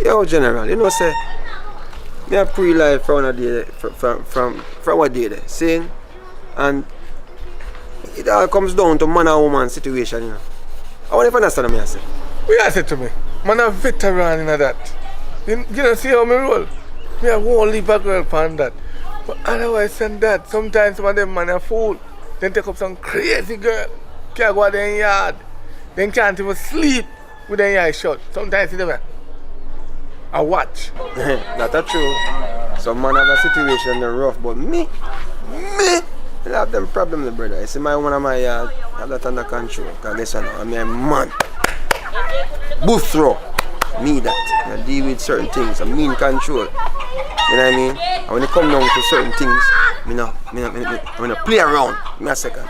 Yo, General, you know, say, me a pre-life from a day, from what day there, seeing, and it all comes down to man and woman situation, you know. I want to understand me, I say. What you say to me? Man a veteran in that. You don't see how me roll? Me a won't leave a girl upon that. But otherwise than that, sometimes some of them man a fool. Then take up some crazy girl. Can't go out there in yard. Then can't even sleep with their eyes shut. Sometimes you never. I watch. That's true. Some man have a situation they're rough, but me, I have them problems, brother. I see my one of my yard, I have that under control. Because listen, I'm a man. Booth throw. Me that. I deal with certain things. I'm in control. You know what I mean? And when it come down to certain things, I'm gonna play around. Give me a second.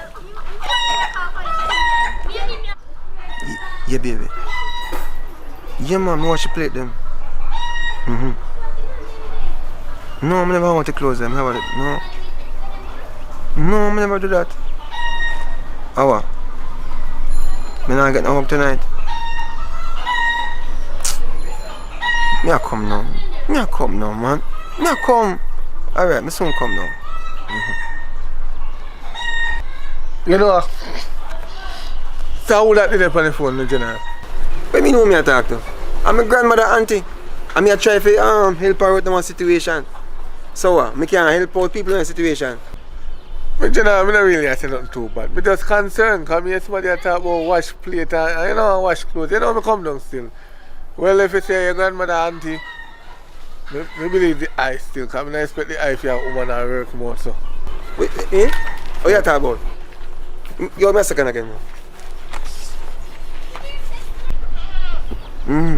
Yeah, baby. Yeah, man, I watch you play them. No, I never want to close them. How about it? No, I never do that. How? Me not get no home tonight. Me a come now. Man. Me a come. Alright, me soon come now. You know, so who that did it on the phone, General? What me know me a talk to? I'm my grandmother auntie. I'm here try to help her with one situation. So what? Me can help out people in a situation. But General, I don't really say nothing too bad. I'm just concerned because I hear somebody talk about wash plate and wash clothes. You know me come down still. Well, if you say your grandmother auntie, I believe the eye still, because I expect the eye for your woman to work more so. Wait, eh? What you talking about? Give me a second again, man.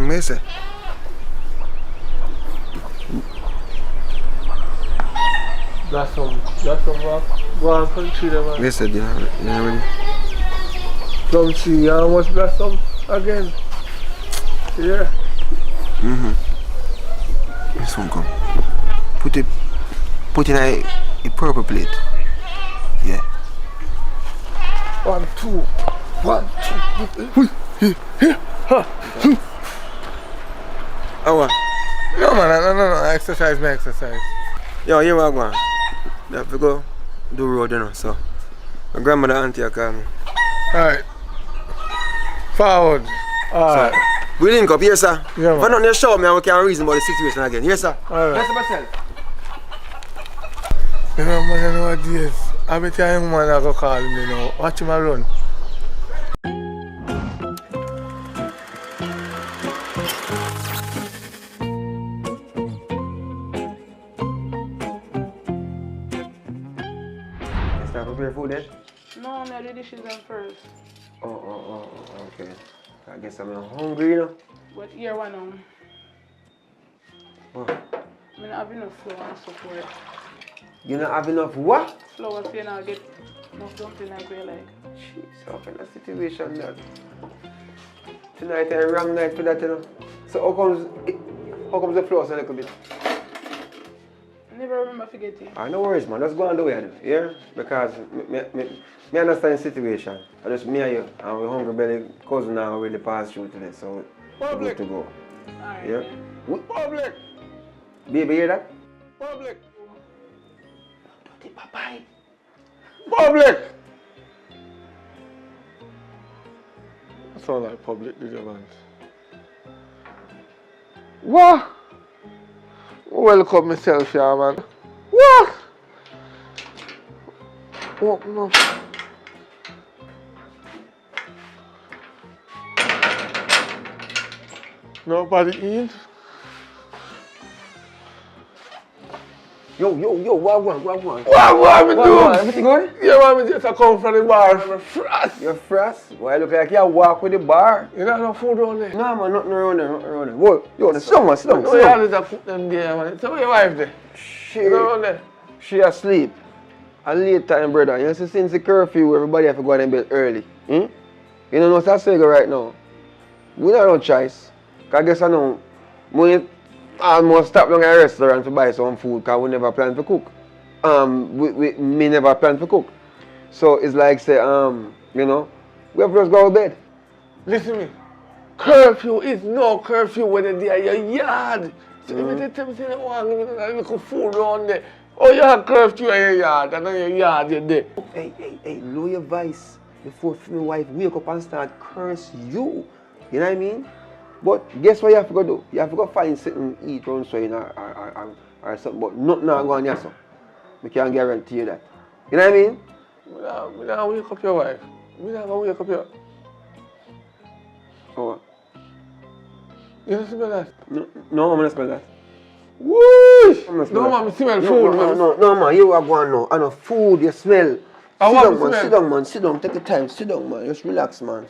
What you say? That's some go on country there, man. What you said, you know ready? Some tree, how much got some again? Yeah. This one come. Put in a purple plate. Yeah. 1, 2. 1, 2. Oh, No, man, no. Exercise. yo, here we go. You have to go do road, you know, so. My grandmother auntie call me. Alright. Forward. Alright. So, we link up, yes, sir. Yeah, if I don't show me, I can't reason about the situation again. Yes, sir. Alright. Yes, myself. You know, man, nowadays, I bet you a young man that go call me now. Watch him a run. Start prepare food then? No, I do the dishes them first. Oh, okay. I guess I'm hungry, you know. But here one Oh. I don't have enough flour and support. You don't have enough what? Flour so you not get enough dumpling like we like. Jeez, how kind of situation that? Tonight a wrong night for that, you know. So how comes the flour so a little bit? I never remember forgetting. No worries, man. Just go on the way, yeah? Because me understand the situation. I just me and you, and we hungry belly cousin now really passed through today, so we're good to go. Alright. Yeah? Public! Baby, hear that? Public! Don't take bye. Public! That sound like public, did you, man? What? Welcome myself here, man. What? What, no? Nobody eat? Yo, what? What me do? Everything good? Yeah, man, me just come from the bar. I'm frost. You're frost? Why look like you walk with the bar? You don't have no food around there? No, man, nothing around there. Whoa, yo, sit down. No, you have to put them there, man. Tell me your wife there. You know around there? She asleep. A late time, brother. You see, since the curfew, everybody have to go to bed early. You know what's that saying right now? We don't have no choice. Because I guess I know, we almost stop down at a restaurant to buy some food because we never plan to cook. Me never plan to cook. So it's like say, you know, we have to just go to bed. Listen to me. curfew is no curfew when you're there in your yard. So if you tell me say you want to give me a little food around there, oh you have curfew in your yard, and in your yard you're there. Hey, lower your voice before my wife wake up and start curse you. You know what I mean? But guess what you have to go do? You have to go find something to eat around so you know, or something, but nothing not going on so. I can't guarantee you that. You know what I mean? I'm not wake up your wife. I'm not going to wake up your... Oh. You don't smell that? No, I'm going to smell that. Whoosh! I'm not No, smell man, smell food, man. No, man, you are going now. I know food, you smell. I Sit down, man. Sit down. Take your time. Sit down, man. Just relax, man.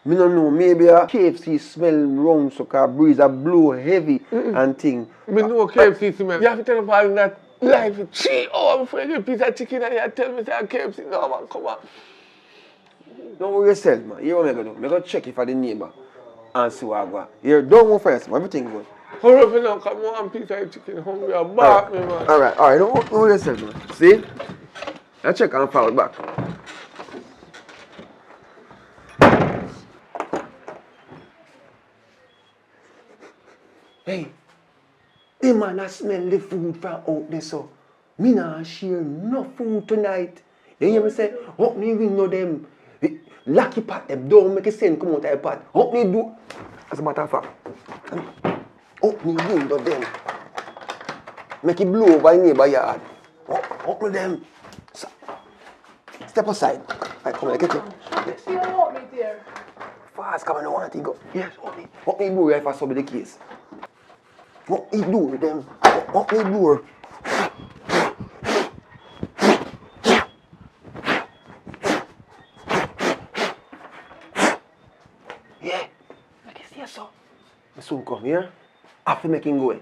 Me don't know. Maybe a KFC smell wrong, so car breeze a blow heavy and thing. Me know KFC smell. You have to tell them all that life for 3 hours before you get a piece of chicken and you tell me say KFC. No, man, come on. Don't worry yourself, man. Hear what I'm going to do. I'm going to check if I the neighbor and see what I got. Here, don't go first, man. Everything good. Hurry up now, come on, piece of chicken. Hungry and bark me, man. Alright. Don't worry yourself, man. See? I check and follow back. Hey, man, I smell the food from out there, so me not share no food tonight. You hear me say, help me ring no them. Lucky pot them, don't make a sense come out of the pot. Help me do, as a matter of fact, help me ring no them. Make it blow over the neighbor yard. Help me them. Step aside. Right, come on, get you. Yes, you want me there. Fast, come on, I don't want to go. Yes, help me do if I saw be the case. What me do with them? What me do? Yeah. I can see so. I soon come here. After making go.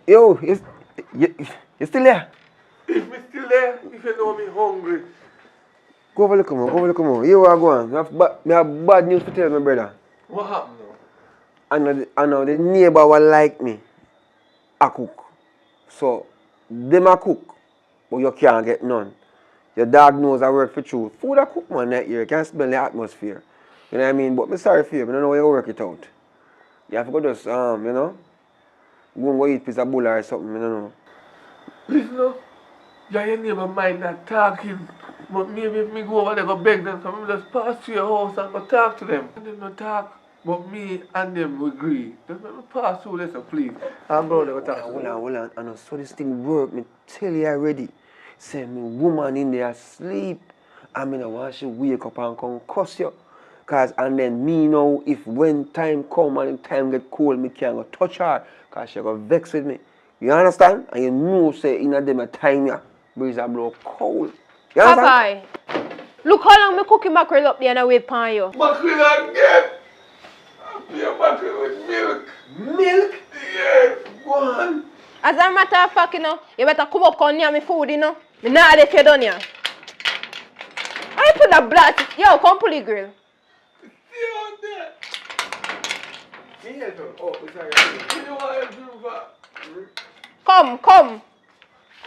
Yo, you still there? If me still there, if you know me hungry. Go over look more. You are going. I have bad news to tell my brother. What happened now? I know the neighbor will like me. I cook. So, them a cook, but you can't get none. Your dog knows I work for truth. Food I cook, man, that year. You can't smell the atmosphere. You know what I mean? But I'm sorry for you. I don't know how you work it out. You have to go just, you know, go and go eat piece of bull or something, you know. Listen now, your neighbor mind not talking, but maybe if me go over there go beg them, so I just pass through your house and go talk to them. And them not talk, but me and them agree. Just let me pass through this, please. I'm going to go talk to them. Hold on. I know so this thing work. Me tell you already. Say me woman in there sleep. I mean I want she wake up and come cuss you. Cause and then me know if when time come and time get cold, me can't go touch her. Cause she go vex with me. You understand? And you know say in a them a time ya breeze a blow cold. You understand? Papa, look how long me cooking mackerel up there and I wait upon you. Mackerel again? I'm your mackerel with milk. Milk? Yes, go on. As a matter of fact, you know, you better come up on near me food, you know. Me not if you done here. I put the blood. Yo, come pull the grill. Stay on there. Oh, sorry. You know what I do for? Come.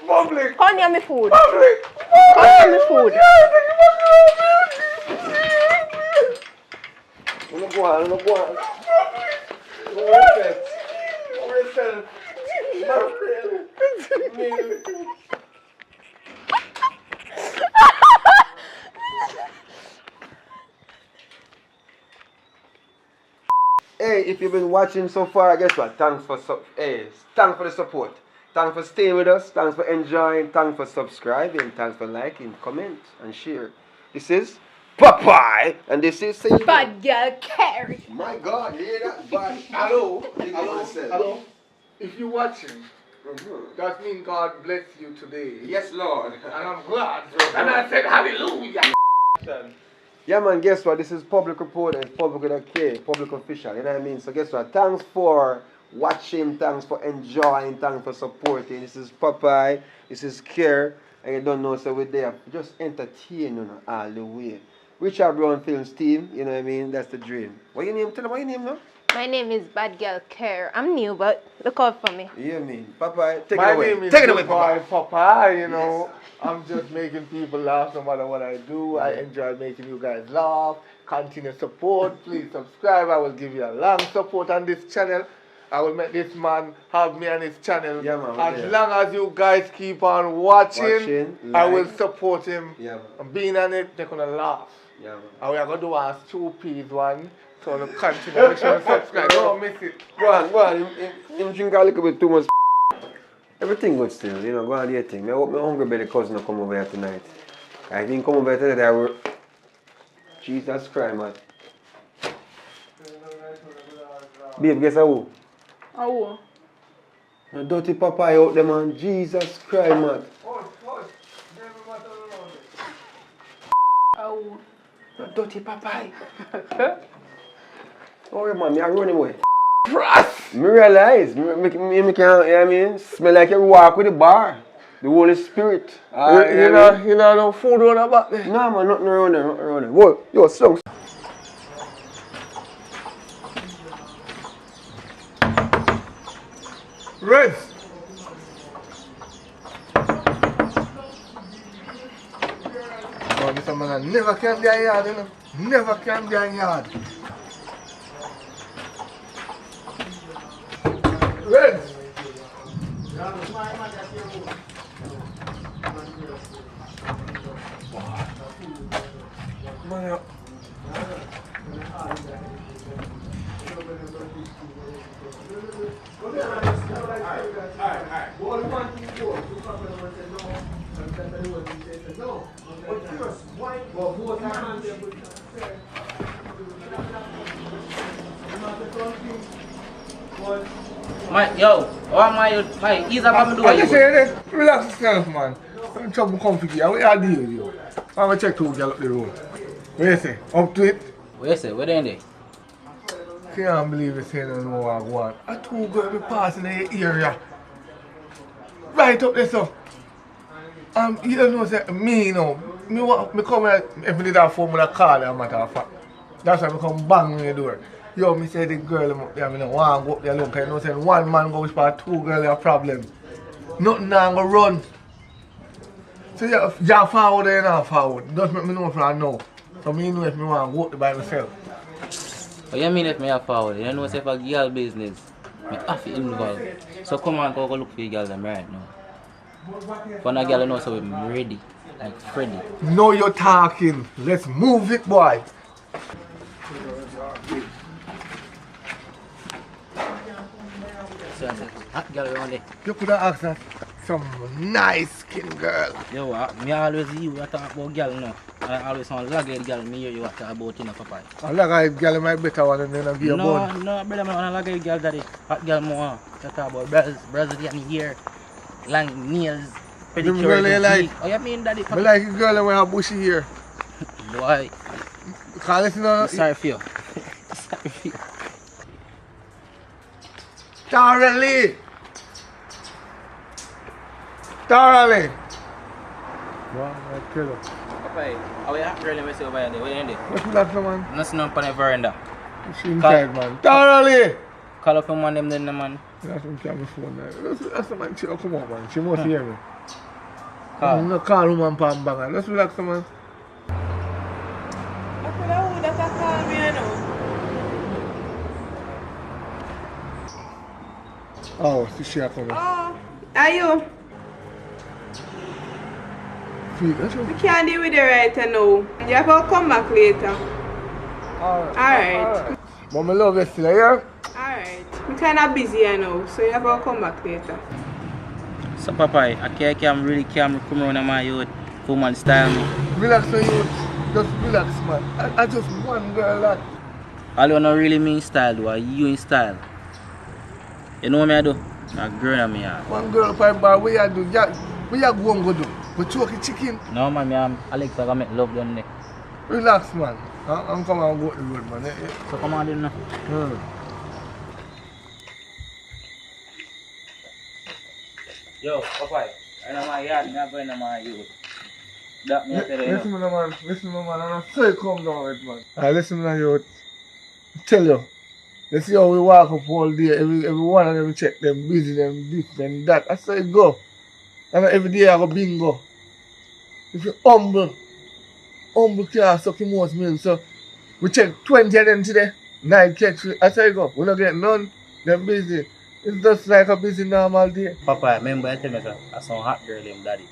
Public. Come near me food. Public. Come near me food. Go on. Hey, if you've been watching so far, guess what? Thanks for the support. Thanks for staying with us. Thanks for enjoying. Thanks for subscribing. Thanks for liking, comment, and share. This is Popeye, and this is Bad girl Carrie. My God, you hear that? Bad. Hello. If you're watching, that means God bless you today. Yes, Lord. And I'm glad. And I said hallelujah. Yeah, man, guess what? This is public report and public with a K, public official, you know what I mean? So guess what? Thanks for watching, thanks for enjoying, thanks for supporting. This is Popeye, this is Care, and you don't know, so we're there. Just entertain, you know, all the way. Richard Brown Films team, you know what I mean? That's the dream. What your name? Tell them what your name now? My name is Bad Girl Care. I'm new, but look out for me. You mean? Papa, take My it away. name is Take it away, Papa. Papa, you know. I'm just making people laugh no matter what I do. I enjoy making you guys laugh. Continue support. Please subscribe. I will give you a long support on this channel. I will make this man have me on his channel. Yeah, man, as long as you guys keep on watching, I will support him. Yeah, man. And being on it, they're gonna laugh. Yeah, man. And we are gonna do a 2 piece one. So to continue. Make sure you subscribe. Don't miss it. Go on. Him drink a little bit too much. Everything good still, you know, go on do your thing. I hope my hungry belly cousin will come over here tonight. I didn't come over here today, I will... Jesus Christ, man. Babe, guess who? Oh. The dirty papa out there, man. Jesus Christ, man. Oh. The dirty papa. Oh, man, me I run him away. Me realize, me can, you know what I mean? Smell like you walk with the bar. The Holy Spirit. You know, no food on the back there. No, man, nothing around there. Whoa, yo, songs. Rest. Oh, this man never can be a yard, you know. Never can be a yard. Rest. Man, Ease up and do I what just you say this. Relax yourself, man. Don't trouble come for you. What you deal with you? I'm going to check 2 girls up the road. What you say? Up to it? What you say? What they there? Can't believe you saying no more I want. I 2 girls be passing in the area. Right up there, so. You don't know, say, me, you know. Me come here, if I did that phone with a call, as a matter of fact. That's why I come bang on the door. Yo, me say the girl up there, I don't want to go up there look. You know, saying 1 man go whisper 2 girls a problem. Nothing now go run. So you're forward there now forward. Just make me know if I know. So me know if me want to go up there by myself. What you mean if me have forward? You know if a girl business, me have to involve. So come on, go look for your girl them right now. For a girl know so I'm ready, like Freddy. No, you're talking. Let's move it, boy. So I said, hot girl around there. You could have asked that. Some nice skin girl. Yo, me always hear you talk about girl now. I always want lagged girl, me hear you talk about in a papa. I like a girl might better one than a gear bone. No, brother, I want lagged girl daddy. Hot girl more. You talk about Brazilian hair, long nails, pedicure. Really like? Oh, you mean daddy? I like a girl with her bushy hair. Boy. Call it, you know. Sorry for you. Sorry for you. Thoroughly. Thoroughly. Wow, I kill her. Papa, how are you really messing over there? What are you doing? What's that, man? Nothing on the veranda. She inside, man. Thoroughly. Call up him on them then, man. That's what I'm phone there. That's the man. She come on, man. She must hear me. Call. I'm not call woman palm banger. Let's relax, man. I could have who that call me, I know. Oh, she coming. Oh, are you? We can't deal with it right now. You have to come back later. Alright. But my love is still here. Alright. I'm kind of busy now, so you have to come back later. So, Papa, I can't really come around on my youth. Woman style me. Relax, my youth. Just relax, man. I just one girl, lad. All you not really mean style, though. You in style. You know what I do? I'm girl on me. One girl for bar, what you do? What you go and go do? We choke the chicken. No, man, I'm Alex, I got make love down there. Relax, man. I'm coming and go to the road, man. So come on then now. Yo, Papa, I know my yard, I'm going to my youth. That me tell you. Listen, man. I'm sorry, calm down, right, man. Listen, man, you. Tell you. You see how we walk up all day, every one of them check them busy, them this, them that. That's how it go. And every day I go bingo. If you humble can't suck your most milk. So we check 20 of them today. 9 catch. That's how it go. We don't get none. Them busy. It's just like a busy normal day. Papa, remember I tell me I some hot girl him daddy.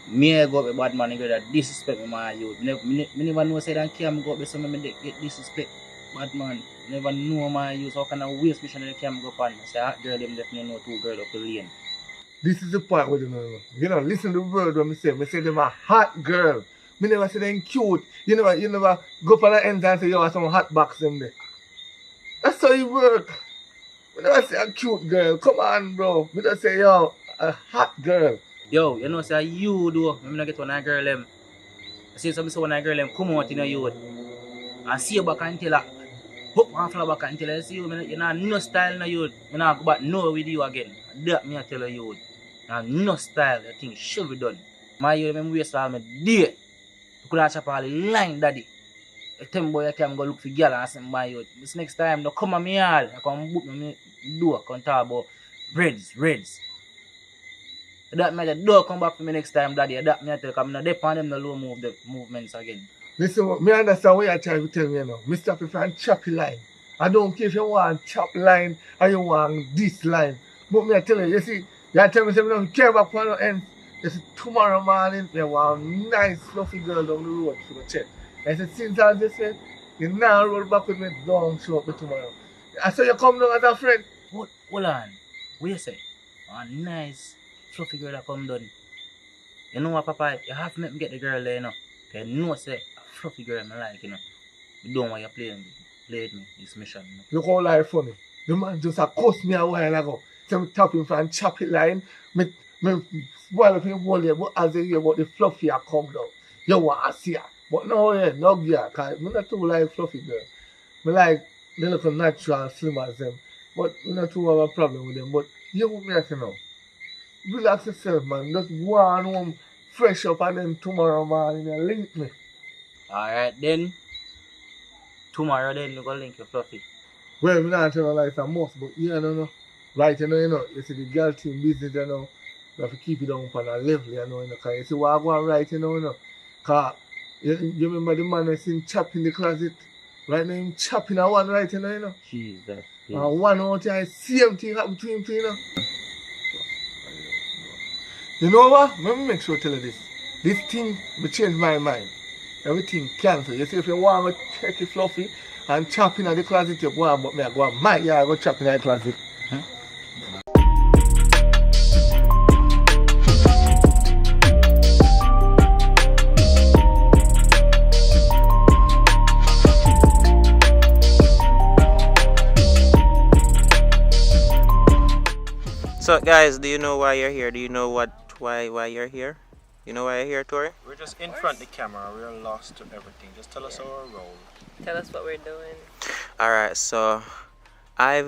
Me I go up with bad man and girl that disrespect me my youth. Me never know say that cam go up with some me get disrespect bad man. Never know my youth. How can I waste mission in the cam go up on? Say hot girl them definitely know 2 girls up the lane. This is the part where you know. You know, listen to the word when I say. I say them a hot girl. Me never say them cute. You never go up on the end and say yo some hot box them there. That's how you work. Me never say a cute girl. Come on, bro. Me just say yo a hot girl. Yo, you know say you do. Me not get one of girl them. I see some one of girl them come out in a youth and see you back and tell her. Hook one flower back and tell her see you. You know no style in a youth. Me not go back no with you again. That me I tell you. Now no style. The thing should be done. My youth me waste all my day. You could have chop all the line, daddy. I tell me boy, I can go look for girl and say my youth. This next time, don't come at me all. I come book me door, come talk about reds. That means the door come back for me next time, daddy. That means I tell you, I'm not depend on them the low movements again. Listen, me understand what you're trying to tell me now. Me stop if I'm choppy line. I don't care if you want chop line or you want this line. But me I tell you see, you tell me something, don't care about one end. You see, tomorrow morning, there was a nice fluffy girl down the road for the check. I said, since I just said, you now roll back with me, don't show up me tomorrow. I said, you come down as a friend. Hold on. What you say? A nice fluffy girl that come down. You know what, Papa? You have to make me get the girl there, you know. Because you know, say, a fluffy girl I like, you know. You don't want you playing with me. It's mission, you know. Look how life funny. The man just cussed me a while ago. So I tap him for a choppy line. Me spoil up him whole year, but as I hear about the fluffy I come down. You want to see her. But no, yeah, no girl. Because I'm not too like fluffy girl. I like they look natural and slim as them. But I'm not too have a problem with them. But you want me to know. Relax yourself, man. Just go on home, fresh up, and then tomorrow morning you link me. Alright then. Tomorrow then you go link your fluffy. Well, I'm not telling you like a must, but you know. Right, you know, you see the girl team business, you know. You have to keep it down on a level, you know. Because you see what I go on right, you know. Because you remember the man I seen chop in the closet? Right now, him chopping a one right, you know. Jesus. And one out here, same thing happen to him, you know. You know what? Let me make sure I tell you this. This thing will change my mind. Everything cancel. You see, if you want to take it fluffy and chop in the closet, you go on, but me I go on my yard, go chop in the closet. So guys, do you know why you're here? Do you know why you're here? You know why you're here, Tori? We're just in front of the camera. We're lost to everything. Just tell us our role. Tell us what we're doing. Alright, so I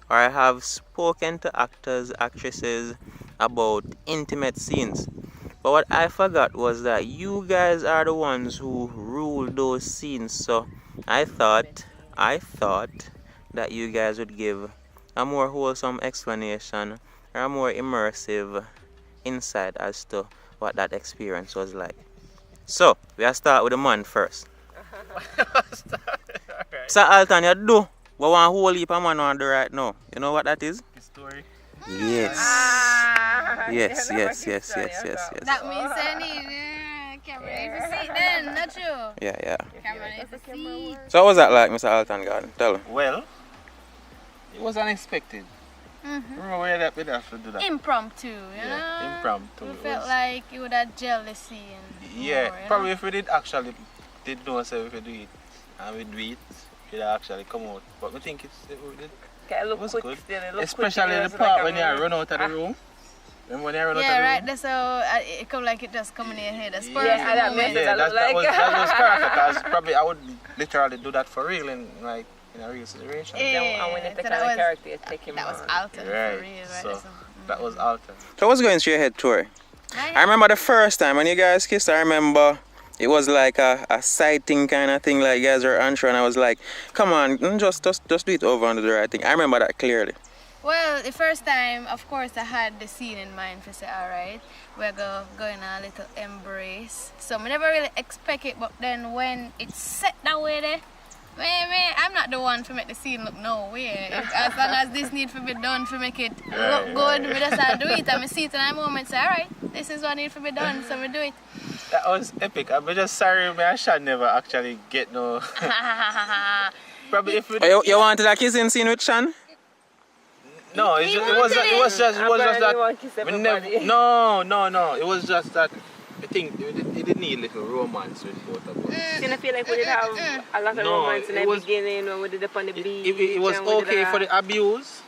have spoken to actors, actresses about intimate scenes. But what I forgot was that you guys are the ones who rule those scenes. So I thought that you guys would give a more wholesome explanation or a more immersive insight as to what that experience was like. So, we'll start with the man first. So, Alton, you do what one whole heap of man want to do right now. You know what that is? The story. Yes. Yes. That means I need camera for seat then, not you? Yeah. Camera for seat. So, what was that like, Mr. Alton Garden? Tell me. Well, it was unexpected. Remember we have to do that? Impromptu, you know? Impromptu. We felt like you would have jealousy and Yeah, more, probably if we did know say we could do it and we do it, it'd actually come out. But I think it was good. Especially the part when you run out of the room. Remember when you run out of the room? right, that's how it come like it just coming in your head. That's that was perfect because probably I would literally do that for real in a real situation. And when you take on a character, you take him that was on. altered Right. for real, right? So that was altered. So, what's going through your head, Tori? I remember the first time when you guys kissed, I remember it was like a sighting kind of thing, like you guys were unsure, and I was like, come on, just do it over and do the right thing. I remember that clearly. Well, the first time, of course, I had the scene in mind for say, alright, we're going a little embrace. So I never really expect it, but then when it's set that way there, man, I'm not the one to make the scene look no way. As long as this need to be done to make it look good, we just do it and I see it in that moment, say, alright, this is what need to be done, so we do it. That was epic. I'm just sorry, man, I shall never actually get no... Probably if we... You wanted a kissing scene with Shan? No, it was just that. No. It was just that. I think it did need a little romance with both of us. Didn't feel like we did have a lot of romance in the beginning when we did it on the beach. It was okay for the abuse.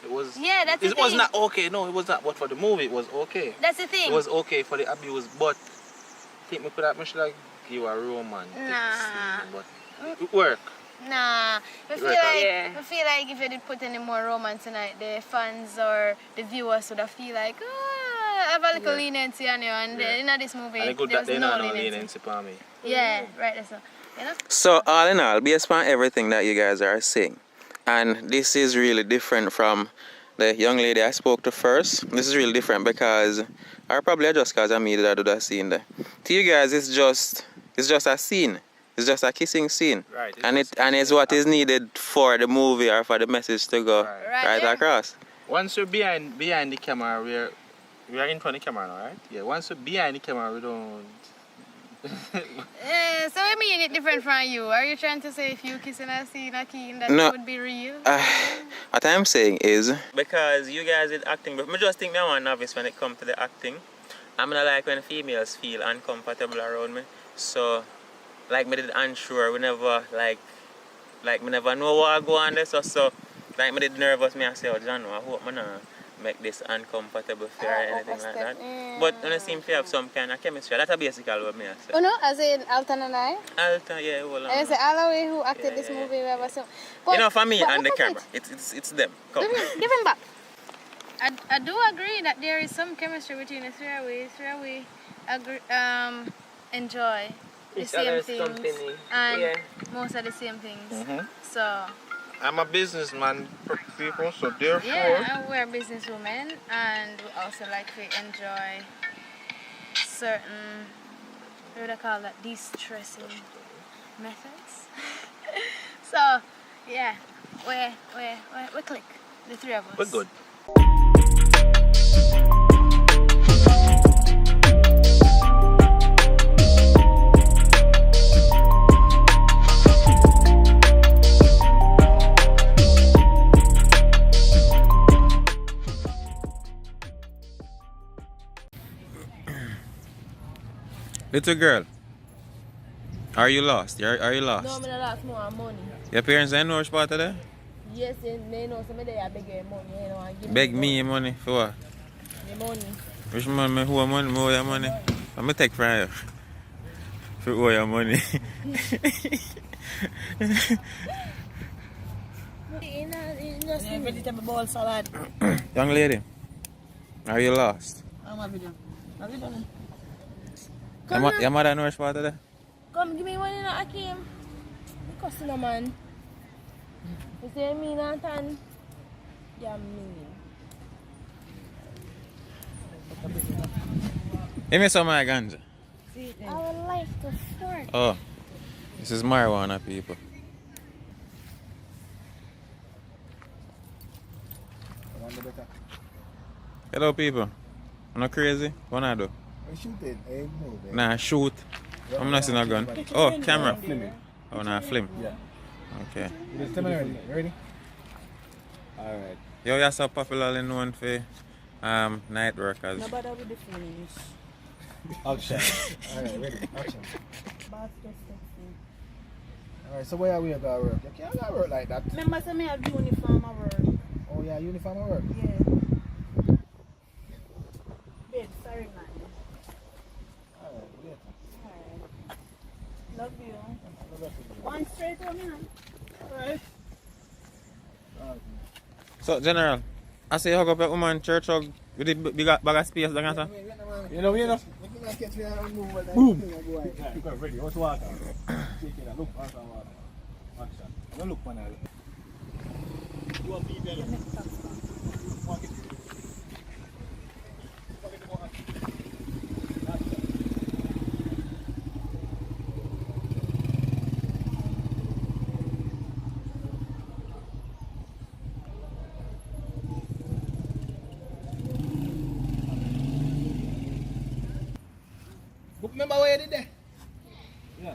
It was. Yeah, that's the thing. It was not okay. No, it was not. But for the movie, it was okay. That's the thing. It was okay for the abuse, but I think we should have give you a romantic scene, but it worked. Nah, I feel like if you did put any more romance tonight, the fans or the viewers would have feel like, have a little leniency on you, and in this movie, there was no leniency for me. Yeah, right, that's all. You know? So all in all, based on everything that you guys are saying, and this is really different from the young lady I spoke to first. This is really different because, or probably just because I made that do that scene there. To you guys, it's just a scene. It's just a kissing scene, right? And it's what is needed for the movie or for the message to go right across. Once we're behind the camera, we are in front of the camera now, right? Yeah. Once we're behind the camera, we don't. So I mean it different from you. Are you trying to say if you kissing a scene a keen that would be real? What I'm saying is because you guys did acting, but I just think I'm a novice when it comes to the acting. I'm not like when females feel uncomfortable around me, so. Like me did unsure, we never like me never know what I go on this, so like me did nervous, me I say, oh John, I hope me not make this uncomfortable for or anything like that. But when I seem to have some kind of chemistry, that's basically what me I say. Oh no, as in Alton and I? Alton, yeah, hold on. I say all the way who acted this movie, we ever saw. You know, for me and the camera, it's them. Come. Give him back. I do agree that there is some chemistry between the three of we enjoy the same things and most of the same things. So I'm a businessman, people, so therefore. Yeah, we're businesswomen, and we also like to enjoy certain, what do I call that, de-stressing methods. So yeah, we click, the three of us. We're good. Little girl, are you lost? Are you lost? No, I'm not lost more money. Your parents ain't know which part of that? Yes, they know somebody I beg your money, you know, and give Beg me your money for what? the money. Which money? Who money? Me owe your money? I'm gonna take from you. For owe your money. Vegetable bowl salad. Young lady, are you lost? I'm a video. Have you done it? Your mother know which part of that? Come give me one, you know, Akeem. You cussing a man. You say mean and tan. You're mean. Give me some of my ganja. I would like to fork. Oh, this is marijuana, people. Hello, people. I'm not crazy. What I do? Shooting, move. Nah, shoot. I'm not seeing a gun. Oh, camera. Oh, nah, film. Yeah. Okay. Just tell me ready. Ready? Alright. Yo, you're so popularly known for night workers. Nobody with the phones. Action. Alright, ready. Action. Alright, so where are we going to work? You can't go work like that. Remember, say me have uniform at work. Oh, yeah, uniform at work? Yeah. Babe, sorry, man. Alright, wait. Alright. Love you. One straight on me, alright. So, General, I say hug up your woman church hug with the big bag of space, You know. Boom! Ready, what's water? Take it, look, water. Action. Don't look for now. You want to be better? Remember where you did there? Yeah.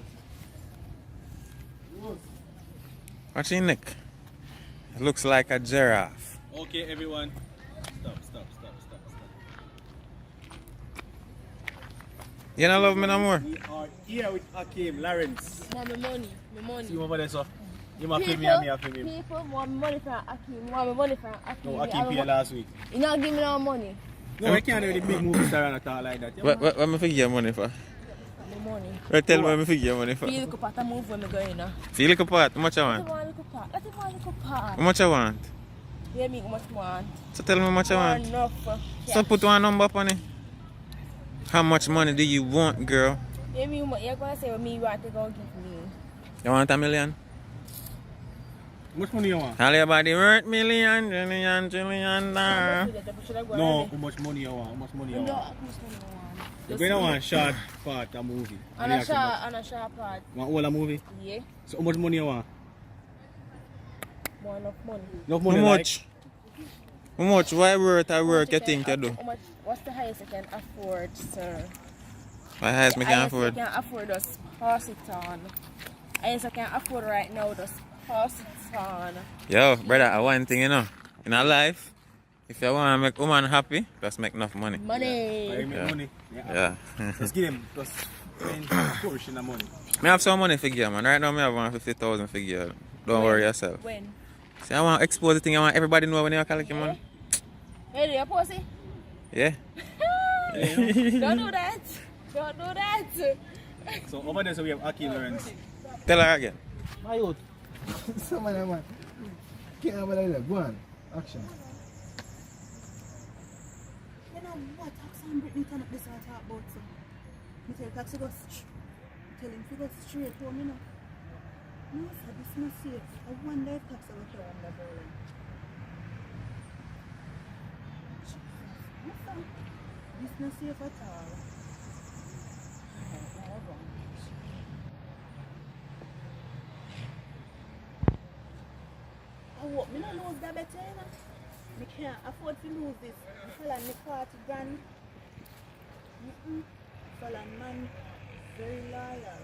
What's your neck? It looks like a giraffe. Okay, everyone. Stop. You don't love me no more? We are here with Hakeem Lawrence. Want my money. See you over there, sir. You must film me and me have film him. People want money from Hakeem. Want my money from Hakeem. No, Hakeem paid last week. You not give me no money. No, we can't do the big movie star and a talk like that. What am I figure your money for? The money. Right, tell me what I figure your money for. Feel like a part of move when I go in. Feel like a part? How much I want? Let it want a part. How much I want? Yeah, me how much want. So tell me how much I want. Enough. So put one number up on it. How much money do you want, girl? Yeah, me you're gonna say what me you want to go give me. You want $1 million? How much money you want? All your body worth million, trillion, dollar. No, how much money you want? How much money you want? You're going to want a short part of movie. And a short part. Want all a movie? Yeah. So how much money you want? More enough money. Enough money How much? How much? Why worth I work you think you do? What's the highest you can afford, sir? My highest I can afford? The highest you can afford, just pass it on. Highest I can afford right now, just pass it on. Yo, brother, one thing you know. In our life, if you want to make woman happy, just make enough money. Money. Yeah. Make money. Yeah. Just give them just portion of money. I have some money figure, man. Right now, I have 150,000 figure. Don't worry yourself. When? See, I want to expose the thing. I want everybody to know when you collect your money. Hey, you pussy? Yeah. Don't do that. Don't do that. So over there, so we have Hakeem Lawrence. Tell her again. My youth. Some of them, man. Can't have it like that. Go on. Action. You know what? Taxi Brittany turn up this I talk about. So. Me tell Taxi go tell him to go straight home, you know. No, sir, this is not safe. I wonder if Taxi will tell him that rolling. Listen, this is not safe at all. I hope me not lose that better, you know. Me can't afford to lose this. Me fella me 40 grand. Fella man very loyal.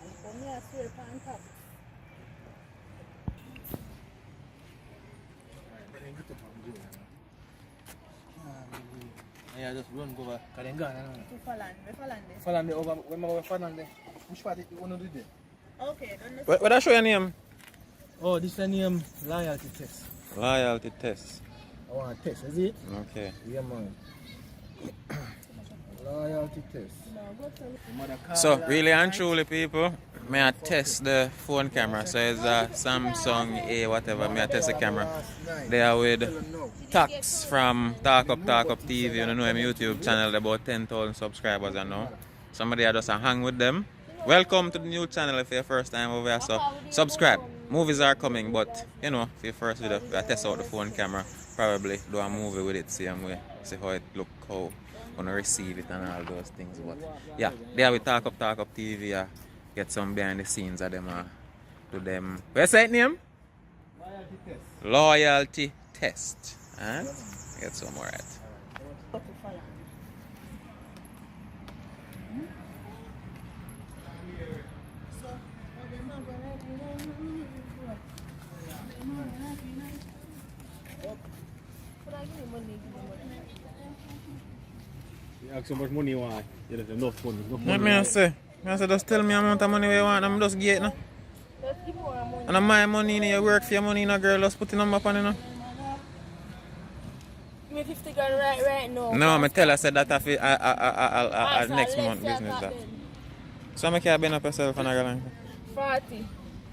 And for me I swear upon top. Yeah, just run go over. Cause they gone, To Falande. Falande over. When I go Falande, which part you want to do there? Okay, done the What I show your name? Oh, this is the name loyalty test. Loyalty test. I want a test, is it? Okay. Yeah, man. Loyalty test. So, really and truly, people, may I test the phone camera. So, it's a Samsung A, whatever. May I test the camera. They are with Tax from Talk Up TV. You know him YouTube channel, about 10,000 subscribers and now. Somebody I just hang with them. Welcome to the new channel if you're your first time over here. So, subscribe. Movies are coming, but you know, for your first video, I test out the phone camera. Probably do a movie with it, same way. See how it look, how gonna receive it and all those things. But yeah, there we Talk Up TV. Get some behind the scenes of them. To them. What's that name? Loyalty test. Loyalty test. Huh? Get some more right. You ask how much money you want. You have enough money. What me I say? I say just tell me how much money you want. I'm just get no. And my money, you work for your money, no girl. Just put the number on it, no. Give me 50 grand right now. No, I tell her said that I next month business that. So I can't bend up yourself and I go like 40.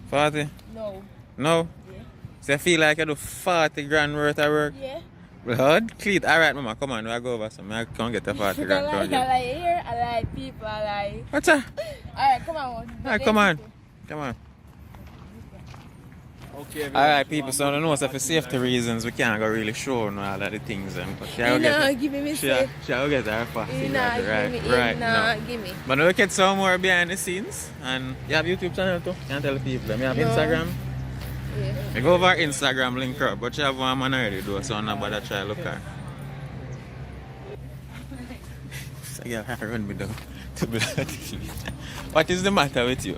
40? No. No? Yeah. So you feel like you do 40 grand worth of work? Yeah. Blood? Cleat. Alright, mama, come on, we'll go over some. I can't get a 40 grand. I like here, I like people, I like. What's that? Alright, come on. Alright, come on. Come on. Okay, Alright, people, so I know so for safety reasons we can't go really show all of the things. But Give me safe. She'll get her fast. Give me. Give me. But look at some more behind the scenes. And you have YouTube channel too? Can't tell the people. You have Instagram? Yeah. We go over Instagram link up, but you have one man already though, so I'm not bother try to look at. So yeah, I run me down to blood. What is the matter with you?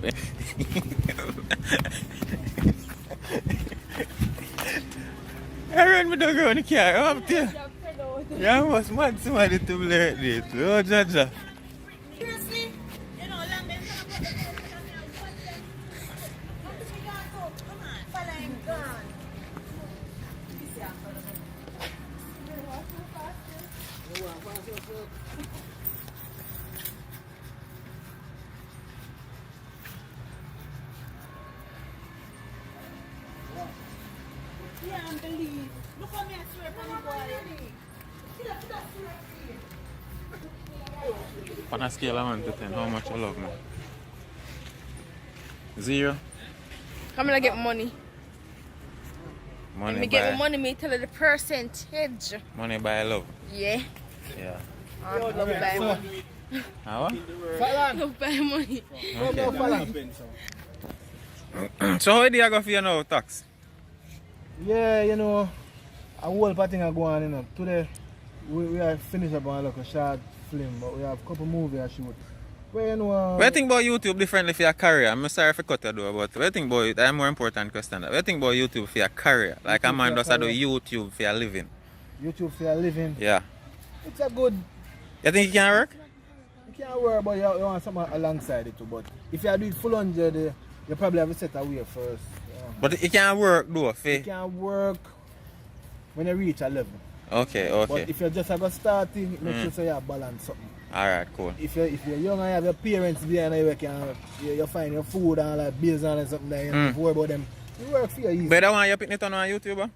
I run me down around the car up there. You almost mad somebody to blur this. Oh, Jaja. Seriously? You know, long them following gone. Can't believe. Look how me I swear upon the boy. On a scale of 1 to 10, how much you love me? 0? I'm gonna get money. Money When me get my money, me tell her the percentage. Money by love. Yeah. Yeah. I love buy money. How? Love buy money. So how do you go for your now tax? Yeah, you know, a whole thing are going on, you know. Today, we are finished up on like a short film, but we have a couple movies I shoot. Well, you know, What do you think about YouTube differently for your career? I'm sorry for cut you though, but what do you think about it? That's a more important question. What do you think about YouTube for your career? Like a man does do YouTube for your living. YouTube for your living. Yeah. It's a good. You think it can work? You can't work, but you want something alongside it too. But if you do it full 100, you probably have to set away first. But it can work though, It can work when you reach a level. Okay. But if you're just about starting, make sure you have balance something. Alright, cool. If you're young and you have your parents behind you, you find your food and like bills and something like that, you don't worry about them. It work for you easy. But I want you picking it on YouTube?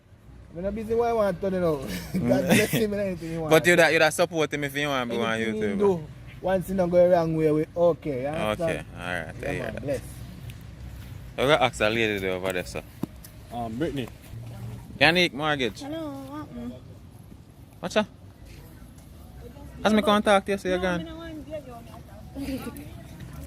I'm not busy what I want to do now. God bless him and anything you want. But you'd support him if you want to be on YouTube. Do, once you don't go the wrong way, we okay. You understand? Okay, alright. Yeah, man, bless. I'm going to ask a lady there over there, sir. Brittany. Yannick Mortgage. Hello, What's that? Has me contact you, so you're gone.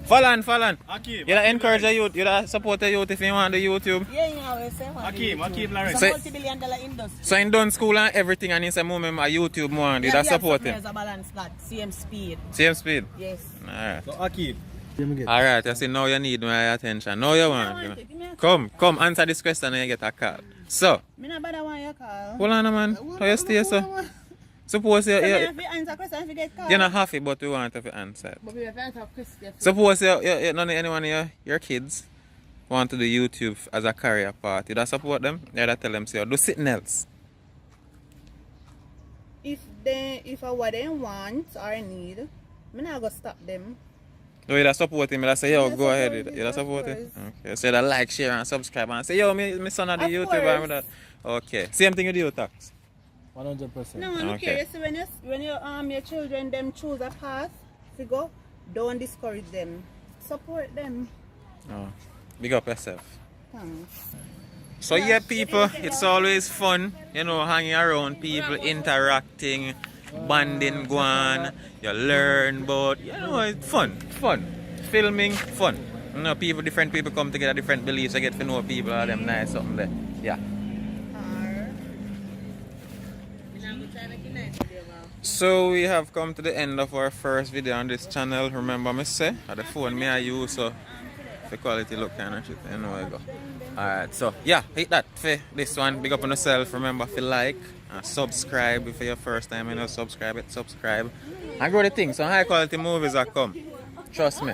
Fallon. Akeem. You encourage the youth, you support the youth if you want the YouTube. Yeah, always say one. Akeem Larry. It's a multi-billion-dollar industry. So in done school and everything and in some moment a YouTube more, you support him. There's a balance that same speed. Same speed? Yes. Alright. So Akeem. Alright, I see now you need my attention. Now you want. Come, answer this question and you get a call. So, Me not bother want your call. hold on man. How you stay so? Suppose you answer question if you get call. you're not happy but we want to answer. But we have to answer question. Suppose none of anyone of your kids want to do YouTube as a career path. You don't support them? You don't tell them say do something else. If what they want or need, me not go stop them. No, you don't support him, you don't say, yo, Yeah, go ahead. support You don't support of him? Okay. So you don't like, share and subscribe and say, yo, my son at the Of YouTube and course. that. Okay. Same thing with you, tax. 100%. No, I'm Okay. curious when your children them choose a path to go, don't discourage them. Support them. Oh. Big up yourself. Thanks. So yeah, people, it's always fun, you know, hanging around people, interacting, bonding, go on, you learn, but you know, it's fun. Filming, fun. You know, different people come together, different beliefs, I get to know people, all them nice, something there. Yeah. So we have come to the end of our first video on this channel. Remember me say, the phone I use, so the quality look kind of shit, you know where I go. Alright, so yeah, hit that for this one. Big up on yourself. Remember to like and subscribe if it's your first time, you know, subscribe. And go the thing, some high quality movies are come. Trust me.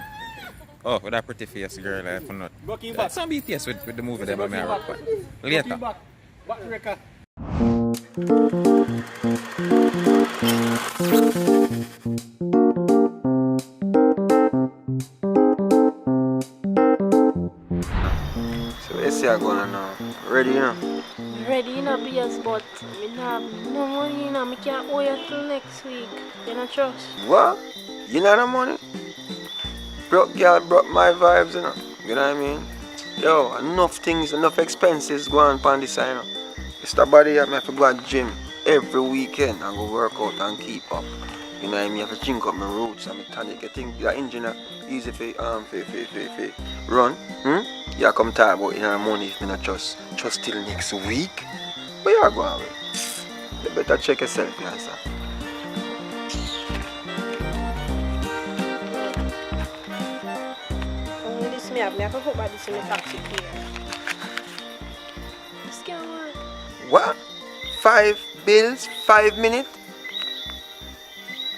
Oh, with that pretty face girl, I forgot. Some BTS with the movie there, but me I rock one. Later. So let's see how going on now. Ready now? ready, you know, bills, but I have no money, you know, I can't owe you till next week. You know, trust. What? You know the money? Broke girl broke my vibes, you know. You know what I mean? Yo, enough things, enough expenses going on this side, you know. It's the body I have to go to gym every weekend and go work out and keep up. You know what I mean? I have to drink up my roots and my tonic. I think the engine easy for run. Yeah, come talk about the money if I not just till next week. But you are going away. You better check yourself, you understand? Me have to put my this in the taxi here. This can't work. What? 5 bills, 5 minutes?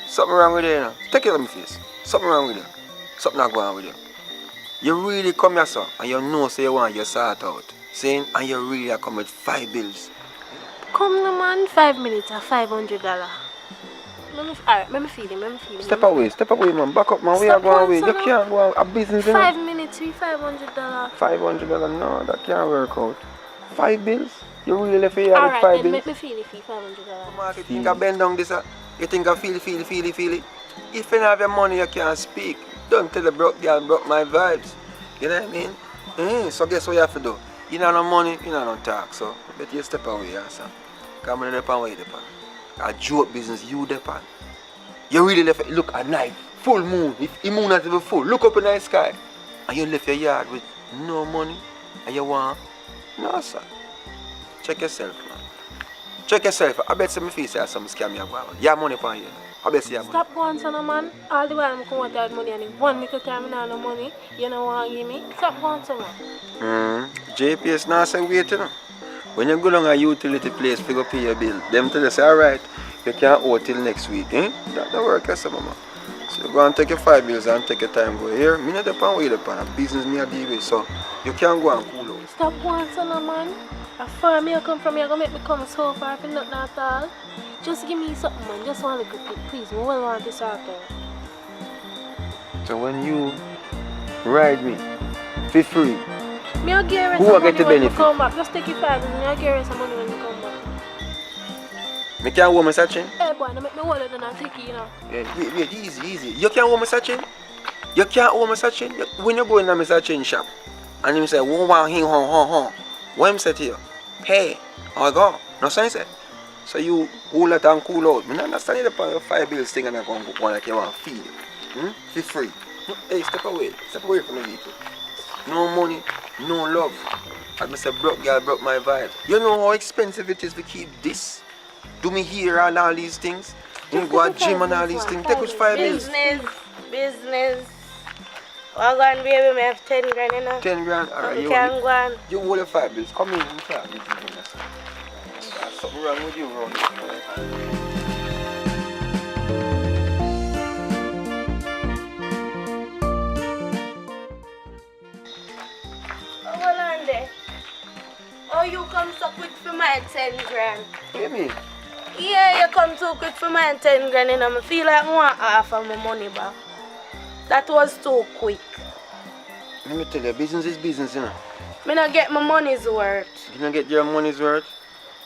Something wrong with you, you know. Take it on my face. Something wrong with you. Something not going on with you. You really come here, sir, and you know so you want your sort out. Saying, and you really come with 5 bills. Come no man, 5 minutes or $500. Alright, let me feel him. Step away, man. Back up, man. We are going away. You can't go a business, you know. 5 minutes, $500. $500? No, that can't work out. 5 bills? You really left here with 5 bills? Alright, then make me feel it for $500. You think I bend down this? You think I feel it? If you don't have your money, you can't speak. Don't tell the broke girl broke my vibes. You know what I mean? So guess what you have to do? You don't have no money, you don't have no talk. So better you step away, son. Come on, depend where you depend. A joke business, you depend. You really left, look at night, full moon. If the moon not even full, look up in the sky. And you left your yard with no money. And you want? No, sir. Check yourself, man. Check yourself. I bet some face have some scam you have. You have money for you. I bet you have money. Stop going, son, man. All the while I'm coming out money and in 1 little time I have no money. You know what you give me? Stop going, son, man. JPS now say wait, you know. When you go down a utility place to go pay your bill, them tell you say, alright, you can't owe till next week, eh? That work, yes, mama. So you go and take your 5 bills and take your time go here. Me not depend where you depend. A business me a deal with, so you can't go and cool out. Stop going, son, man. A far me come from, you're going to make me come so far for nothing at all. Just give me something, man. Just one little bit, please. I will want this out there. So when you ride me for free, me I'll give you who will get the benefit? Come back. Just take your 5 and I'll give you some money when you come back. Me can't hold my sachin? Hey boy, don't make me hold it and I'll take it, you know. Yeah, wait, easy. You can't hold my sachin? You can't hold my sachin? When you go in my sachin shop and you say, wow, hing, hon. What am I say to you? Hey, I go. No sense. So you hold it and cool out. I understand you the 5 bills thing and I come one like you want to feed it. For free. Hey, step away from the vehicle. No money, no love. As I say, broke girl broke my vibe. You know how expensive it is to keep this? Do me here and all these things? You go to gym and all these things. Take us 5 bills. Business. I'm going to be able to have 10 grand, you know. 10 grand? Alright, you hold the 5 bills. Come in and talk. There's something wrong with you, bro. Oh, you come so quick for my 10 grand. What do you mean? Yeah, you come too quick for my 10 grand, you know. I feel like I want half of my money back. That was too quick. Let me tell you, business is business, you know. I don't get my money's worth. You don't get your money's worth?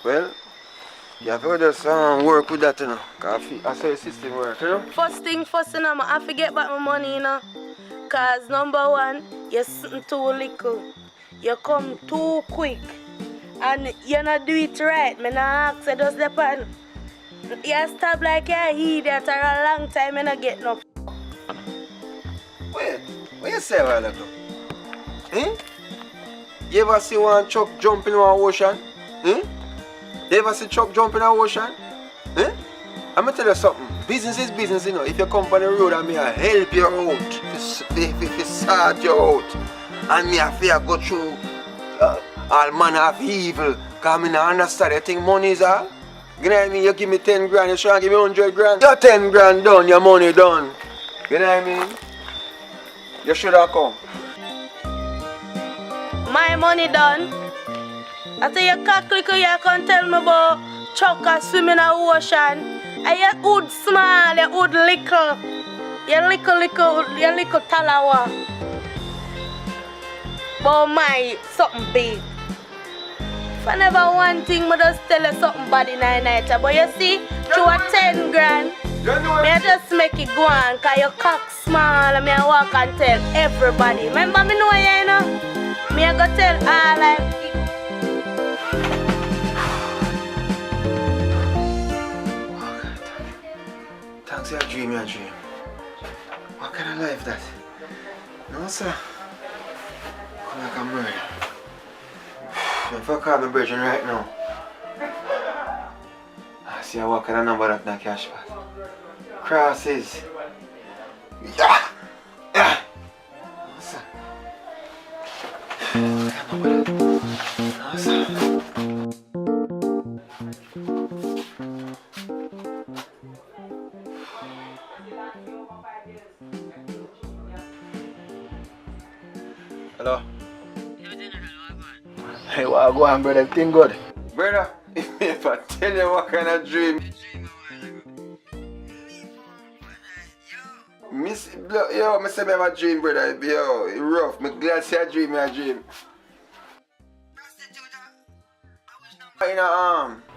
Well, you have to just work with that, you know. Because I saw your system work, you know. First thing first, you know, I have to get back my money, you know. Because number one, you're sitting too little. You come too quick. And you not do it right. I not ask you just depend. You stop like you're an idiot for a long time and not get no. Wait, what you say a while ago? Eh? You ever see one truck jump in an ocean? Eh? You ever see truck jump in an ocean? Eh? I'm gonna tell you something. Business is business, you know. If you come on the road and me I help you out, if sort you out, and me I fear go through all manner of evil, because I don't understand. You think money is all? You know what I mean? You give me 10 grand, you try to give me 100 grand. Your 10 grand done, your money done. You know what I mean? You should have come. My money done. I say you can't click, you can tell me about trucker swimming in the ocean. And you hood small, you hood little. You little talawa. But my something big. If I never one thing, I just tell you something bad in the night. But you see, through a 10 grand, I just make it go on, because your cock small and I walk and tell everybody. Remember me know you, know? Me I go tell all like... Thanks, your dream, your dream. What kind of life that? No, sir. Come like a murder. If I call my virgin right now, I see what kind of number that in the cash bag. Crosses. Yeah! Yeah! No, sir. No, sir. Hello? Hey, what go on, brother? Everything good? Brother, if I tell you what kind of dream. Yo, I say I have a dream, brother. Yo, it's rough. I'm glad to see a dream, a dream.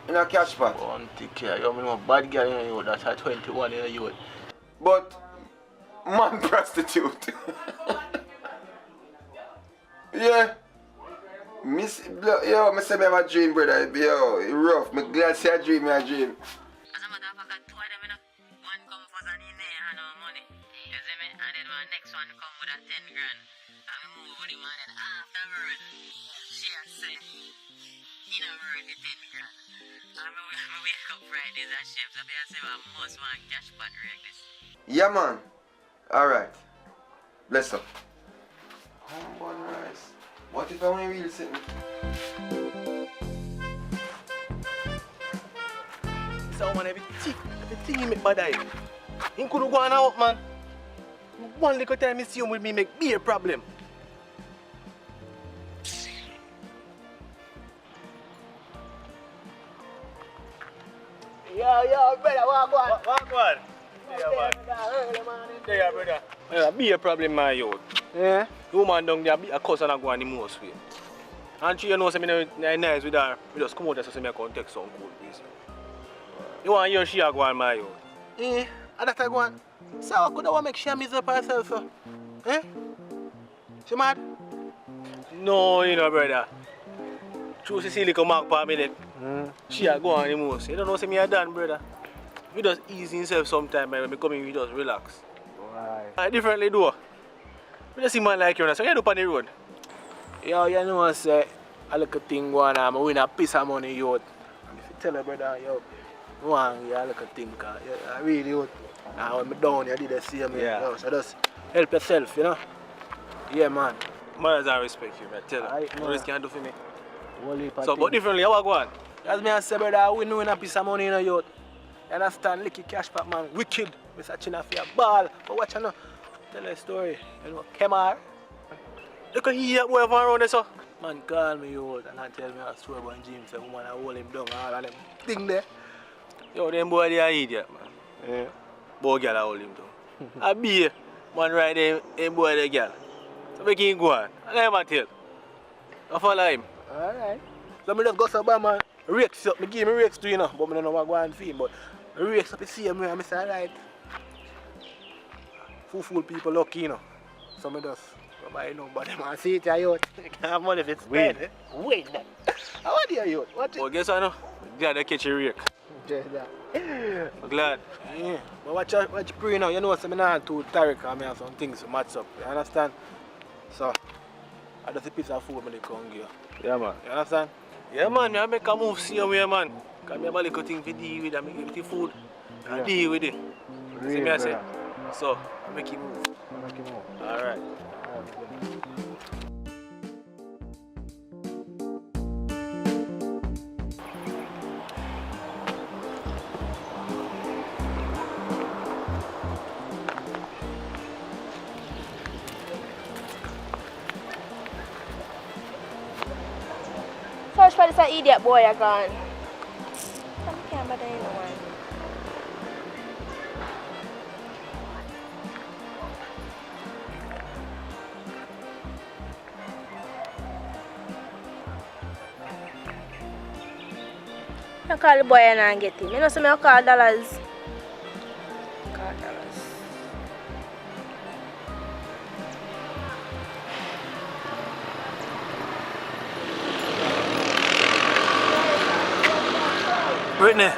In a cash pot. One take care. You know bad girl in you that's at 21 in you. But man prostitute. Yeah. Yo, I say I have a dream, brother. Yo, it's rough. I'm glad to see a dream, a dream. Yeah, man. Alright. Bless up. Humble rice. What if I want real sitting? So man, everything you make bad eye. You could go on out, man. One little time you see him with me make me a problem. Yo, brother, walk on. Yeah, brother. Yeah, be a problem, my youth. Yeah? The woman down there be a cousin and go on the most way. And she, you know, say me nice with her. We just come out there so me can take some cool piece. You want to hear she go on, my youth? Eh, and that I go on. So I could have make she miss up herself, so. Eh? She mad? No, you know, brother. True, Cecilia come back for me, she a go on the most. You don't know, say me a done, brother. We just ease himself sometime, when we come in, we just relax. Right. I differently do. We just see man like you, so you do on the road. Yo, you know what say, I look a thing going on, I win a piece of money, youth. And if you tell her, brother, yo, you want to look a thing, cause I really, youth. Now when I'm down, you did the same, yeah. So just help yourself, you know. Yeah, man. Mothers I respect you, man. Tell her. What else can do for me? So, but differently, how I go on? As me I say, brother, we know a piece of money in a youth. You understand? Licky cash back, man. Wicked. Mr. China for your ball. But watch you know. Tell a story. You know, Kemar. Look at here, boy, around there, so. Man, call me, yo, and I tell me a story about James. The woman, I hold him down, all of them thing there. Yo, them boy, they are idiot, man. Yeah. Boy, girl, I hold him down. I be man, right there, him boy, the girl. So make him go on. And let him tell. I follow him. Alright. So I just go to man. Rakes up. I give me rakes too, you know. But I don't know what going on for him. But rakes up the same way. I say, alright. Fool people lucky, you know. So I just buy nobody. I see it, you can't have money if it's spent. Wait, then. How are you, youth? What? Well, guess what, no? Glad I catch a rake. Just that. I'm glad. Yeah. But watch your pre now. You know, so I'm not too tired because I have some things to match up. You understand? So, I just a piece of food when they come here. Yeah, man. You understand? Yeah, man. I make a move same way, man. Because I have a little thing to deal with. I make it with the food. I deal with it. See me, I say? So, I make it move. Alright. Search for this idiot boy again. I can't bother anyone. I call the boy and I get him. You know, so I call dollars. Call dollars. Brittany.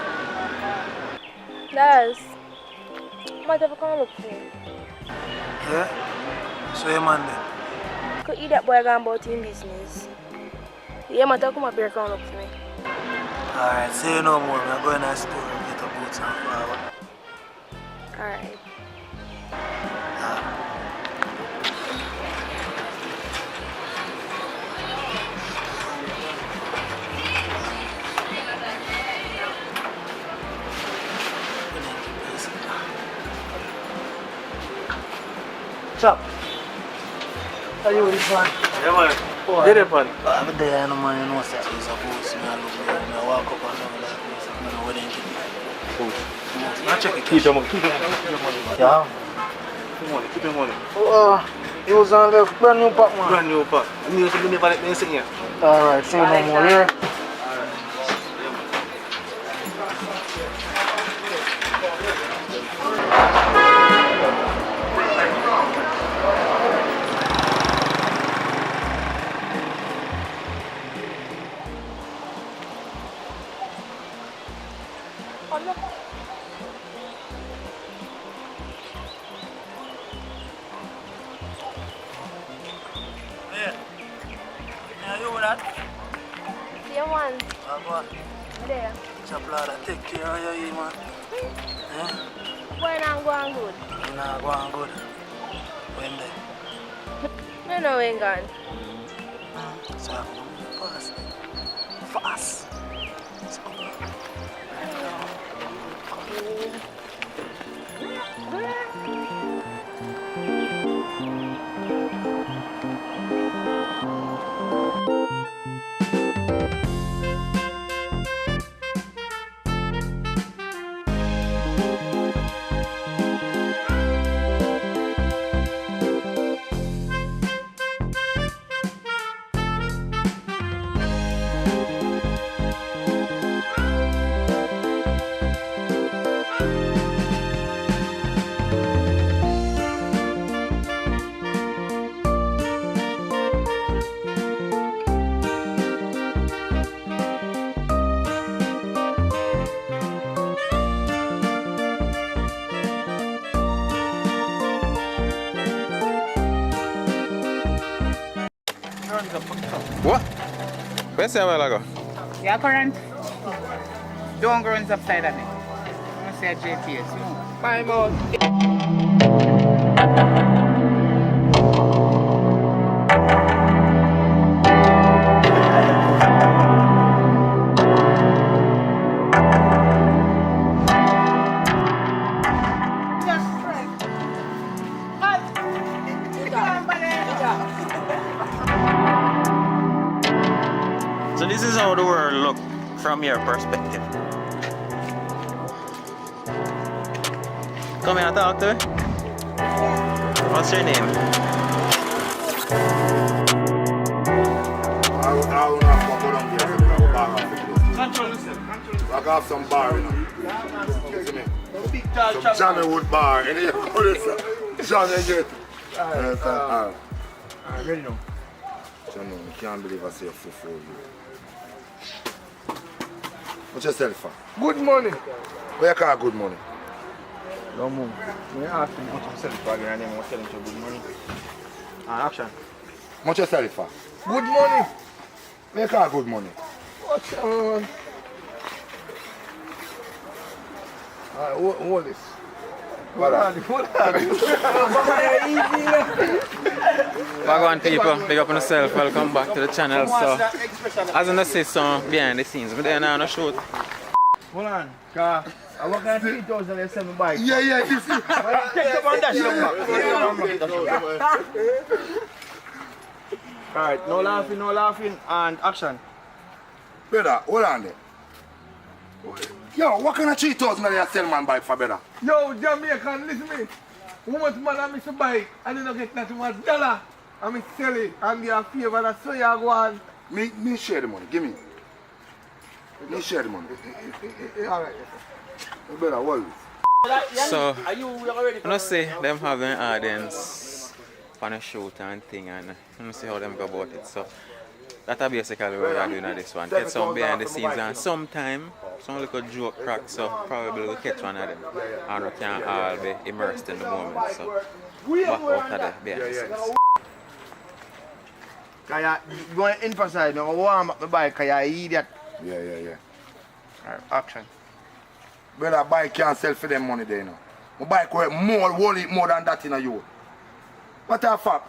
Dollars. Might have to come look for me. Yeah? So your man there? Could eat that boy gone about his business. Yeah, might have to come up here and come look for me. Alright, say no more. I'm going to the store and get a boots and flour. Alright. Chop. Are you with man? Yeah, man. Get it, man. I'm there, no man, you know, sir. He's a boss. I look there, I walk up and down like this. I don't know where they keep it. Boss. Now check it. Keep your money. Keep your money. Yeah. Keep your money. Keep your money. It was on the brand new pack, man. Brand new pack. You need to never let me sing here. Alright, say no more, yeah? There. Chaplada, take care of you, man. Boy, not going good. Nah, going good. When they? No, no, ain't gone. So, fast. Fast. What? Where's the while ago? Yeah, current. Don't go runs upside of me. I'm going to say JPS, you know. My mouth. So this is how the world look from your perspective. Come here and talk to me. What's your name? I got some bar, you know. See me? Some Johnny Wood bar. And you call it Johnny get. Ready now? Johnny, you can't believe I say a full you. What's your sell for? Good money. Where you call good money? No more. When you ask him what you sell it for again, and then I'm selling for good money. Action. What you sell it for? Good money. Where you call good money? What's on? Alright, hold this. Hold on. Wagwan people, big up on yourself, welcome back to the channel. So, as I see some behind the scenes, but then I'm not shoot. Hold on, car. I work on 3,007 bike. Yeah, you see. Take some on that. Alright, no laughing, and action. Brother, hold on there. Yo, what kind of 3,000 are you sell man bike for, brother? Yo, Jamaican, listen to me. How much man I miss a bike and I don't get that much dollar. I miss sell it and be a favor, that's so you go on. Me share the money, give me. You share the money. Alright. You better hold it. So, you see them having audience on a shoot and thing, and you see how them go about it. So, that's basically what we are doing at this one. Get some behind the scenes, and sometime some little joke crack, so probably we'll catch one of them. And we can all be immersed in the moment. So, back out of the behind the scenes. Because you want to emphasize, you warm up the bike because you're an idiot. Yeah. Alright, action. Brother, bike can't sell for them money there, you know. My bike worth more than that in a year. What the fuck?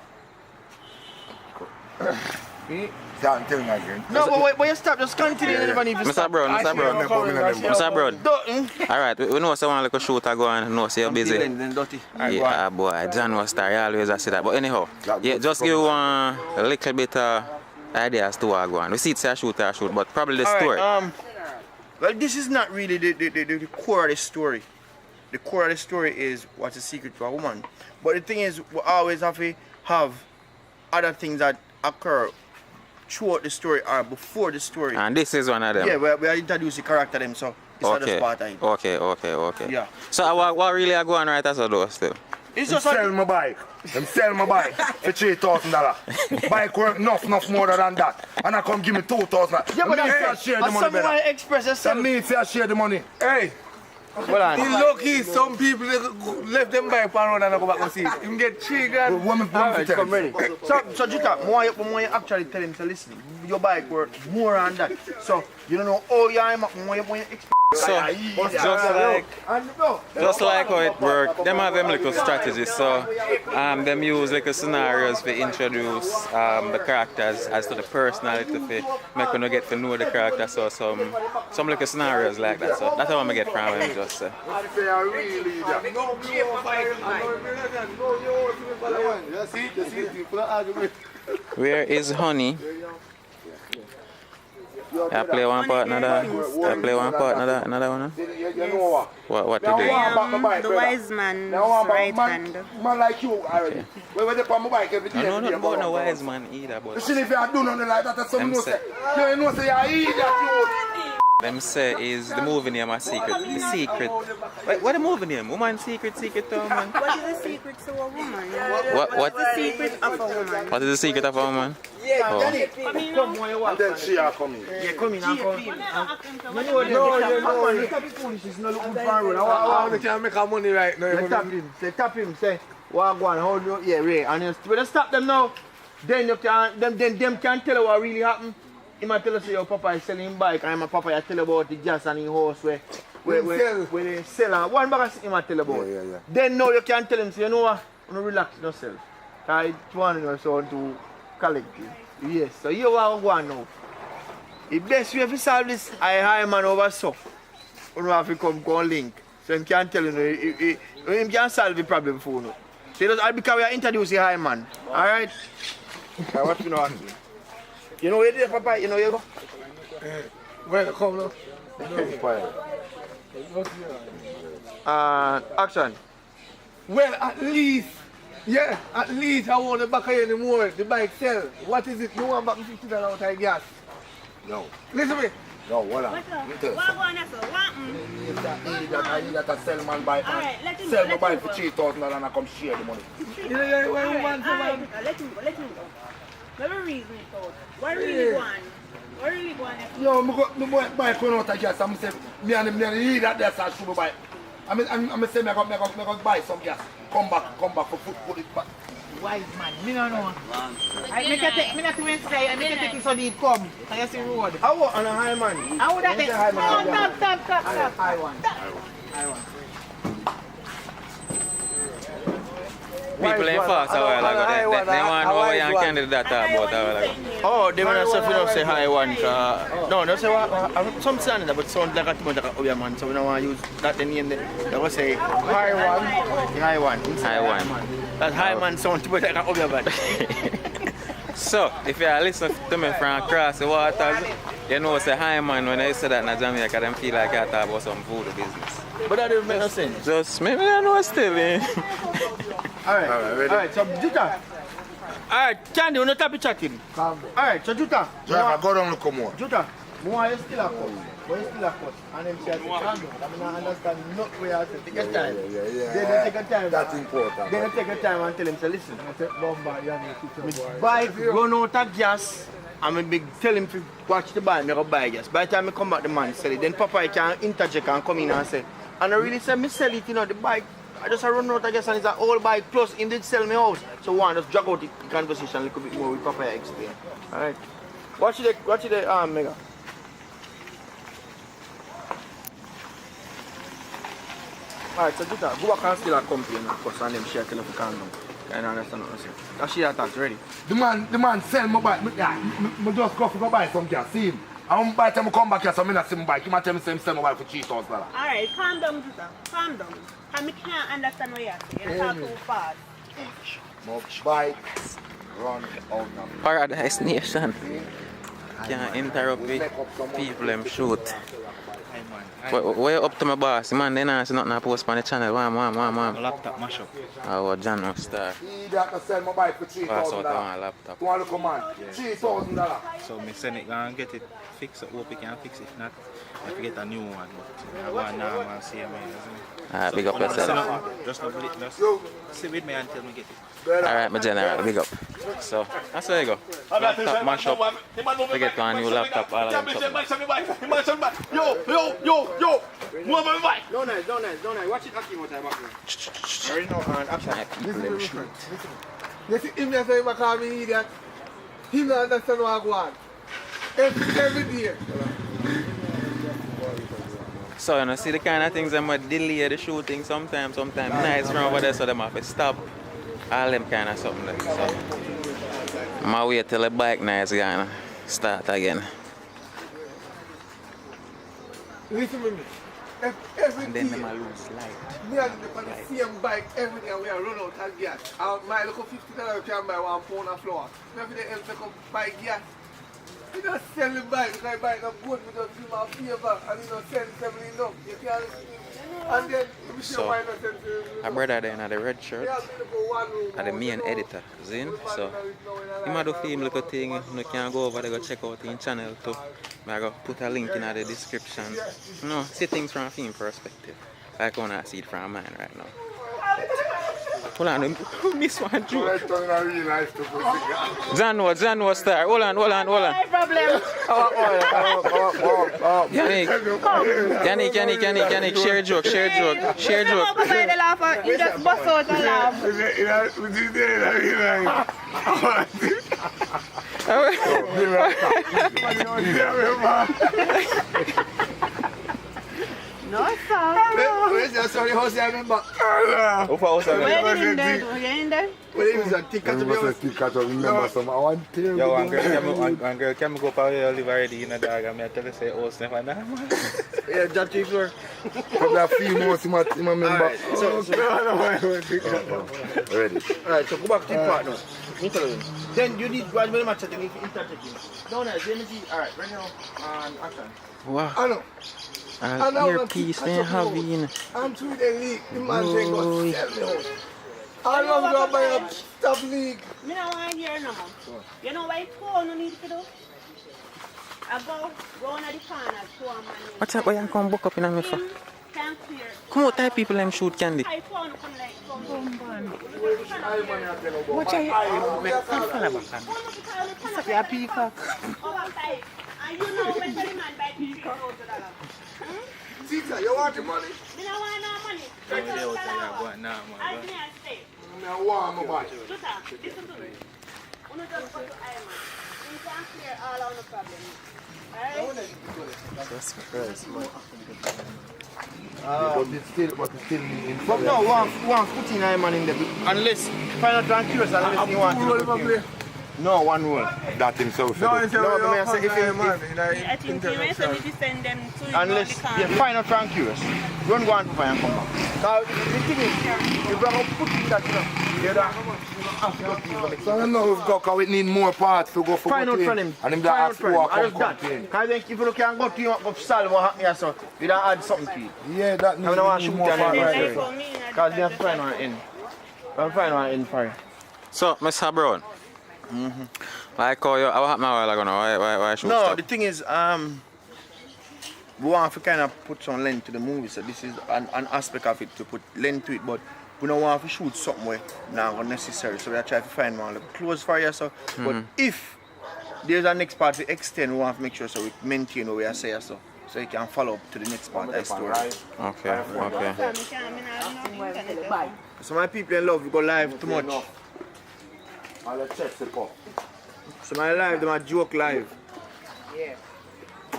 See, I'm telling you again. No, but you stop, just continue. Mr. Brown. Alright, we know someone like a shooter go and know say you're busy. Yeah, boy, John was star, you always say that. But anyhow, yeah, just give one a little bit ideas to what go on. We see it's a shoot, but probably the story. Well, this is not really the core of the story. The core of the story is what's a secret for a woman. But the thing is, we always have to have other things that occur throughout the story or before the story. And this is one of them? Yeah, we are introducing the character them, so it's not just part of it. Okay. Yeah. So what really are going right as a door still? It's just sell my bike. Them sell my bike for $3,000. Bike worth enough more than that. And I come give me $2,000. Yeah, but that's share the money better. Express yourself. That means I share the money. Hey. He's lucky some people left them bike on road and go back and see it. You can get $3,000. Alright, come ready. So Jutta, more you actually tell him to listen. Your bike worth more than that. So you don't know how you expect. So, just like how it works, them have them little strategies. So, them use like scenarios to introduce the characters as to the personality to make you get to know the character. So, some little scenarios like that. So, that's how I get from him. Just where is Honey? I play one part, another one. What to do? The wise man's right hand. Man like you already. Where they put my bike every day. I know nothing about no wise man either, but see if you do nothing like that, that's something you say. You know say you idiot. Them say is the movie name a secret. The secret. What the movie name? Woman secret to a woman. What is the secret to a woman? What? The secret of a woman. What is the secret of a woman? Yeah, come when you walk. And then she are coming. Yeah, come in and come. No, foolishness, no look good for road. I can't make our money right now. Tap him, say, what go on, hold you, yeah, Ray. And when you stop them now, then you can, them can tell you what really happened. He might tell us your papa is selling bike, and my papa tell about the gas and the house where they sell. And one bag he might tell about. Yeah. Then now you can tell him, say, you know what, you relax yourself. Because it's one or so to collect it. Yes, so you are one now. The best way to solve this, I hire man over so. You have to come link. So he can tell you, he can solve the problem for you. So because we are introducing high man. Alright? What you know? You know where you papa, you know you go? Where come now? Action. Well, at least I want the back here anymore. The bike sell. What is it? You want back $50 out of gas? No. Listen to me. No, hold on. I need that sell man bike. Sell my bike for $3,000 and I come share the money. Yeah, where you want to man? Let him go. Let me reason it out. What really want? What really want? Yo, my bike run out of gas. I'm saying, me and need that there so I should buy. I'm saying, I got buy some gas. Come back for food, put it back. Wise man, me no know. I make a take, me not even say, I make a take it so deep come. I see road. I want on a high man. I would have take. Stop. I want. People ain't fast a while ago. They want to know what young candidate that talk about a while ago. Oh, they want to say, say high one. No, don't say what. Some sound but sound like a too much like a obvious man. So we don't want to use that name. They will say high one. That high man sound too much like a obvious man. So, if you listen to me from across the waters, you know say high man when I say that in Jamaica, them feel like I talk about some voodoo business. But that doesn't make no sense. Just maybe I know still. Alright, so Jutta. Alright, Candy, we're not happy chatting. Alright, so Jutta. Driver, go down and come on. Jutta, why you still come? But it's still a cut. And them say, I mean, I understand not where I say, take your time. Yeah. Then they take your time. That's important. Then they take your time and tell him, say, listen. Bike run out of gas. I'm a big tell him to watch the bike, I go buy gas. By the time I come back, the man sell it. Then Papa I can interject and come in and say, and I really say, me sell it, you know, the bike. I just run out of gas and it's an old bike. Plus, him did sell me house. So one, just drag out the conversation a little bit more with Papa I explain. Alright. Watch the Mega. Alright, so do that. Go back and still a complain because and them share kind of condom. I don't understand what I'm saying. That shit attacks ready. The man sell my bike. I just go buy some gas. See him. And by the time I come back here, so I not see my bike. He might tell me sell my bike for $3,000. Alright, calm down, sister. Calm down. I can't understand what you're saying. You talk too fast. My bikes run out now. Paradise Nation. Can't interrupt me. People them shoot. Where you up to my boss? Man, they not see nothing I post on the channel. Wham. Laptop mash up. Oh, John no star. He that can sell my bike for $3,000. Pass out on laptop. You want to come on? $3,000. So me send it and get it fixed. Hope it can fix it. If not, I have to get a new one. But I want now and see me. Alright, big up yourself. Just sit with me until we get it. Alright, my general, big up. So, that's where you go. Laptop mash up. We get one new laptop, all of them something. Yo! Move my bike! Don't nice. Watch it acting what I'm back. Already know, and action. People them shoot. You see, him just say him call me idiot. He don't understand what I want. Every day. So, you know, see the kind of things that might delay the shooting sometimes nights from over there, so them have to stop. All them kind of something there. So, I'm gonna wait till the bike nights gonna start again. Listen to me. Every And then day, them a lose light. me and the same bike every day we are run out of gas. My little $50 can buy 1 pound of flour. Every day else come buy gas. You don't sell the bike because the bike not good, we just give my favor and you don't send $70 enough. You can't and then you So, why not send to a brother there in the red shirt, and the main editor, Zin. So, he might do film little thing, you can go over there, go check out his channel too. I go put a link in the description. You know, see things from a film perspective. Like I wanna see it from mine right now. Hold on, miss one joke. John was star. Hold on. No problem. Yannick, share joke. The laugh, you just bust out and laugh. No, sir. Where's your sorry house I remember? Where did you in there? Where is that ticket to be honest? Remember some. I want to Yo, one girl, can we go for a live already in a dog? And I tell her say, oh, Stefan, yeah, that three floor. probably a few more to my member. Alright, so Ready. Alright, so go back to the part now. Me tell you. Then you need one minute match, you need to interject him. No, alright, right now, and action. Wow. I know. Earpiece man having. I'm through the league. The man say go sell me out. I love to go buy a stuff league. Me don't want to hear no more. You know why phone no need to do? I go on the corner, show man. What's up, why you come book up in a me for? Can't clear. Come out, type people them shoot candy. I phone come like What are you? It's a peacock. And you know when the man buy peacock out of dollar. Tita, you want the money? Me don't want no money. I can't stay. I want my bike. Listen to me. You just go to Iron. You can clear all our problems. Alright? That's crazy, man. But it's still in. But no, one put in Iron in there. Unless, final and curious, unless you want to. No, one rule. That himself. No, it's No, I say if I think you may send them to unless you final and curious. Don't go and and come back. Now, the thing is, you better put in that, you know. So I know we've got, because we need more parts to go for Find out from him. And him that ask who I come in. Because if you can go to you and solve what happened here, so you don't add something to it. Yeah, that needs I don't want to shoot more parts. because we have to find one in. I'll find one in for you. So, Mr. Brown. Like how you, what happened a while ago now? Why shoot No, stop? the thing is, we want to kind of put some length to the movie, so this is an aspect of it to put length to it, but we don't want to shoot something where not necessary, so we are trying to find one like close for you. So, but if there's a next part to extend, we want to make sure so we maintain what we are saying, so you can follow up to the next part of the story. Okay. So my people in love, we go live too much. So my live, they might joke live. Yeah.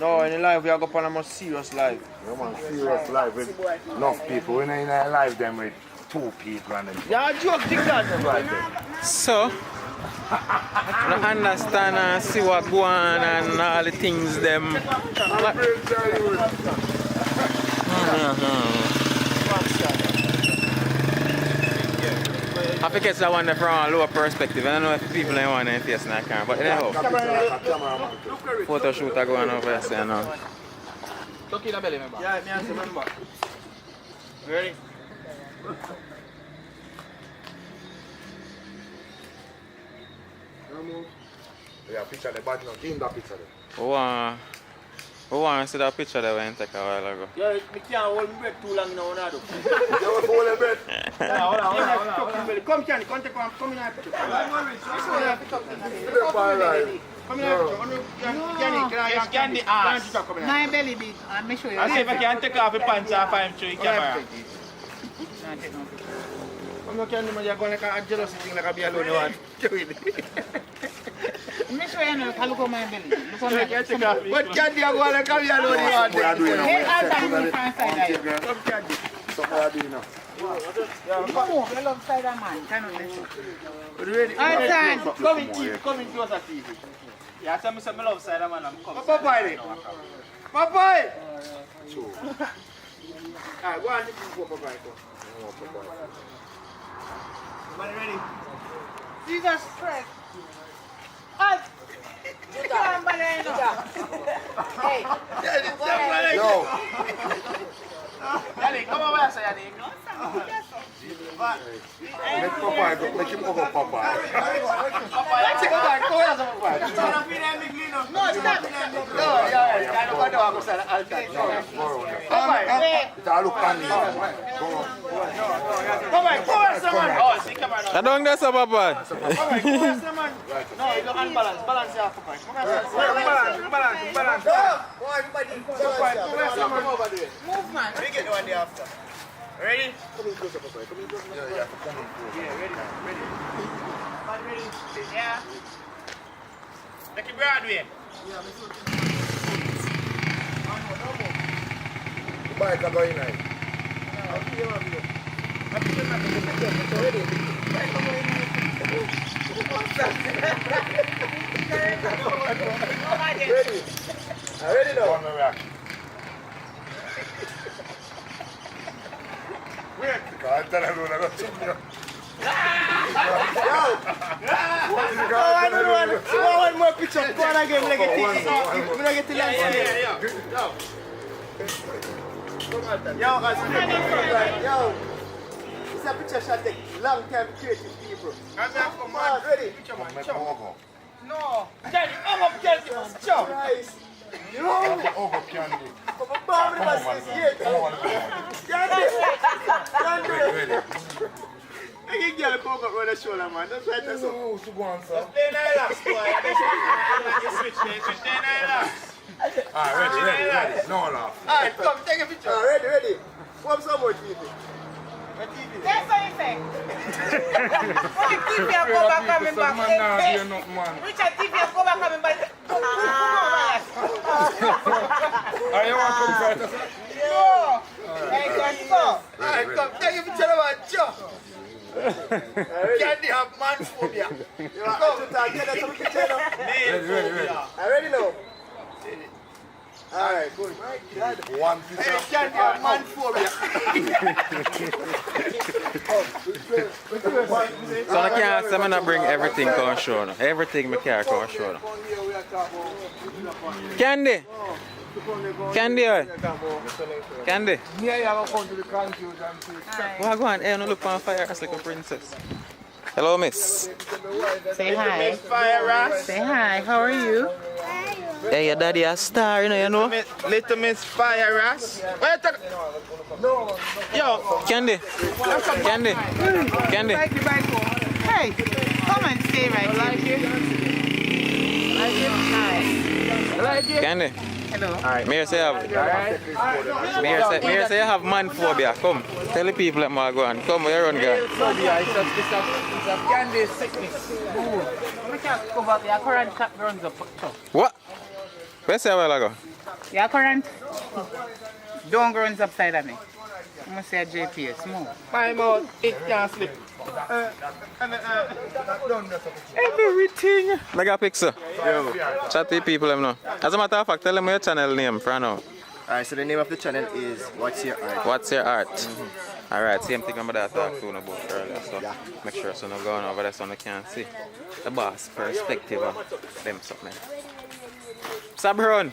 No, in the live we are going on a more serious live. Yeah, man, serious live with enough people. We're not in a live them with 2 people and them. Yeah, joke, think that. So, I understand and see what go on and all the things them. I think it's that one from a lower perspective. I don't know if people ain't want to face in that camera, but anyhow, photo shoot are going over here, so now. Look in the belly, remember? Yeah, I remember. Ready? Yeah, picture the bad now. Give him that picture there. Who want to see that picture that we took a while ago? Yeah, I can't hold my breath too long now. You want to hold your breath? Hold on. Come, Kenny, come in here. Come in here. Candy ass. My belly big. I'll make sure you. I see if I can take off the pants off I'm through the camera. I'm not going to go like a jealous thing like a be alone. Make sure you know, look at my belly. Look at my belly. But Candy, I go like a be alone. Hey, I'll come on the front side. Come, Candy. Something I do now. Come on, you love side of man. Can you listen? Ready? Come in closer TV. Yeah, I say I love side of man. I'm coming. Papai. Alright, go on, Papai. Man, ready? Jesus Christ. Hey! Yo! Yannick, come over here, Yannick. Make Popeye go, make him go Popeye. Let's go back, go here, Popeye. No, stop. It's all look funny. I don't get so bad. No, you look unbalanced. Balance your Popeye. Balance. Move, man. We get the one day after. Ready? Come in closer, Popeye. Come in closer. Yeah, come in closer. Yeah, ready. Ready? Yeah. Make it Broadway. The bike are going in. Ready? Ready now? Wait, because I'm telling you, I'm going to one more picture. Go on again, like it. We're not getting last one. Yo, it's a picture shot take long time creative people. Come on, ready? No. Daddy, I'm up Chelsea. Stop. Christ. You know? Candy. Come on, bomb in the Candy. I can get a poke up on the shoulder, man. That's right, that's all. Who's going, sir? Stay there, last boy. You switch there. Stay there, last. Alright, ready. No laugh. Alright, come, take a picture. Ready. Pop some more TV. That's what you say. What TV you go back coming back? Which TV you go back coming back? Are you want to come first? No. Hey, that's so. Alright, come, take a picture of my job. Candy have man phobia. You want to talk to some picture now? Ready now? Alright, good. One picture. Hey, Candy have man phobia. So I can't say I bring everything come show now. Everything I can come show now. Candy! Candy! Candy! Yeah, you have to come to the confusion. Why go on? Hey, you look on fire as like a princess. Hello, miss. Say hi. Say hi. How are you? Hey, your daddy a star, you know? Little Miss Fire Ras. Yo, Candy. Candy. Candy. Hey, come and stay right here. Like it? Candy. Hello. Me say you have man phobia. Come, tell the people that I go on. Come, where you run, girl? Phobia, it's a candy sickness. I can't go back. Your current cap runs up. What? Where say a while ago? Your current don't runs upside of me. I must say a JPS. Move. My mouth, it can't slip. Everything. I got a picture. Yo. Chat to the people them now. As a matter of fact, tell them your channel name for now. Alright, so the name of the channel is What's Your Art? What's Your Art? Alright, same thing I'm that talk to about earlier, so make sure so no going over there so no can see the boss perspective of them something. Sabron,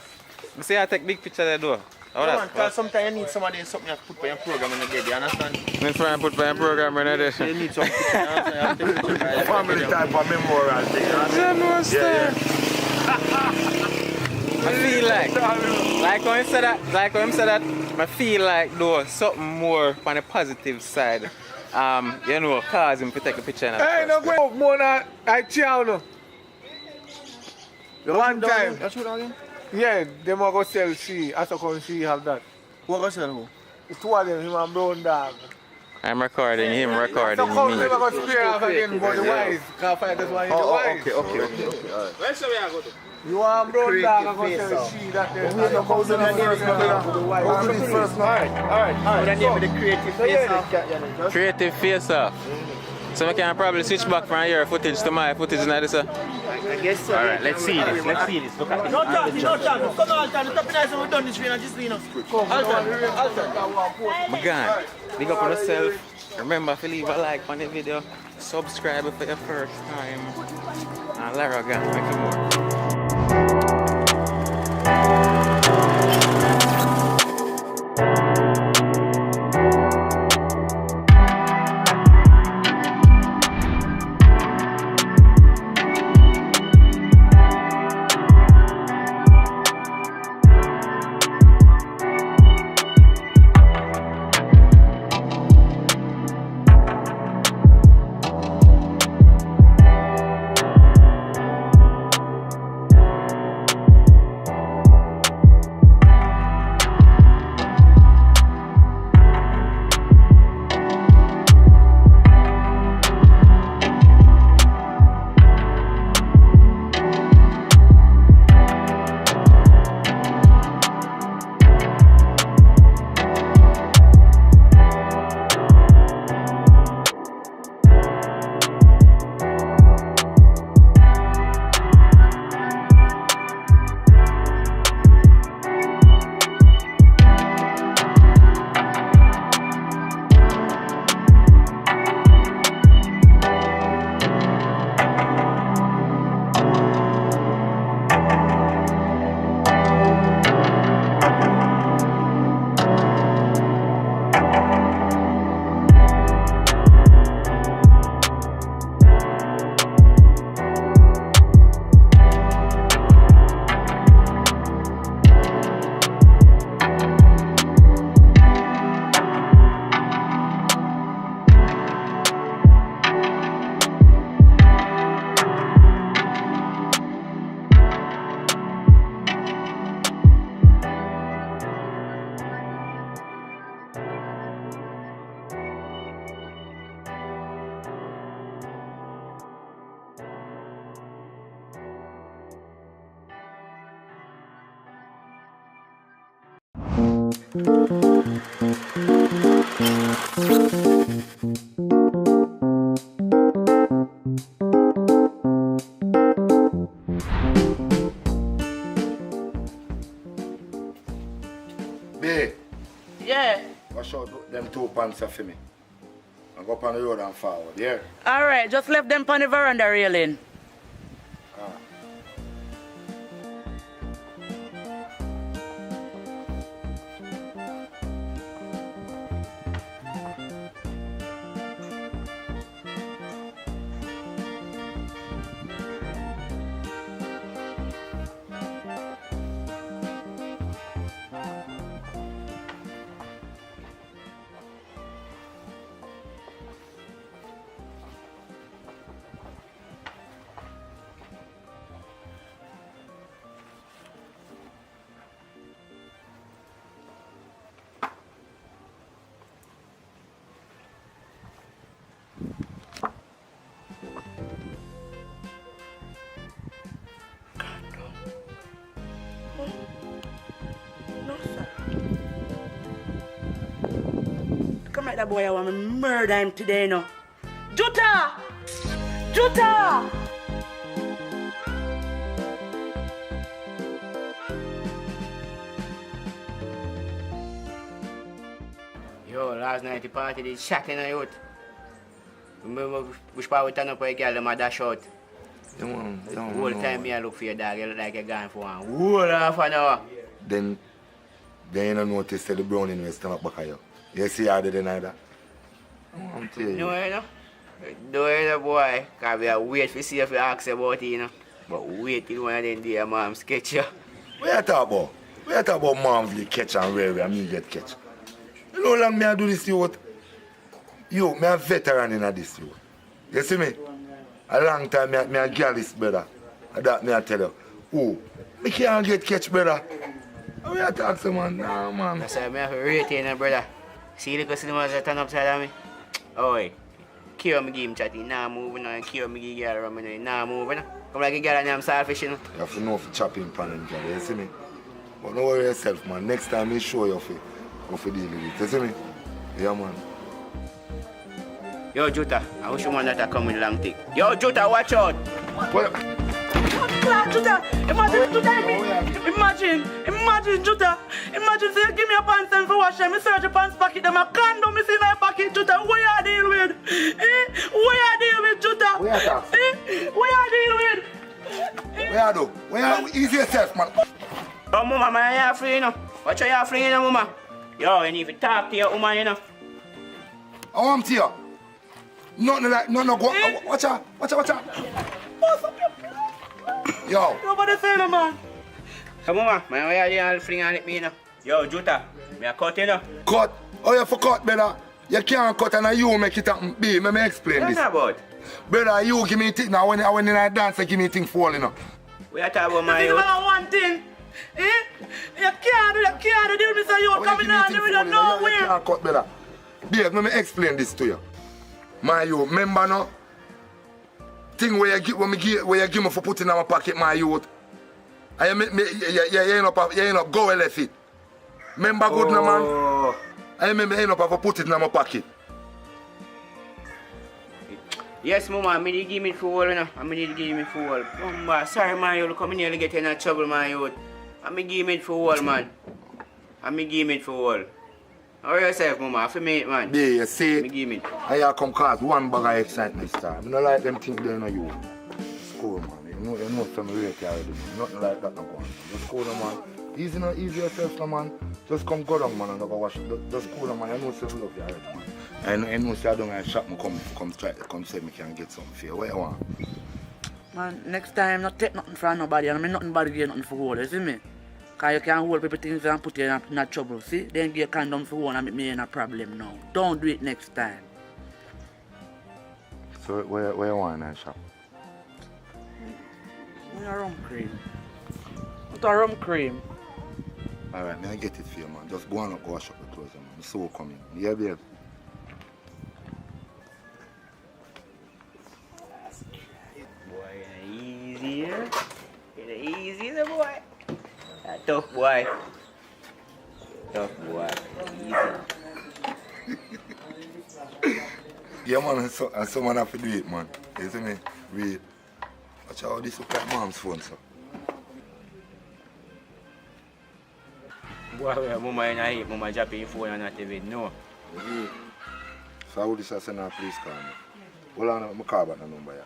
you see I take big picture there though. How that? Because sometimes you need somebody something you put for your program in the day, you understand? Me try put for your program in the day. You need some picture, you understand? Family type of memorial thing. I feel like when him said that, I feel like though something more on the positive side. You know, cause him to take the picture. Hey, no go more than I chow no. One time. That's what again? Yeah, them are go sell she. As a come she have that. What go sell who? The two of them, him and brown dog. I'm recording him, recording So come me. never go spare off again, but the wise. Can't find this one in the wise. Okay. Alright. Where shall we go to? You want brown dog and go sell she that there. We have first Alright. So the name of the creative face off. Creative face off. So we can probably switch back from your footage to my footage now, sir. I guess so. Alright, let's see this. Look at this. No talking. Come on, Alton. Stop it, we've done this and just lean us. Alton. My God, big up on yourself. Remember to leave a like on the video. Subscribe for your first time. And Lara Gang, make it more. Babe, Yeah. wash out them 2 pants for me. And go up on the road and forward, yeah? Alright, just left them on the veranda railing. like that boy I want to murder him today, you know. Juta! Juta! Yo, last night the party did shocking the youth. Remember which part we turn up for a girl, them a dash out. The whole time me I look for your dog, you look like you're gone for one whole half an hour. Then you don't notice that the brown in your stomach back of you. You see how they deny that? I'm telling you. No, you know. No, you know, boy. Because we are wait to see if you ask about it, you know. But wait till one of them days, mom sketch you. What you talk about? What you talk about moms they catch and where me get catch? You know how long me I do this youth? Yo, me a veteran in this youth. You see me? A long time me a girl this brother. That me I tell you. Oh, me can't get catch brother. How you talk to man? Nah man. That's why I have to rate you, brother. See the cinemas that turn upside of me? Oh, Kyo me give him chatty, nah moving on. Kyo me give girl around me, nah moving on. Come like a girl and I'm selfish, you know. You have to know if you chop him pan and girl, you see me? But don't worry yourself, man. Next time me show you how to deal with it. You see me? Yeah, man. Yo, Juta, I wish you man that come with long thing. Yo, Juta, watch out. What? Juta, imagine Juta, imagine Juta. Imagine say you give me a pants and for wash them, me search your pants pocket, them a condom me see in my pocket, Juta. What you deal with? What you deal with, Juta? What you talk? What you deal with? Where you do? Where you ease yourself, man? Oh, mama, man, you're free, you know. Watch out, you're free, you know, mama. Yo, you need to talk to your woman, you know. I want to you. Nothing like, no, go. Watch out. Yo. Nobody say no, man. Come on, man, why are you all fling on me, you know? Yo, Juta, me a cut, you know. Cut? Oh, you for cut, brother. You can't cut and you make it happen. B, let me explain this. What's about? Brother, you give me thing now when I dance, you give me thing falling up. We are talking about my youth. One thing. You can't do this, you're coming on the middle of nowhere. You can't cut, brother. Babe, let me explain this to you. My youth, remember now? Thing where you give me for putting in my pocket, my youth. And you ain't up go left it. Remember good now, man? I remember you for put it in my pocket. Yes, mama, I need to give me fool, you know. I need to give me fool. Mama, sorry, man, you'll come in here to get in trouble, my youth. I need to give me fool, man. I need to give me fool. How are yourself, mama? For me, man. Yeah, you see, me. I come cause one bag of excitement star. I don't like them things they know you. School, man. You know some rate already, man. Nothing like that no go on. Just go down, man. Easy yourself, no, man. Just come go down, man, and go wash. Just go down, man. I know some love you already, man. I know say I don't have shop me come say me can get something for you. What you want? Man, next time not take nothing from nobody and I mean nothing bad again, nothing for hold, you see me? Cause you can hold people things and put you in trouble, see? Then give a condom for one and make me in a problem now. Don't do it next time. So where you want in that shop? A rum cream. What a rum cream? Alright, may I get it for you, man. Just go on and go wash up the clothes, man. The soul coming. Yeah, babe. Boy, easier. Easier, boy. Tough boy. Tough boy. Easy. Yeah, man, and someone have to do it, man. You see me? Read. Watch how this look like mom's phone, so. Boy, mama in a heap, mama drop your phone and not even know. So how would this send a police car? Hold on, I'm call back the number, yeah.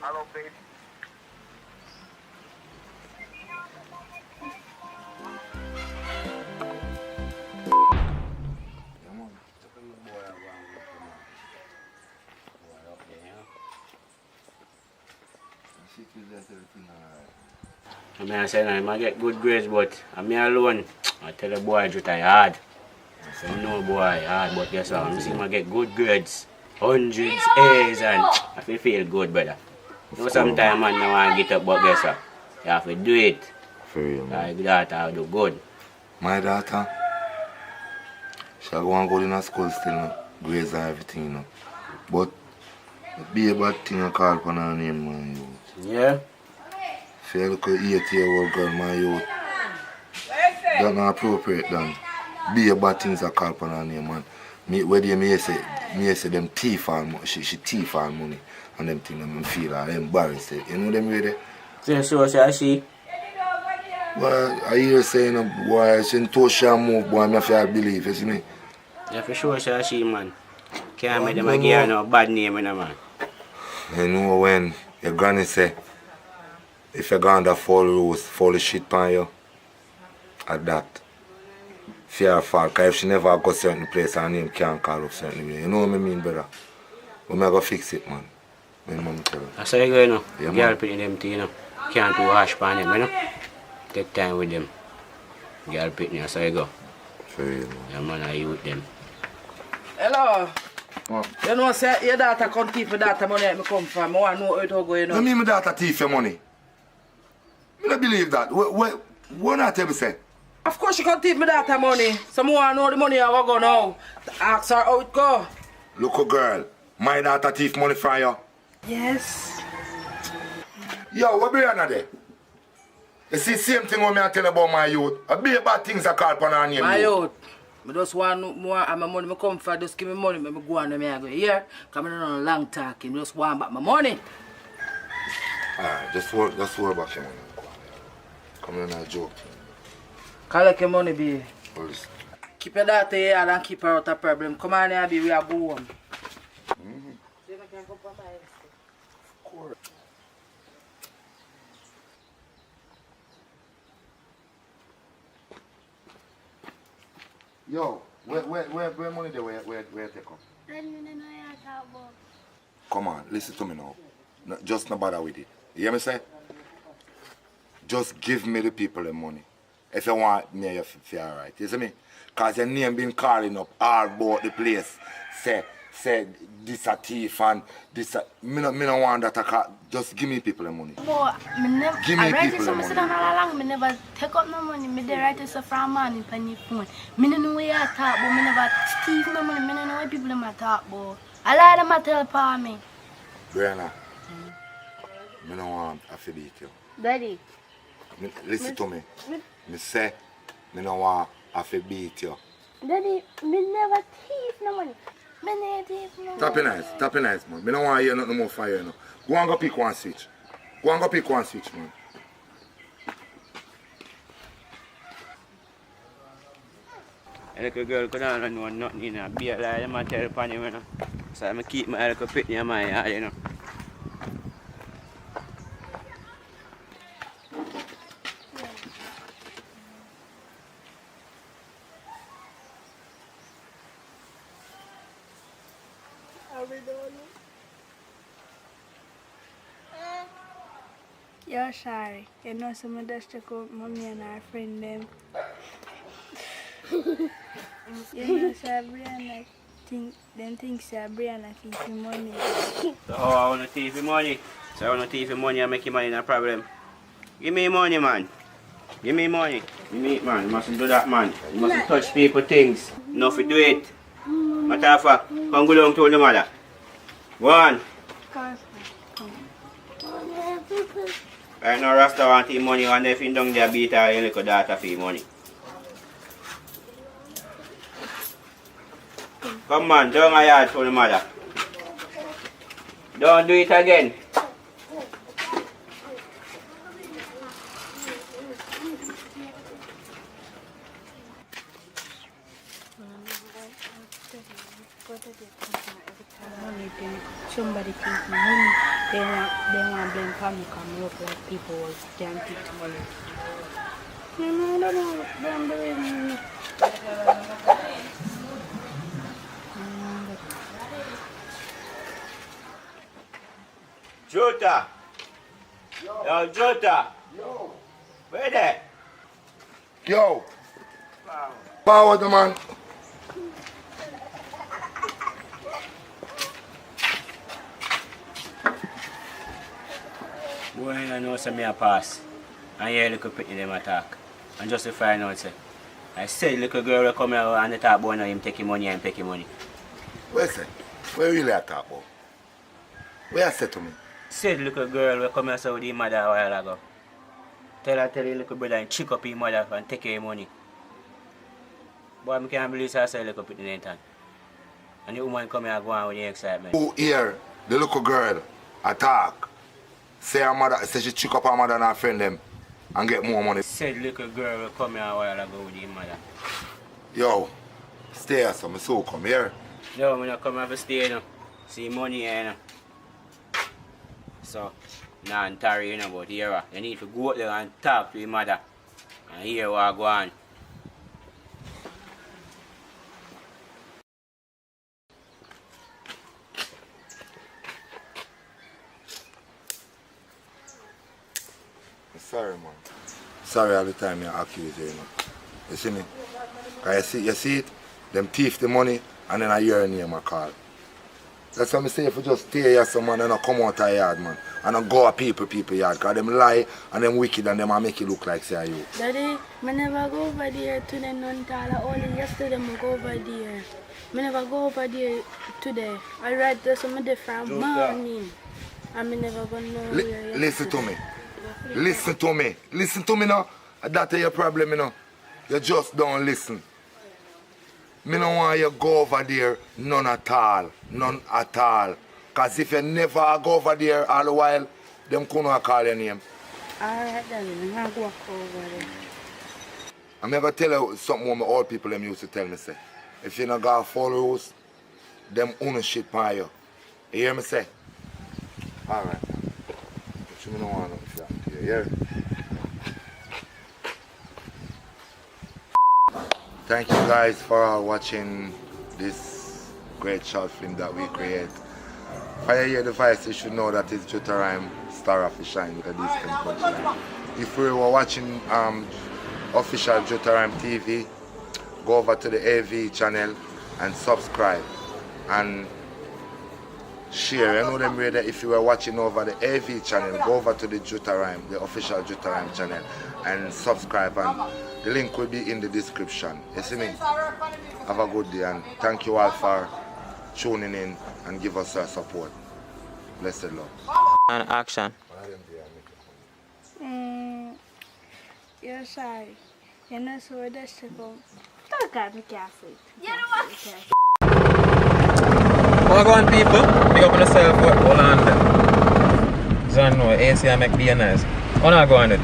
Hello, baby. I say I might get good grades, but I'm me alone. I tell the boy Juta hard. I say no boy hard, but guess what? I'm seeing I get good grades. Hundreds, A's, and I feel good, brother. So sometimes man no want to get up, but guess what? You have to do it. For real, man. Your daughter do good. My daughter, she go and go in school still, no? Grades and everything, you know. But it be a bad thing to call upon her name, man, youth. Yeah? For a little 8-year-old girl, my youth, that's not appropriate, then. Be a bad thing to call upon her name, man. Where they may say them thief and money, she thief and money, and them things them feel embarrassed. You know them way So she? Well, I hear saying, boy, she too sure move, boy, I have to believe, you see me? Yeah, for sure she, man. Can't make them give her no bad name, you know, man. You know when your granny say, if you're going to follow rules, follow shit on you, at that. Fear fault, because if she never go certain place, her name can't call up certain way. You know what I mean, brother? But I'm going to fix it, man. When mom tell her. That's how you go, you know. Yeah, Girl putting them things, you know. Can't do harsh on them, you know. Take time with them. Girl picking, that's how you go. For real, man. Yeah, man, I with them. Hello. You know, say your daughter come thief your daughter money where me come from. I want to know how it go, you know. No mean my daughter thief your money. I don't believe that. What not ever say? Of course she can thief my daughter money. So I want to know the money I go now. Ask her how it go. Look, a girl, my daughter thief money from you. Yes. Yo, what be on there? You see, same thing when I tell about my youth. A bit bad things I call upon her name. My youth. I just want more and my money. I come for just give me money. I go on and I go here. Because I don't know long talking. I just want back my money. Alright, just worry about your money. Come on, a joke. Collect your money, baby. Well, listen. Keep your daughter here and keep her out of problem. Come on here, baby. We are going. Yo, where money there? Where they come? Come on, listen to me now. No, just not bother with it. You hear me say? Just give me the people the money. If you want me, you feel alright. You see me? Because your name been calling up all about the place. Say this a thief and this a... Me no want that. Just give me people the money. But me never, Give me I write people it the so money. I me never take up no money. Me dey write it so from money on your phone. Me no know where I talk, but me never steal no money. Me no know where people them a talk about. I lie them a tell for me. Brianna, me no want to beat you. Daddy. Listen to me. Me say, me no want to beat you. Daddy, me never thief no money. Me never thief no money. Tap it nice, man. Me no want to hear nothing more fire, you know. Go and go pick one switch. Go and go pick one switch, man. A little girl could not know nothing, you know. Be a lie, I'm tell upon him, you know. So I keep my little pit in my yard, you know. You're sorry. You know someone just took out mommy and our friend them. You know Brianna think Brianna thief your money. So how I want to thief your money? So I want to thief your money and make your money no problem. Give me money, man. Give me money. Give me it, man. You mustn't do that, man. You mustn't touch people things. No, if you do it. Matter of fact, come go down to the mother. Go on. Right now, Rasta want your money, and if you don't get beat her, you little daughter for your money. Come on, down a yard to the mother. Don't do it again. Somebody think money, they want blame family come look like people can't take money. No, I don't know. Don't believe me. Jota! Yo, Jota! Yo! Where there? Yo! Power the man! Boy, I know some me a pass. And hear little pitney them attack. And just to find out, say, I said little girl will come here and they talk about him taking money and taking money. Where say? Where really I talk about? Where I said to me? Said little girl will come here so with his mother a while ago. Tell your little brother and chick up his mother and take your money. Boy, I can't believe I say little pitney in time. And the woman come here and go on with the excitement. Who hear the little girl attack? Say her mother, say she chick up her mother and her friend them and get more money. Said little girl will come here a while ago with his mother. Yo, stay here, so me so come here. No, I'm not come here to stay, you know. See money here, you know. So, now I'm tired, you know, but here, you need to go out there and talk to your mother. And hear what go on. Sorry, man. Sorry all the time you accuse you, you know. You see me? Cause you see it? Them thief the money and then I hear your name I call. That's why I say if you just stay here some man and not come out of yard, man. And not go at people yard. Cause them lie and them wicked and them I make it look like say you. Daddy, I never go over there today none all. Only yesterday I go over there. I never go over there today. I read this some different morning. And I never gonna know where Listen to me. Listen to me. Listen to me now. That's your problem, you know. You just don't listen. Me don't want you go over there none at all. None at all. Because if you never go over there all the while, them couldn't call your name. Alright, darling. I'm going to walk over there. I'm going to tell you something what my old people them used to tell me, say. If you not got follow rules, them own shit by you. You hear me say? Alright. But you don't want to you hear? Thank you guys for watching this great short film that we create. If you hear the voice, you should know that it's Jutarime, star of the shine with a distant punchline. If you were watching official Jutarime TV, go over to the AV channel and subscribe and share. You know them way that if you were watching over the AV channel, go over to the Jutarime, the official Jutarime channel, and subscribe, and the link will be in the description. You see me? Have a good day and thank you all for tuning in and give us our support. Blessed love. And action. You're sorry. You're not so that's to go. Don't got me careful. You know what? Well, go on, people. Pick up on yourself. Hold on there. So I know AC I make be nice. Oh no, go on it.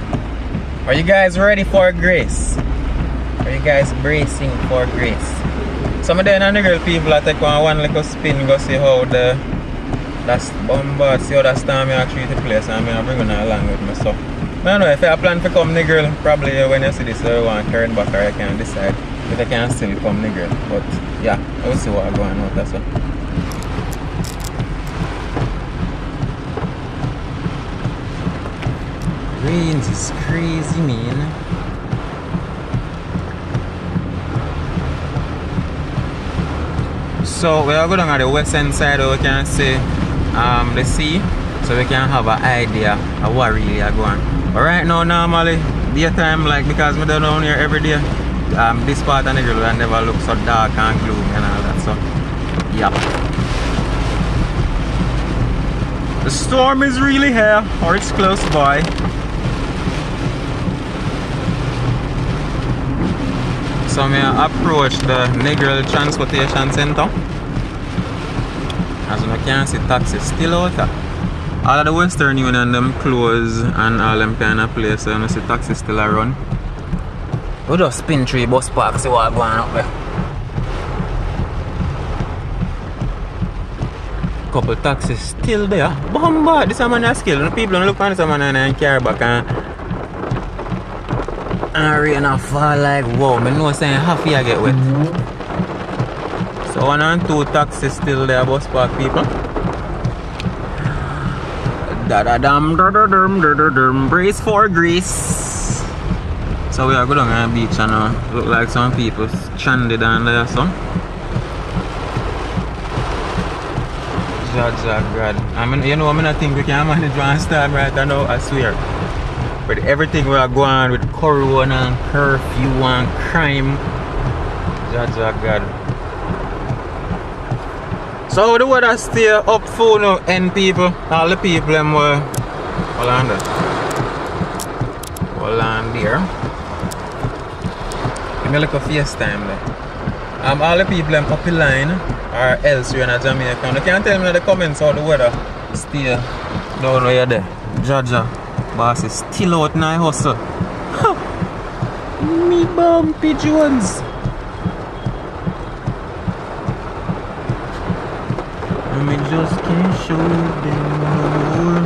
Are you guys ready for grace? Are you guys bracing for grace? Some of them and the girl people I take one little spin, go see how that's bombard, see how that storm I treat the place, and I bring her along with me. So I don't know if I plan to come the girl, probably when you see this I want to turn back, or I can decide if I can still come the girl. But yeah, I will see what I'm going on. That's all. Rains is crazy, man. So we are going on the western side where we can see the sea, so we can have an idea of what really are going. But right now, normally, daytime, like because we don't down here every day, this part of the girl will never look so dark and gloomy and all that. So, yeah. The storm is really here, or it's close by. So I approach the Negril Transportation Center. As you can see, taxis still out there. All of the Western Union them close and all them kind of places, so you see taxis still around. We just spin through bus park, see what's going up there. Couple taxis still there. Bombard, this is a man of skill. The people don't look on this man and carry back and rain and fall like wow. I know saying half year get wet. So 1 and 2 taxis still there, bus park people. Da-da-dum, da-da-dum, da-da-dum, brace for grease. So we are going on the beach and look like some people stranded down there, so. God. I mean, you know, I not think we can manage one storm right now, I swear. But everything we are going with corona and curfew and crime. God. So the weather stay up for now, and people, all the people them were hold on there. Give me like a FaceTime there. All the people them up the line or else you're in Jamaica. You can tell me in the comments how the weather stay down where you're there. Jaja, boss is still out in the hustle. Me bumpy Jones. Me just can't show them no more.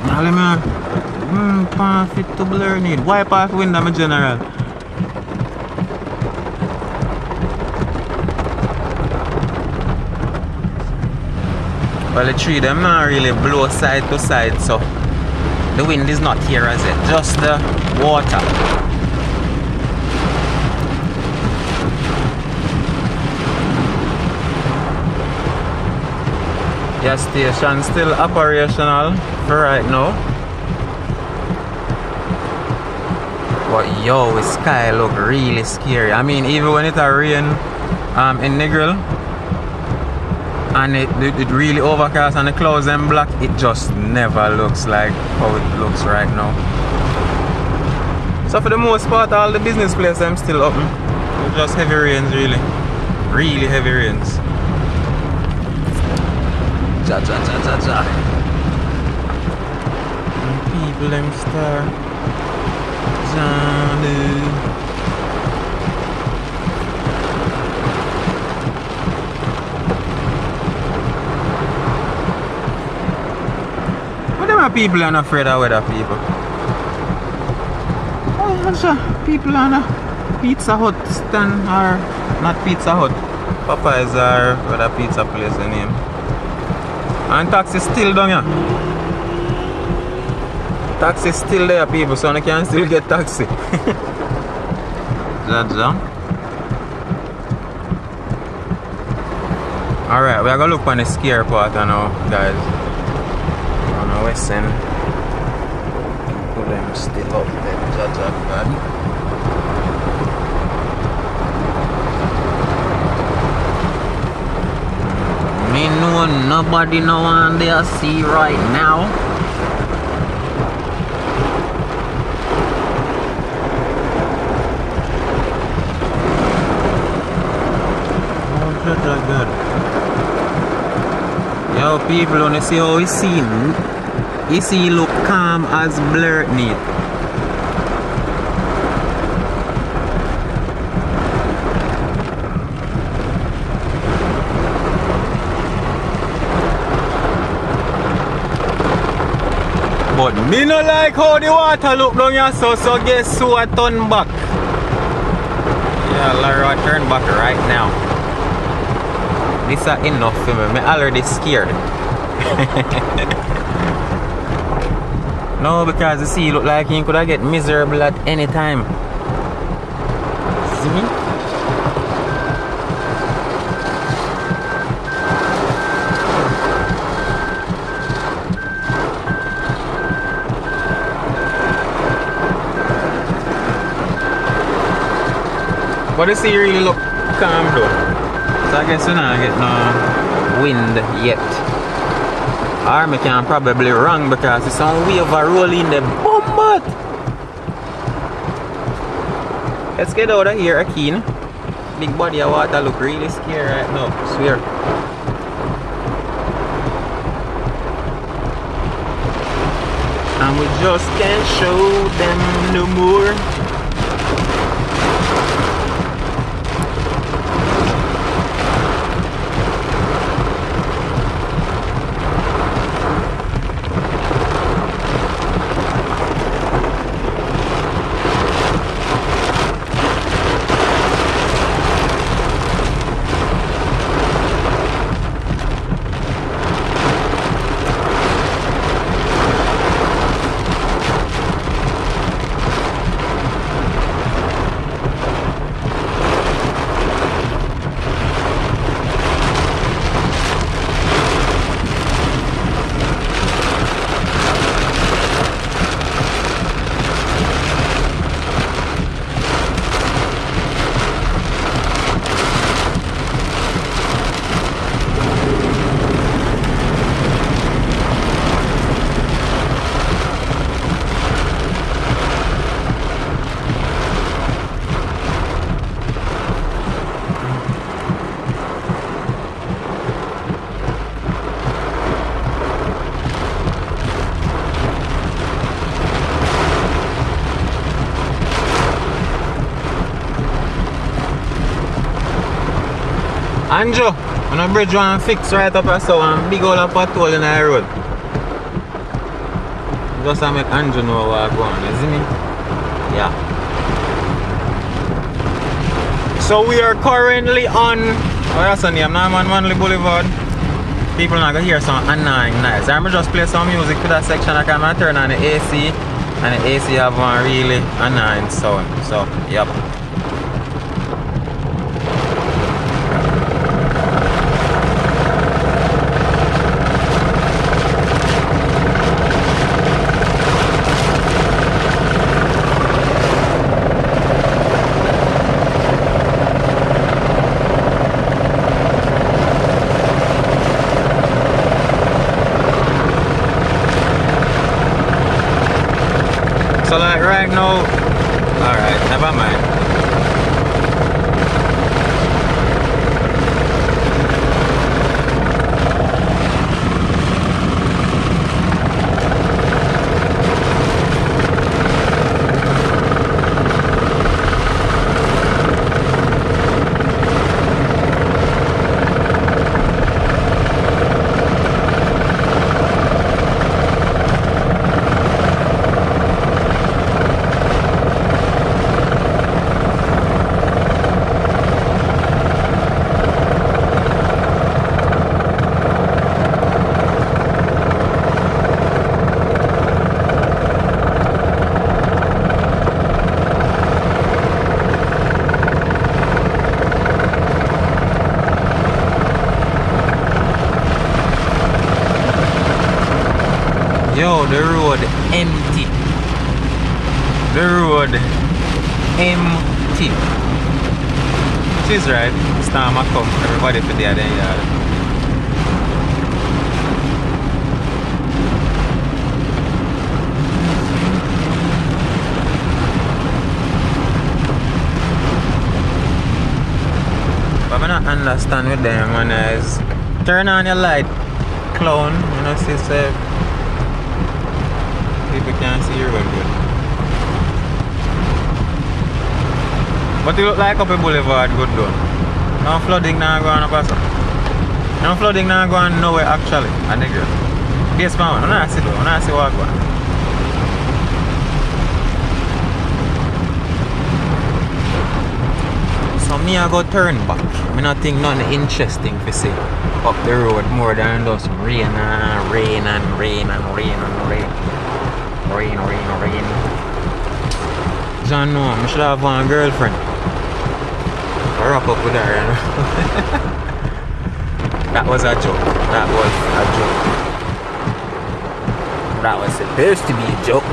Now man, pan fit to blur need. Wipe off window, my general. Well, the tree them not really blow side to side, so the wind is not here as it, just the water. Gas station still operational for right now. But yo, the sky look really scary. I mean, even when it rain in Negril and it really overcast and the clouds and black, it just never looks like how it looks right now. So for the most part, all the business places I'm still open. Just heavy rains, really heavy rains. Ja. People them star Johnny. But them are people are not afraid of weather, people. Oh, people on a Pizza Hut stand, or not Pizza Hut, Popeyes or other pizza place the name. And taxi still down here. Taxi still there, people, so you can still get taxi. Jaja. Alright, we are gonna look on the scare part now, guys. On the west end. Put them still up there, Jaja, God. Me know nobody no one there see right now. Oh, good. Yo, people wanna see how he seen. He see look calm as blurred neat. But me no like how the water look down here, so guess who I turn back? Yeah, Lara turn back right now. This is enough for me. I'm already scared. No, because the sea look like he could get miserable at any time. See me? But the sea really look calm though. So I guess we're not get no wind yet. Or me can probably wrong because it's some wave rolling the bombard. Let's get out of here, Akeen. Big body of water look really scary right now, I swear. And we just can't show them no more. Andrew, on a bridge one fix right up here, so one big old pothole in the road. Just to make Andrew know what's going on, you see me? Yeah. So we are currently on, what's the name? Norman Manley Boulevard. People are going to hear some annoying noise. I'm going to just play some music for that section. I can turn on the AC, and the AC have one really annoying sound. So, yep. So like right now, alright, never mind. Yo, the road empty. The road empty. She's right. Storm a come. Everybody for there then yard. But I don't understand with them, man, is turn on your light, clown, you know, see, say people can't see you real good. But it look like up a boulevard good though. No flooding now going up also. No flooding now going nowhere actually. I think this man, I don't see though, I don't see what going. So me I go turn back. I not think nothing interesting to see up the road more than just rain and rain and rain and rain and rain. Rain. John, no, I should have one girlfriend. I wrap up with her, you know. That was a joke. That was a joke. That was supposed to be a joke.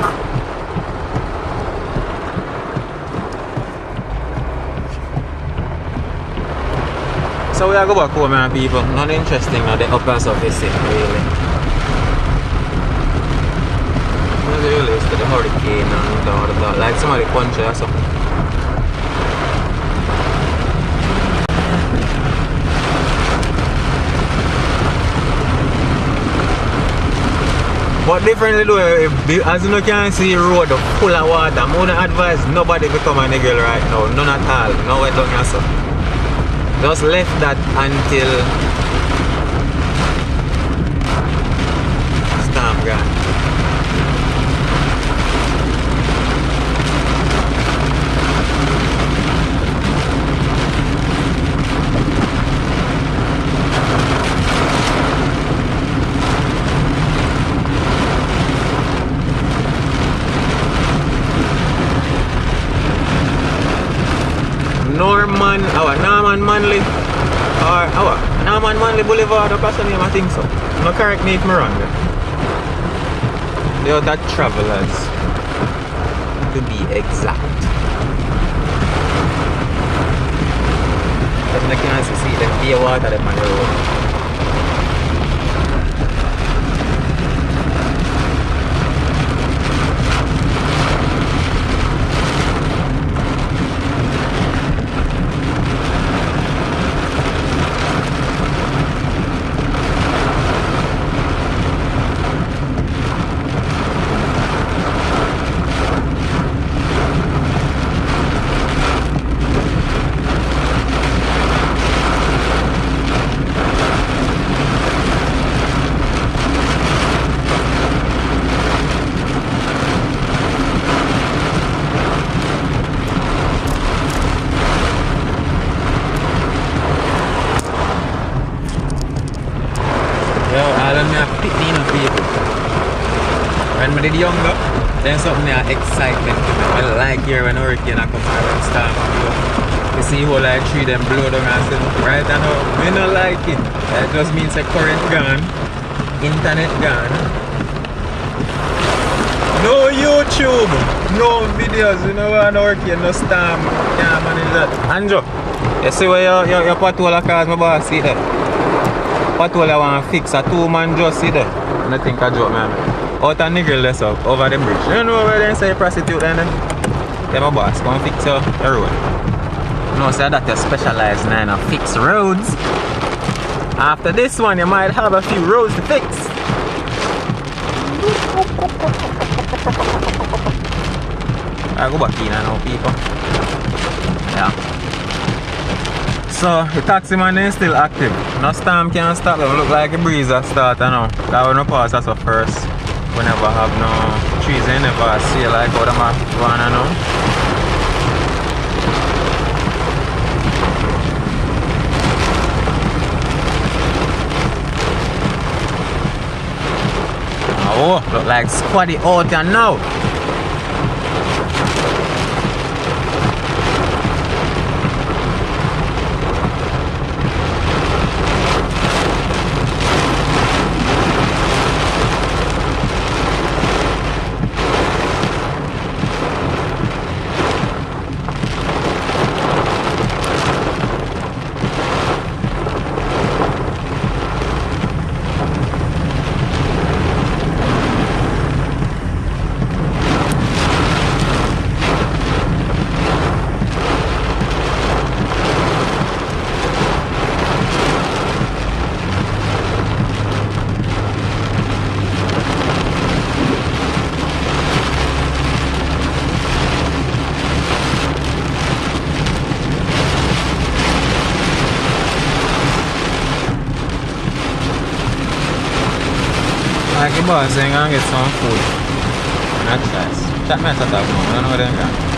So we are go back home, man, people. Not interesting, not the upper surface, really. Really to the hurricane and all of that, like somebody punch or something. But differently though, as you can see the road full of water, I wouldn't advise nobody become a nigga right now, none at all, no way down yourself. Just left that until storm gone. Norman Manley or Norman Manley Boulevard, that's the name, I think so. No, correct me if I'm wrong. They are that travelers, to be exact. But I can't see them clear water them on the road. there's something there, excitement. I like here when hurricane come and storm blow. You see whole like tree them blow down and say, right now, we don't like it. That just means a current gone, internet gone. No YouTube, no videos, you know what hurricane, no storm, can't manage that. Andrew, you see where your patrol cars, my boss see that? Patrol I want to fix a 2-man just see that. I don't think I joke, man. Out of nigger less up over the bridge. You know where they say prostitute then? Yeah, my boss, come fix your road. No, say that you specialize in fix roads. After this one, you might have a few roads to fix. I go back in now, people. Yeah. So the taxi man is still active. No storm can't stop them. Look like a breeze that start now. That will not pass us first. We never have no trees, they never see like how them are going now. Oh, look like squaddy out there now. Like the boss saying I'm gonna get some food. Not choice. That might have to have I don't know what they're got.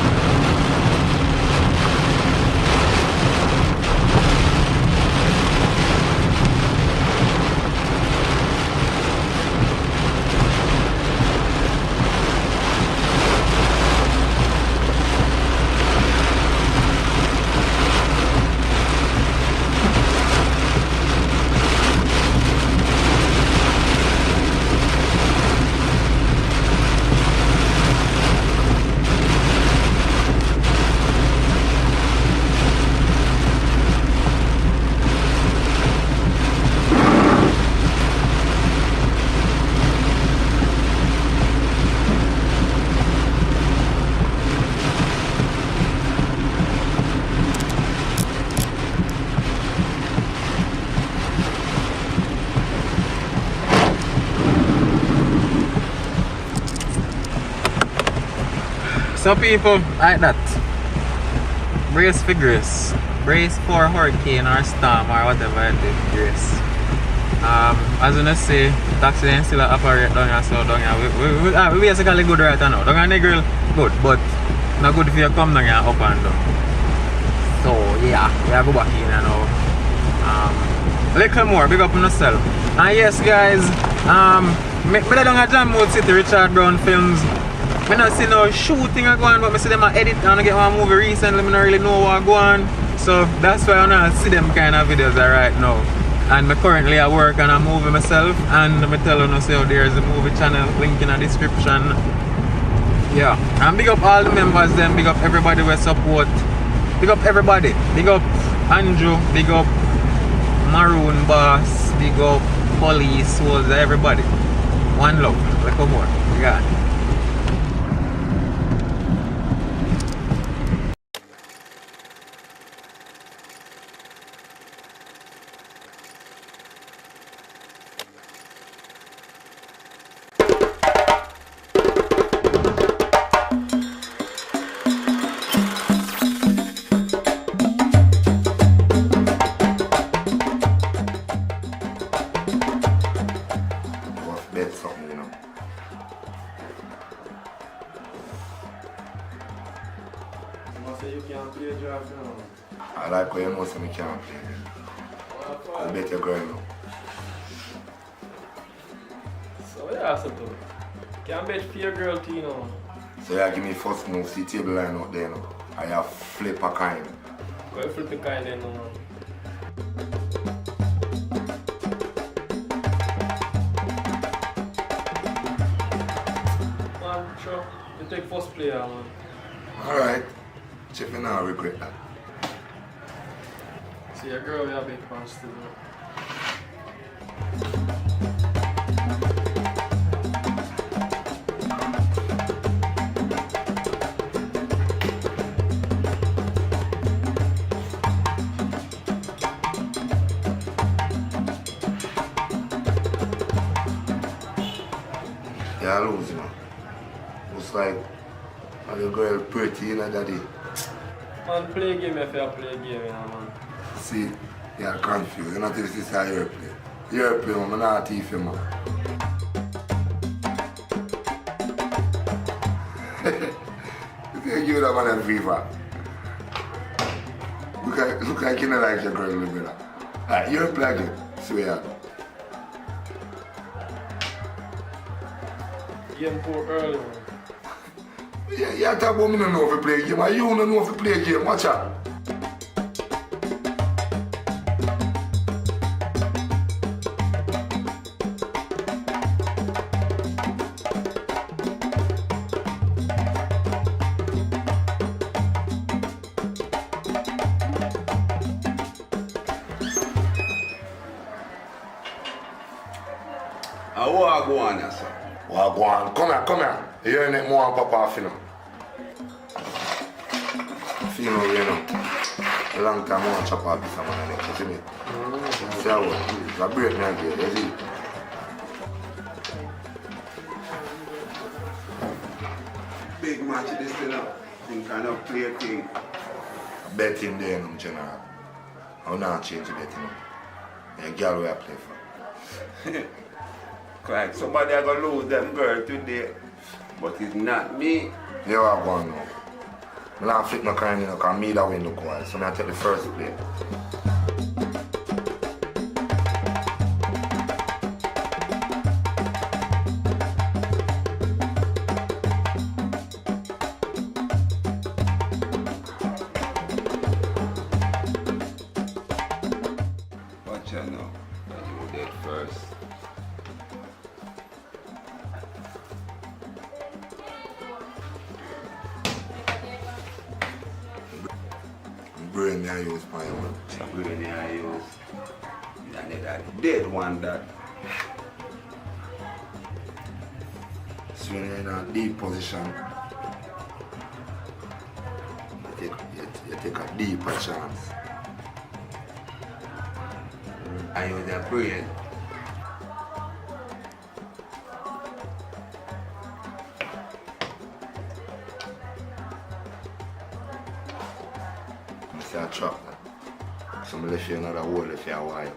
So people, like that. Brace for grace. Brace for hurricane or storm or whatever it is, grace. As you know say, taxi then still operate down here, so down here. We basically good right now. Down here Negril, good, but not good if you come down here up and down. So yeah, we have to go back in now. Little more, big up on yourself. And yes guys, me down at Jamaica City, Richard Brown Films. I don't see no shooting going on, but I see them edit and I get one movie recently, I don't really know what going on. So that's why I don't see them kind of videos right now. And I currently at work and I'm moving myself, and I'm telling you, so there's a movie channel, link in the description. Yeah. And big up all the members then, big up everybody we support. Big up everybody. Big up Andrew, big up Maroon Boss, big up Police, everybody. One love, like more. You got it. I like how you know so I can't play. I'll bet your girl now. So yeah, so too. Can't bet for your girl too, you know. So you give me first move, see table line out there now. I have flip a kind. Go flip the kind then, man. Man, sure. You take first player, man. Alright. Chief, you not regret that. See, a girl, you have big plans to do. Yeah, I lose, man. Looks like a little girl pretty, you know, daddy. Man, play a game if you play a game, you know, man. See, you're confused. You're not if this is how you play. You play, man. I'm not a thief, man. You think you that man a FIFA? Look like you don't like your girl, little brother. Alright, you play again. Swear. Game too early, man. Yeah, you talk about me don't know if you play a game, and you don't know if you play a game. Watch out. What go on, sir? What go on? Come here. You ain't more and papa off, you know. You know, a long time I want to chop off this man and next, you see me? See how it's a break me again, you see? Big match this thing up. Think kind of play a thing. Betting there, no, general. I'm not change the betting. The girl where I play for. Like somebody are gonna lose them girl today. But it's not me. You are going now. I don't flip my kind, you know, because me that win look wild. So I take the first play. Watch out now. You dead first. Brain I use my one. The brain I use. And that dead one that. So when you're in a deep position, you take a deeper chance. I use the brain. I chop that. So I left you another hole if you're wild.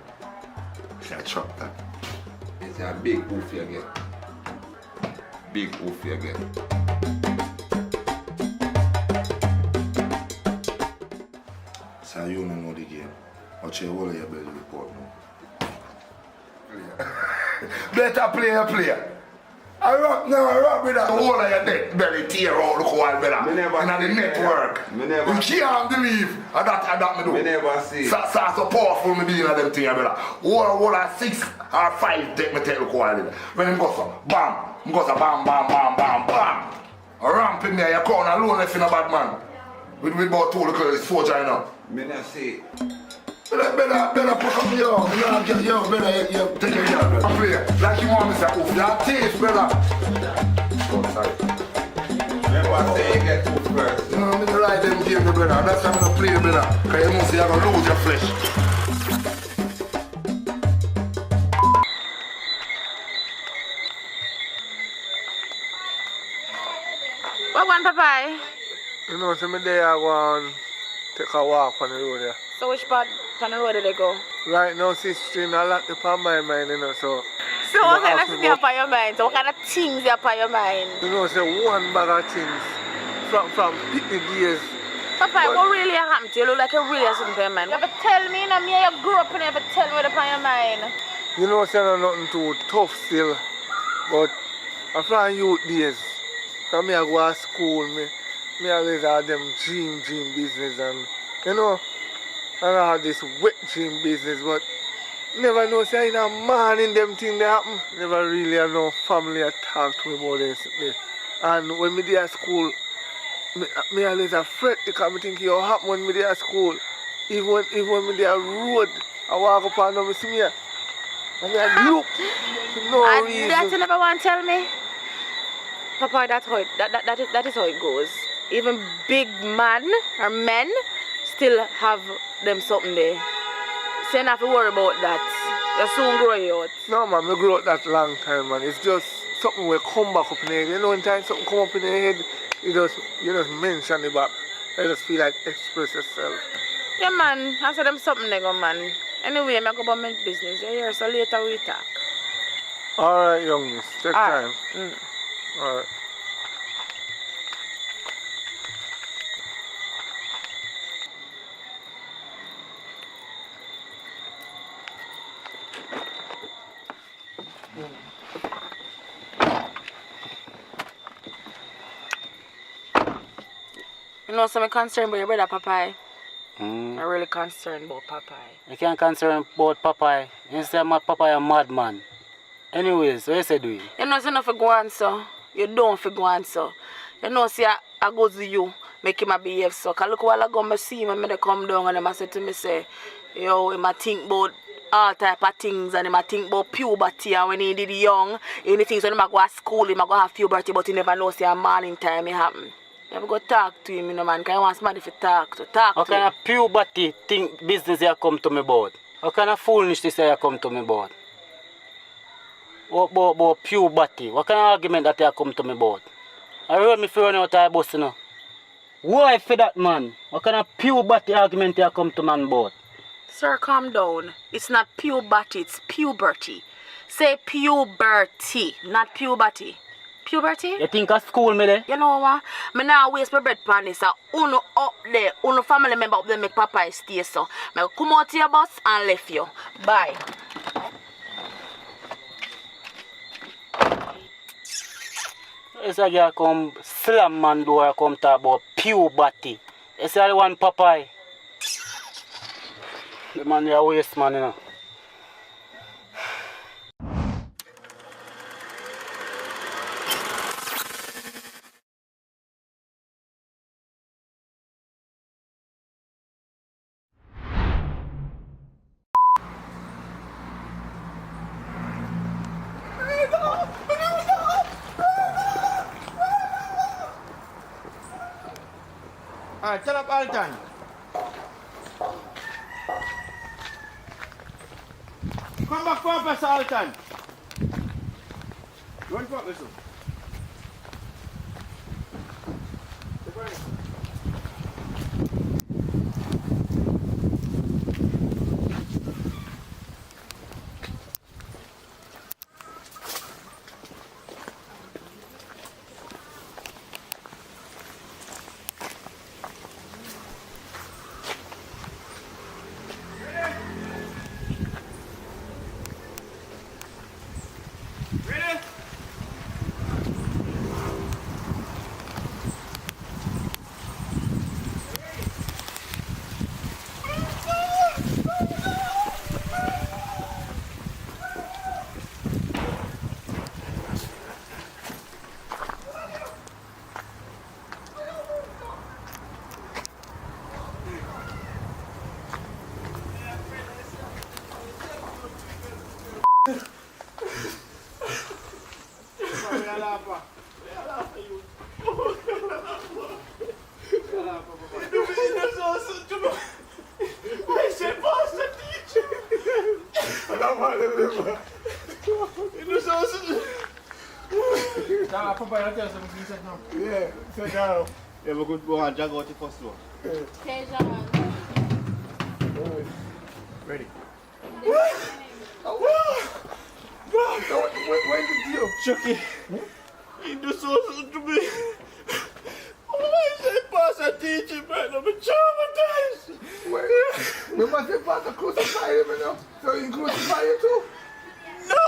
So I chop that. It's a big oof you get. Big oof you get. So you don't know the game. Watch your hole of your belly report now. Better player. I rock with that whole of your neck belly tear out the whole brother. In the network. You can't believe that me do. Me never see. So powerful me being of them things, brother. Whole of 6 or 5 take the whole. When him go so, bam. Him go so bam. Ramp in there, you come alone if you're a bad man. With about 2 little soldier, you know. Me not see. Better put up yo, better take your girl. I play like you want me to say, oof, you're thief, brother. Oh, sorry. Never say you get oof first. No, I'm gonna ride them game, brother. That's why I'm gonna play, brother. Because you know, see, you're gonna lose your flesh. What one, Papa? You know, some day I go and take a walk on the road there. So which part on the road did they go? Right now, sister, I lock the pan my mind, you know, so... So what kind of things you have on your mind? So what kind of things you have on your mind? You know, say one bag of things from picnic days. Papa, what really happened to you? You look like you really have something on your mind. You ever tell me, you know, me you grew up and you ever tell me what's on your mind? You know, say nothing too tough still, but I'm from youth days. Because me I go to school, me always have them dream business and, you know, and I have this wet dream business, but never know say in a man in them things that happen. Never really have no family that talk to me about this. And when me there at school, me always afraid because I think it happen when me there at school. Even when me there road, I walk up and me see me and I look for no reason. That you never want to tell me? Papa, that's how that is how it goes. Even big man or men still have them something there. So you don't have to worry about that. You soon grow it out. No man, I grew up that long time man. It's just something will come back up in the head. You know when time something come up in the head, you just mention it back. You just feel like express yourself. Yeah man, I said them something there go man. Anyway, I go about my business. You hear so later we talk. Alright youngness, take time. Alright. You know, so I'm concerned about your brother Popeye. I'm really concerned about Popeye. You can't concern about Popeye. You say my Popeye a madman. Anyways, what you say doing? You know, so for go on, so. You don't for go on, so. You know, see, I go to you, make him a behave, so. Because look, while I go, I see him, and I come down, and I say to me, say, yo, him a think about all type of things, and him a think about puberty, and when he did young, anything, so him a go to school, him a go have puberty, but he never know, say, a morning time it happen. You have to go talk to him, you know, man, because I want somebody to talk to. What kind of puberty think business you come to me about? What kind of foolishness you come to me about? About puberty? What kind of argument that you come to me about? I heard me for running out of the bus, you know. Why for that, man? What kind of puberty argument you come to man about? Sir, calm down. It's not puberty, it's puberty. Say puberty, not puberty. Puberty? You think of school me there? You know what? Me now waste my bread pan this. Uno up there, uno family member up there make Popeye stay so. Me come out to your bus and left you. Bye. It's a girl come slam man door come talk about puberty. It's the one Popeye. The man there waste man, you know. Alright, tell up Alton. Come back for Professor Alton. Run for me, sir. Yeah, sit down. Yeah, we're going to go and jog out the first door. Okay, John. Ready? When did you? Chucky, you do something to me. I say pass a teaching, man. I'm traumatized. Wait, we must have passed to crucify him, you know. So you crucify you too? No.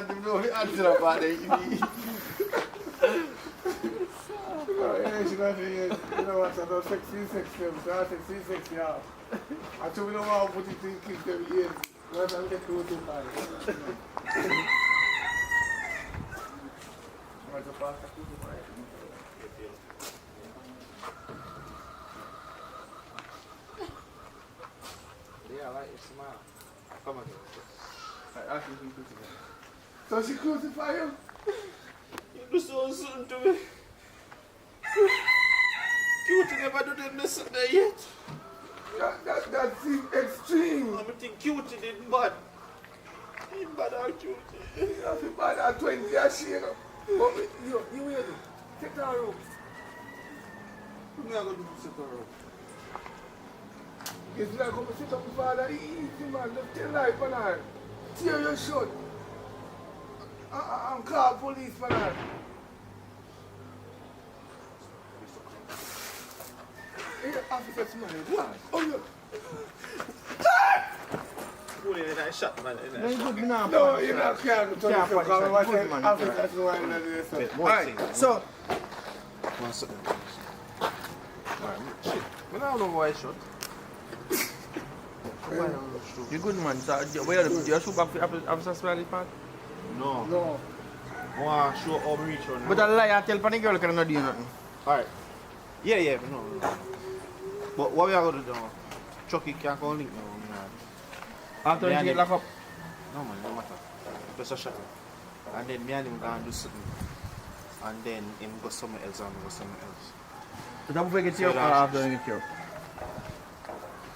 that him know the answer about it. Yeah, she got to, you know what, I don't sexy, so I sexy, yeah. I told me no one put it in kids them ears. What I'm getting too high. What's the pasta? Yeah, I like your smile. Come on. So she crucify you? You do something to me. Cutie never do this there yet. That's extreme. I think Cutie did bad. He bad or Cutie. You feel bad at 20 years, you know. But you will do. Take that room. What am I going to do to sit her up? It's like going to sit up with father, easy man, just tell life on her. Tear your shirt. And call police for that. Hey, officer, smile. What? Oh, yeah. Pulling in that shot, man. No, you're not careful. Officer, smile. Alright, so. One second. Alright, shit. I don't know why I shot. You good man, so where you shoot back for Officer Smiley part? No. No. I want to show how I reach on. But I lie, I tell the girl can not do nothing. Alright. Yeah, no. But what we are going to do now? Chucky can't go link now. After you get locked up? No man, no matter. Just a shot. And then me and him going to do something. And then him go somewhere else and go somewhere else. So that before you get you up or after you get you up?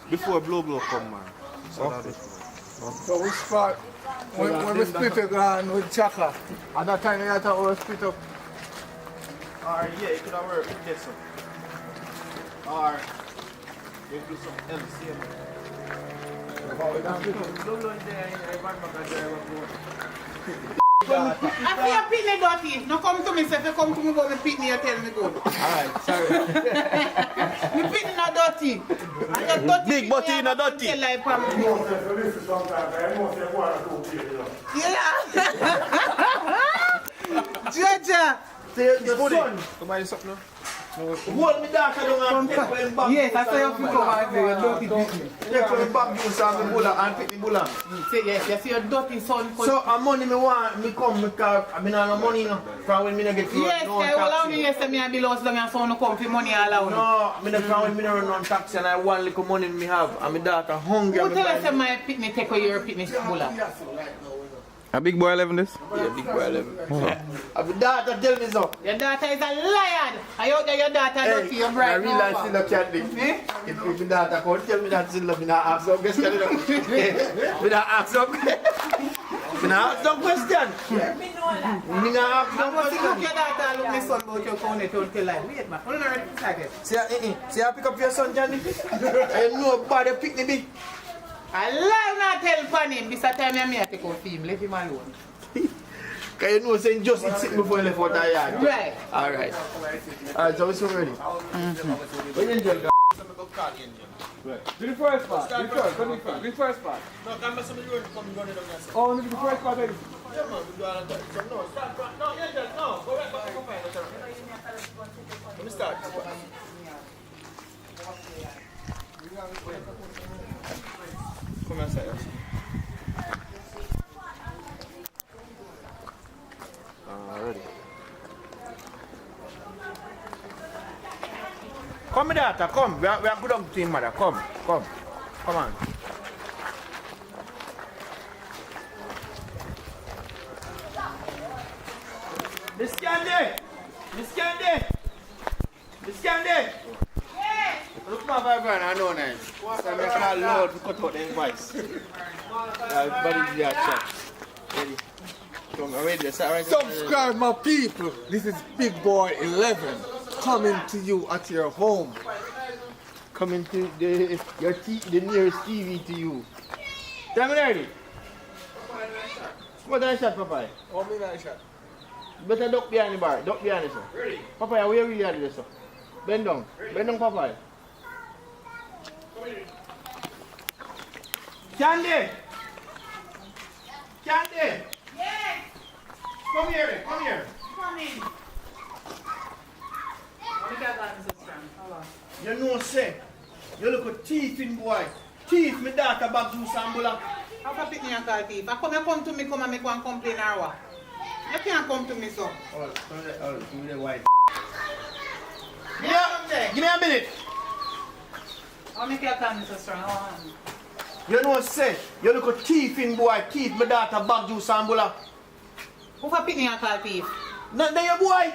Before blow come man. So Okay. that is So which part? When we split it gone with Chaka. At that time you had to split up. Alright, yeah, it could have worked with this one. Or you do something else, yeah. I feel your pitney dirty. No come to me, say if you come to me about my pitney, you tell me good. Alright, sorry. My pitney not dirty. And your dirty Big butty not dirty. Yeah. Jaja. Come buy something now? Hold me down, I don't take for him back. Yes, I saw you come over there, your dirty pitney. Take for him back juice and me bulla and pick me bulla. Say yes, you see your dirty son. So money me want, me come, because I mean I no money no. From when me no get food, yes, no I will taxi. only yes, me and the lost long and so no come for money all No, me no from when me no run on taxi and I one little money me have and my daughter hungry. Who tell us my pitney take away your pitney bulla? A big boy 11 this? Yeah, big boy 11. And my daughter tell me so. Your daughter is a liar. I out there your daughter dirty, your bright. I realize still a cat thing. If my daughter come tell me that still me not ask some question. Me not ask some me not ask some question. Me not ask some question. Look your daughter, look my son about your phone, don't tell lie. Wait man, hold on a second. See I pick up your son Johnny. I know nobody pick me big. I lie not tell upon him. This time I take out him. Leave him alone. Because you know saying just it's sitting before you left out the yard. Right. Alright. Alright, so we're so ready. Where you enjoy that? Right. Do the first part. Do the first part. No, come back somebody come running down there. Oh, do the first part. Yeah man, we do all of that. No, start. No, go right back and find it. Let me start. Come inside. Ready. Come, my daughter, come. We are good on team, mother. Come on. Miss Candy! Yes! Look my vibrant, I know nice. So I call Lord to cut out the voice. Everybody do that chat. Ready? Come, I'm ready. Subscribe, my people. This is Big Boy 11 coming to you at your home. Coming to the nearest TV to you. Tell me ready. What I shot, Papa? Oh, me not shot. Better duck behind the bar. Duck behind it, sir. Ready? Papa, where are you at this, sir? Bend down. Bend down, Papa. Candy! Yes! thieving boy. Thief, my daughter bag juice and bulla. How can pick me and call thief? Come to me, come and make one complain or what? You can't come to me, so. Give me the white. Yeah, give me a minute. I'll make your time so strong. You know what say? You look a thieving boy, thief, my daughter bag juice and bulla. Who for pick me and call thief? Not there, boy.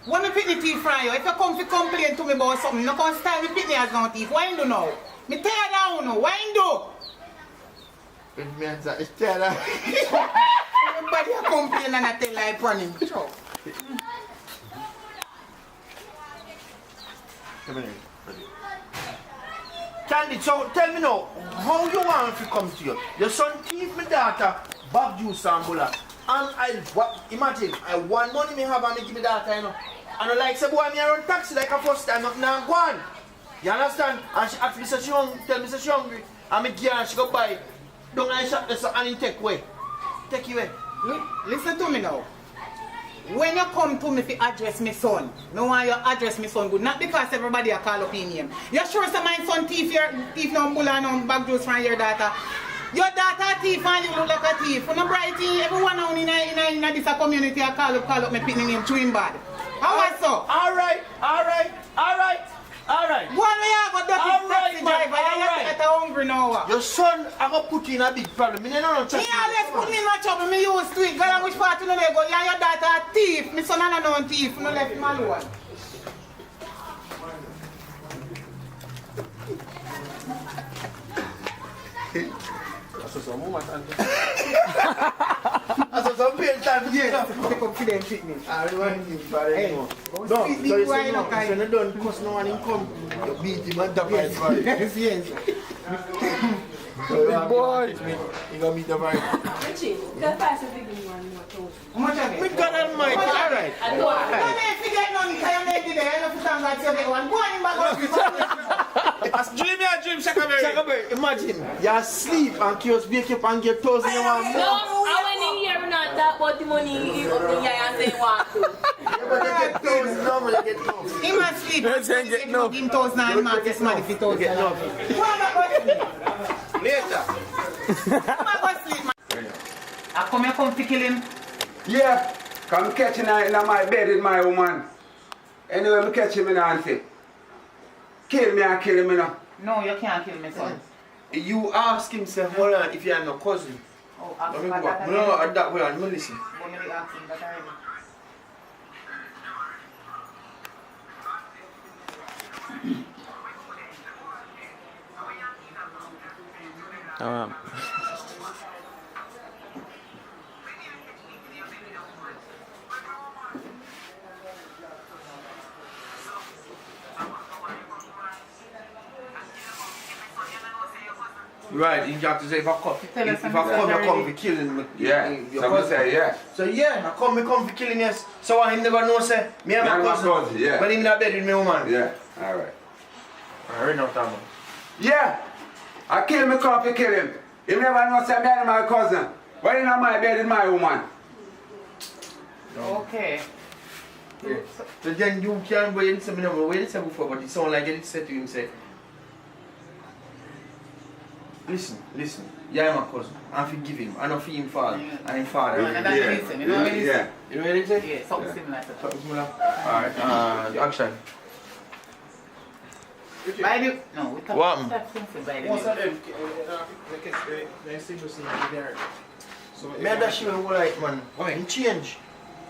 When me pick the thief from you, if you come to complain to me about something, you can't style me pick me as no thief. Why you do now? Me tear down now. Why you do? It means that it's tear down. Everybody a complain and I tell lie upon him. Sure. Come here. Candy, so tell me now, how you want to come to you? Your son thief my daughter, bag juice and bulla. And imagine, I want money me have and me give me daughter, you know. And I like say, boy, me I run taxi like a first time, nothing and go on. You understand? And she ask me, say she hungry, tell me say she hungry. And me give her and she go buy. Don't I shop this and in take away. Take you away. Listen to me now. When you come to me to address my son, no want you address my son good. Not because everybody a call up in him. You sure say my son thief no bulla no bag juice from your daughter? Your daughter thief and you look like a thief. You no bright thing. Everyone now in this community a call up me picking name chewing bad. How was so? Alright. Go on where you go dirty taxi driver. You get hungry now. Your son I go put you in a big problem. Me no check. He always put me in a trouble. Me used to it. Girl, which part you know they go? You and your daughter a thief. My son and no thief. No left him alone. That's some pain time to take up for them treatment. I want you for them. No, so you say no, so you don't cause no one income. You beat him and tap his body. Yes. Big boy. You gonna meet the vibe. Richie, that pass is big one more toast. How much of it? With God Almighty, alright. I don't want to forget none, because you make it there. I don't thank God to get one. Go on in back up. Dream your dream, Shakaberry. Imagine, you're asleep and kids wake up and get toes in your one. No, I went in here and not talk about the money you up in here and say want to. But you get toes, normally you get toes. He must sleep. He get no. Him toes now, he must get money for toes. Get no. Later. I come here, come to kill him. Yeah, come catch him in my bed with my woman. Anyway, me catch him in and say, kill me and kill him, you know. No, you can't kill me, son. You ask him, say, hold on, if you are no cousin. Oh, ask him him that. No, that way, no listen. But maybe ask him that already. Right, you have to say if I come, you come for killing. Yeah, so say yeah. So yeah, I come for killing, yes. So I never know, say, me and my cousin. Yeah. But him in a bed with me woman. Yeah, alright. Alright now, Tom. Yeah, I kill me come for kill him. He never know say me and my cousin. But in my bed with my woman. Okay. Yeah. So then you can't go and say me never wait say before, but it sound like it said to him, say, listen, yeah, my cousin. I forgive him. I don't feel him father. And him father. And that's listen. You know what it is? Yeah. You know what it is? Yeah, something similar to that. Something similar? Alright, action. By the... No, we can't... What? By the... Most of them, they see the same there. So Me and that shit will right, man. Him change.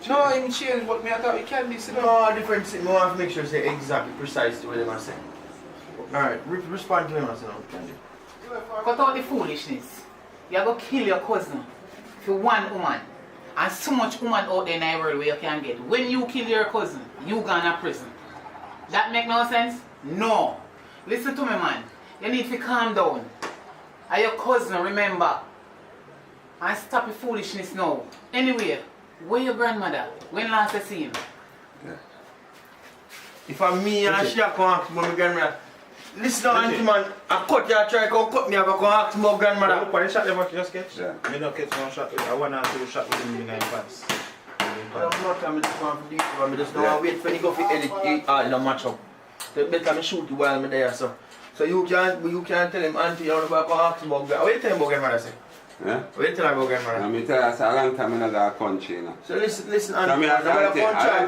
No, him change, but me I thought it can be similar. No, different thing. I want to make sure say exactly, precisely what they must say. Alright, respond to him as now. Cut out the foolishness. You're going to kill your cousin for one woman. And so much woman out there in the world where you can get. When you kill your cousin, you gone to prison. That make no sense? No. Listen to me, man. You need to calm down. And your cousin, remember. And stop the foolishness now. Anyway, where your grandmother? When last you see him? Yeah. If I'm me and she come ask my grandmother, listen to auntie man, I cut you, I try to cut me, I go ask my grandmother. Look, when you shot them what you just catch? Yeah. Me not catch no shot with, I want to do shot with him in 9 pants. I'm not coming to come for this one, I just don't want to wait for you go for the match up. The better me shoot you while I'm there, so So you can't tell him, auntie, you want to go ask about God. What you tell him about grandmother say? Yeah? What you tell him about grandmother? I mean, tell us a long time in a country, you know. So listen, So auntie. me a long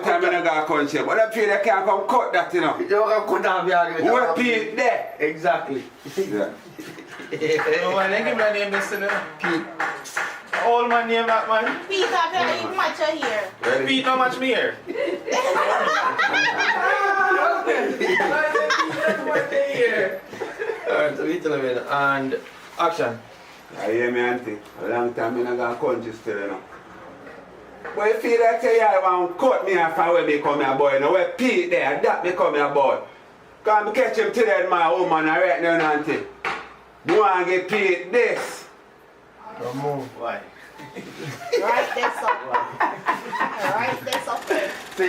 time in a country, but I feel they can't come cut that, you know. You can cut off the argument. What Pete there? Exactly. Yeah. No man, they give my name this, you know. Pete. All my name that man. Pete, I feel like much here. Ready? Pete, how much me here? Alright, so we tell him, and action. I hear me, auntie. A long time in a country still, you know. But you feel like you want to cut me off and when me come here, boy, you know, where Pete there, that me come here, boy. Because I catch him today, my woman, right now, auntie. You want to get Pete this? Don't move. Why? Right there, up. Right there, up. So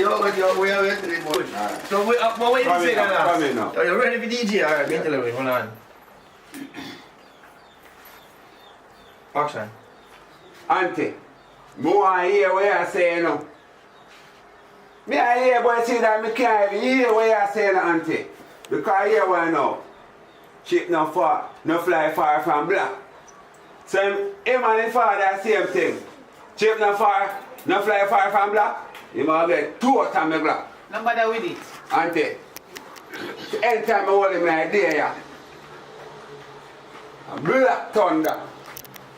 we are ready to the board. So what way you say that now? Come in now. Are you ready for DJ? Alright, me tell you, hold on. Action. Auntie, me want to hear what you say now. Me I hear boy say that me can't even hear what you say now, auntie. Because I hear what I know. Chip no fly far from black. So him and his father same thing. Chip no fly far from black. He must get two of me black. No bother with it. Auntie, anytime I hold him like there, yeah. A black thunder.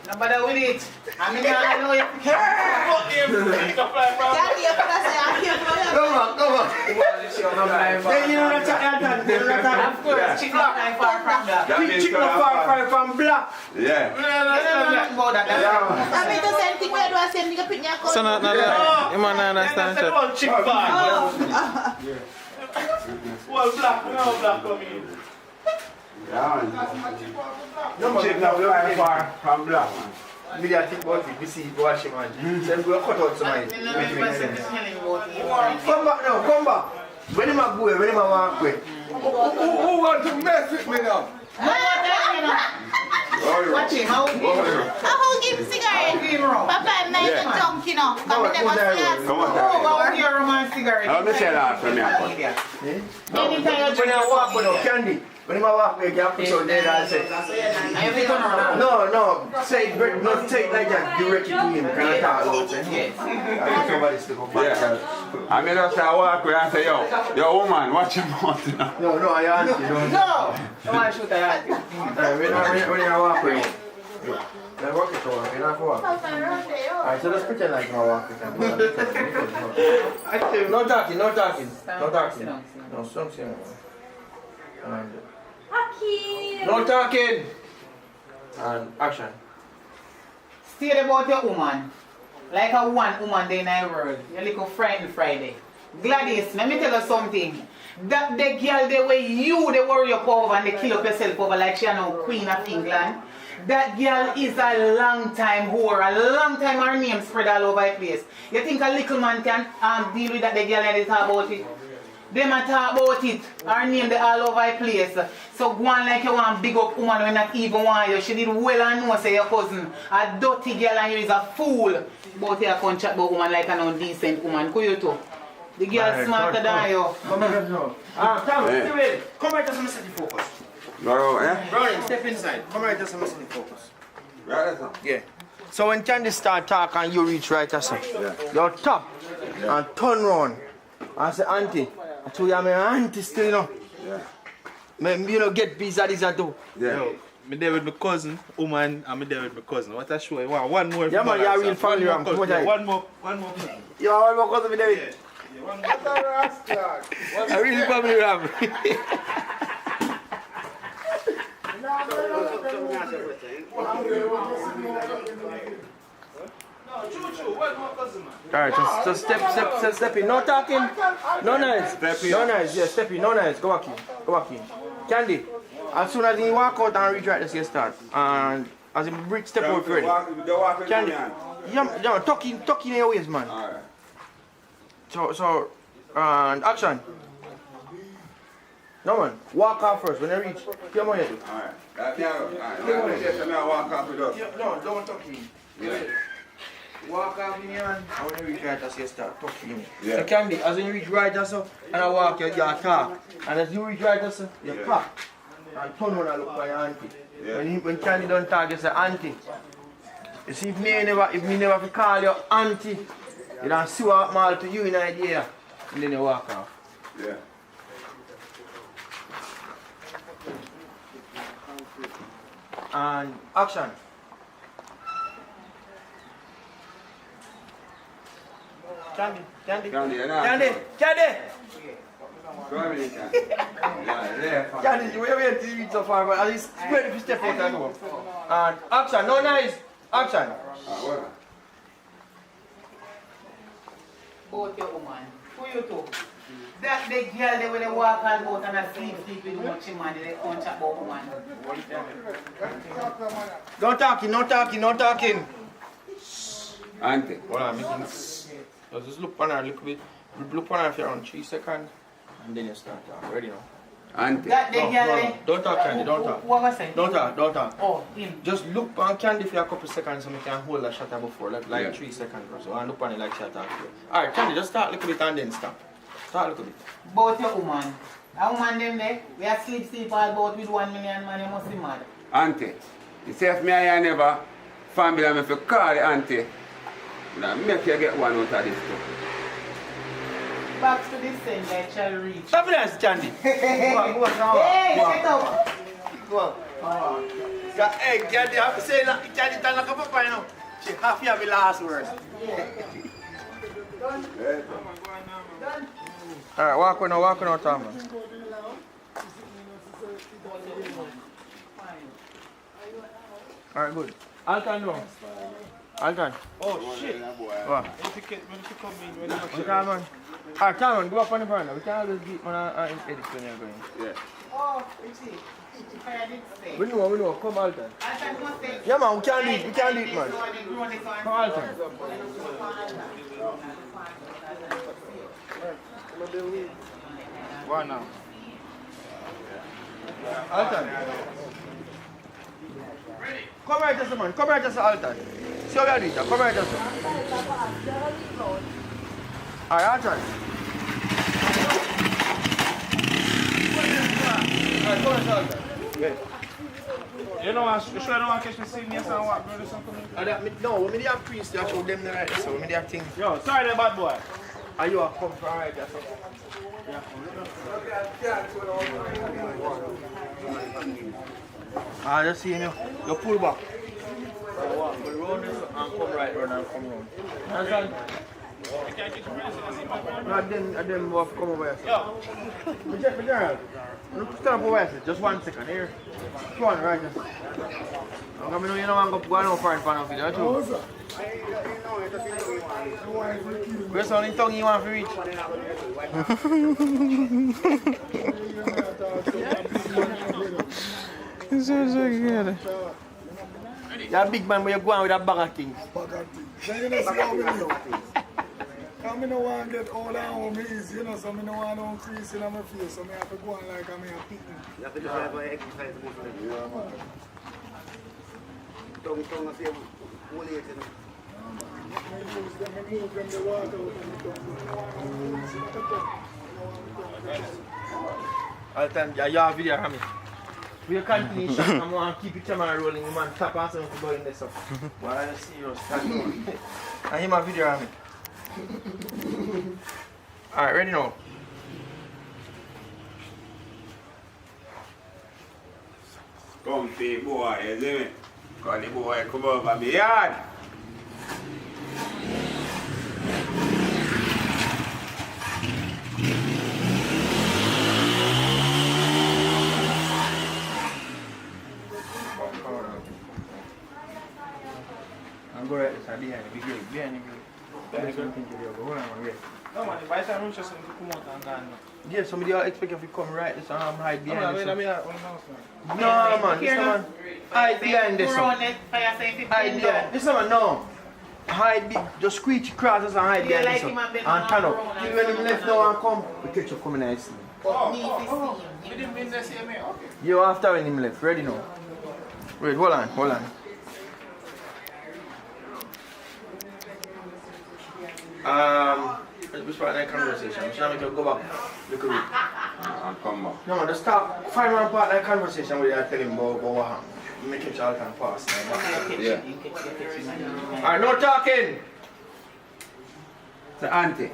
No bother with it. I mean, I know you can't. Come on. Then you don't chat that. Of course, chick not fly far from that. Chick not far from black. Yeah. About that. I mean, the same thing where do I send you put your So no, you man understand that. Chick Well, black, no black coming. No chip no fly far from black. Me dey think about it, we see it, watch him man. So we go cut out somebody. Come back. When him a go, when him a walk away. Who want to mess with me now? Watch him, how I'll give him cigarette. Papa, I'm not even drunk, you know. Come over here, romance cigarette. How me say that for me? When I walk with no candy. When I walk away, you have to put your dead and say. No. Say it, not say it like that directly to him. Can I talk about it? I think somebody still come back. Yeah. I mean, just I walk away and say, yo woman, watch your mouth now. No, I ask you. No! I want to shoot a hand. When I walk away. I walk it over, you don't walk. Alright, so let's pretend like I walk it. No talking. No, don't say no talking. And action. Stay about your woman. Like a one woman day in the world. Your little friend Friday. Gladys, let me tell you something. That the girl the way they worry up over and they kill up yourself over like she no Queen of England. That girl is a long time whore. A long time her name spread all over the place. You think a little man can deal with that the girl and they talk about it? Them a talk about it. Her name they all over the place. So go on like you want big up woman when not even want you. She did well and know say your cousin. A dirty girl and you is a fool. But you can't chat about woman like an undecent woman. Could you too? The girl smarter than you. Come here now. Tom, stay ready. Come right just set the focus. Brownie, step inside. Come right just set the focus. Right, sir? Yeah. So when Candy start talk and you reach right as you tap and turn round and say, auntie, I told you I'm an auntie still, you know. Yeah. You know, get peace of this I do. Yeah. Yo, me there with my cousin, woman, and me there with my cousin. What a show. One more. Yeah, man, you're real family, Ram. One more. You are one more cousin with David. I really family, Ram. Alright, just step in. No talking. No nice. No nice. Yeah, step in. No nice. Go back in. Candy. As soon as you walk out and reach right, let's get start. And as you step out ready. Candy. Yeah, tuck in your waist, man. Alright. So, and action. No man, walk off first. When you reach, come on here. Alright. Alright. Walk off with us. No, don't tuck in. Yeah. Walk off in here and when you reach right, that's your start. Tuck in. Yeah. So Candy, as you reach right, that's and I walk, you talk. And as you reach right, that's you pop. and turn on and look for your auntie. When Candy don't talk, you say auntie. You see, if me never have to call you auntie, you don't see what mal to you in idea, and then you walk off. Yeah. And action. Candy. Candy, you wait till you reach so far, but at least ready to step out and go. And action, no nice. Action. Both your woman. Who you two? That the girl they when they walk and go and sleep with much man, they can't chat about woman. No talking. Auntie. Hold on, just look on her a little bit. Look on her for around 3 seconds. And then you start talking. Ready now? Auntie. That the girl. Don't talk, Candy, don't talk. What was it? Don't talk. Oh, him. Just look on Candy for a couple seconds so we can hold that shutter before, like Yeah. 3 seconds or so. And look on it like shutter. Alright, Candy, just start a little bit and then stop. Start a little bit. Both your woman. A woman them there, we are sleep all about with 1 million man, you must be mad. Auntie, you say if me and you never family me for call the auntie, now make you get one out of this too. Back to the same that shall reach. Stop it, Candy. Go on. Hey, get up. Go on. Hey, Candy, I have to say that Candy tell like a papa, you know. She have to have the last word. Alright, walk on now, Tom. Alright, good. Alton no. Alton. Oh shit. What? When you come in, when you Okay, man. Alright, come on, go up on the front. We can always get one and edit when you're going. Yeah. Oh, you see. I did say. We know. Come, Alton. Yeah, man, we can do it, man. Come, Alton. One now. Alton. Come right just man. Come right just Alton. See how we are doing that. Come right just. Alright, Alton. Alright, come right Alton. You know, you sure don't want to catch me singing yes and what, brother, something? No, we need a priest to show them the right, so we need a thing. Yo, sorry there, bad boy. Are you a come for right there, so? Ah, just see you. You pull back. Walk around this and come right round and come round. Understand? And then we'll come over here. Yo! General, stand up over here. Just 1 second here. Come on, right there. I'm going to know you don't want to go no far in front of you, don't you? Where's the only tongue you want to reach? You're a big man, but you're going with a bag of things. I don't want to get all that home easy, you know, so I don't want no crease in my face, so I have to go on like I'm a picnic. You have to do that for exercise. Tongue and say, whole age, you know. I move them the water All the time, you have a video of me. We continue shot and I want to keep the camera rolling, the man tap and something to go in there, so. Why are you serious? And him a video of me. Alright, ready now? Comfy boy, you see me? Cause the boy come over my yard. I'm going right this side behind the grave, behind the grave. That's what I'm thinking of. Hold on, wait. No man, by the time you just come out and gone. Yeah, somebody expect if you come right this and hide behind this. No man, this man. Hide behind this one. Hide behind. This one, no. Hide big, just squeeze across us and hide behind this one. And turn up. Till when him left now and come, we catch you coming and see. You didn't mean to see me? Okay. You after when him left, ready now. Wait, hold on. Which part of that conversation? Should I make you go back? Look at it. and come back. No man, just talk, find one partner conversation with you and tell him about what happened. Make it all can pass. Yeah. Alright, no talking! So auntie,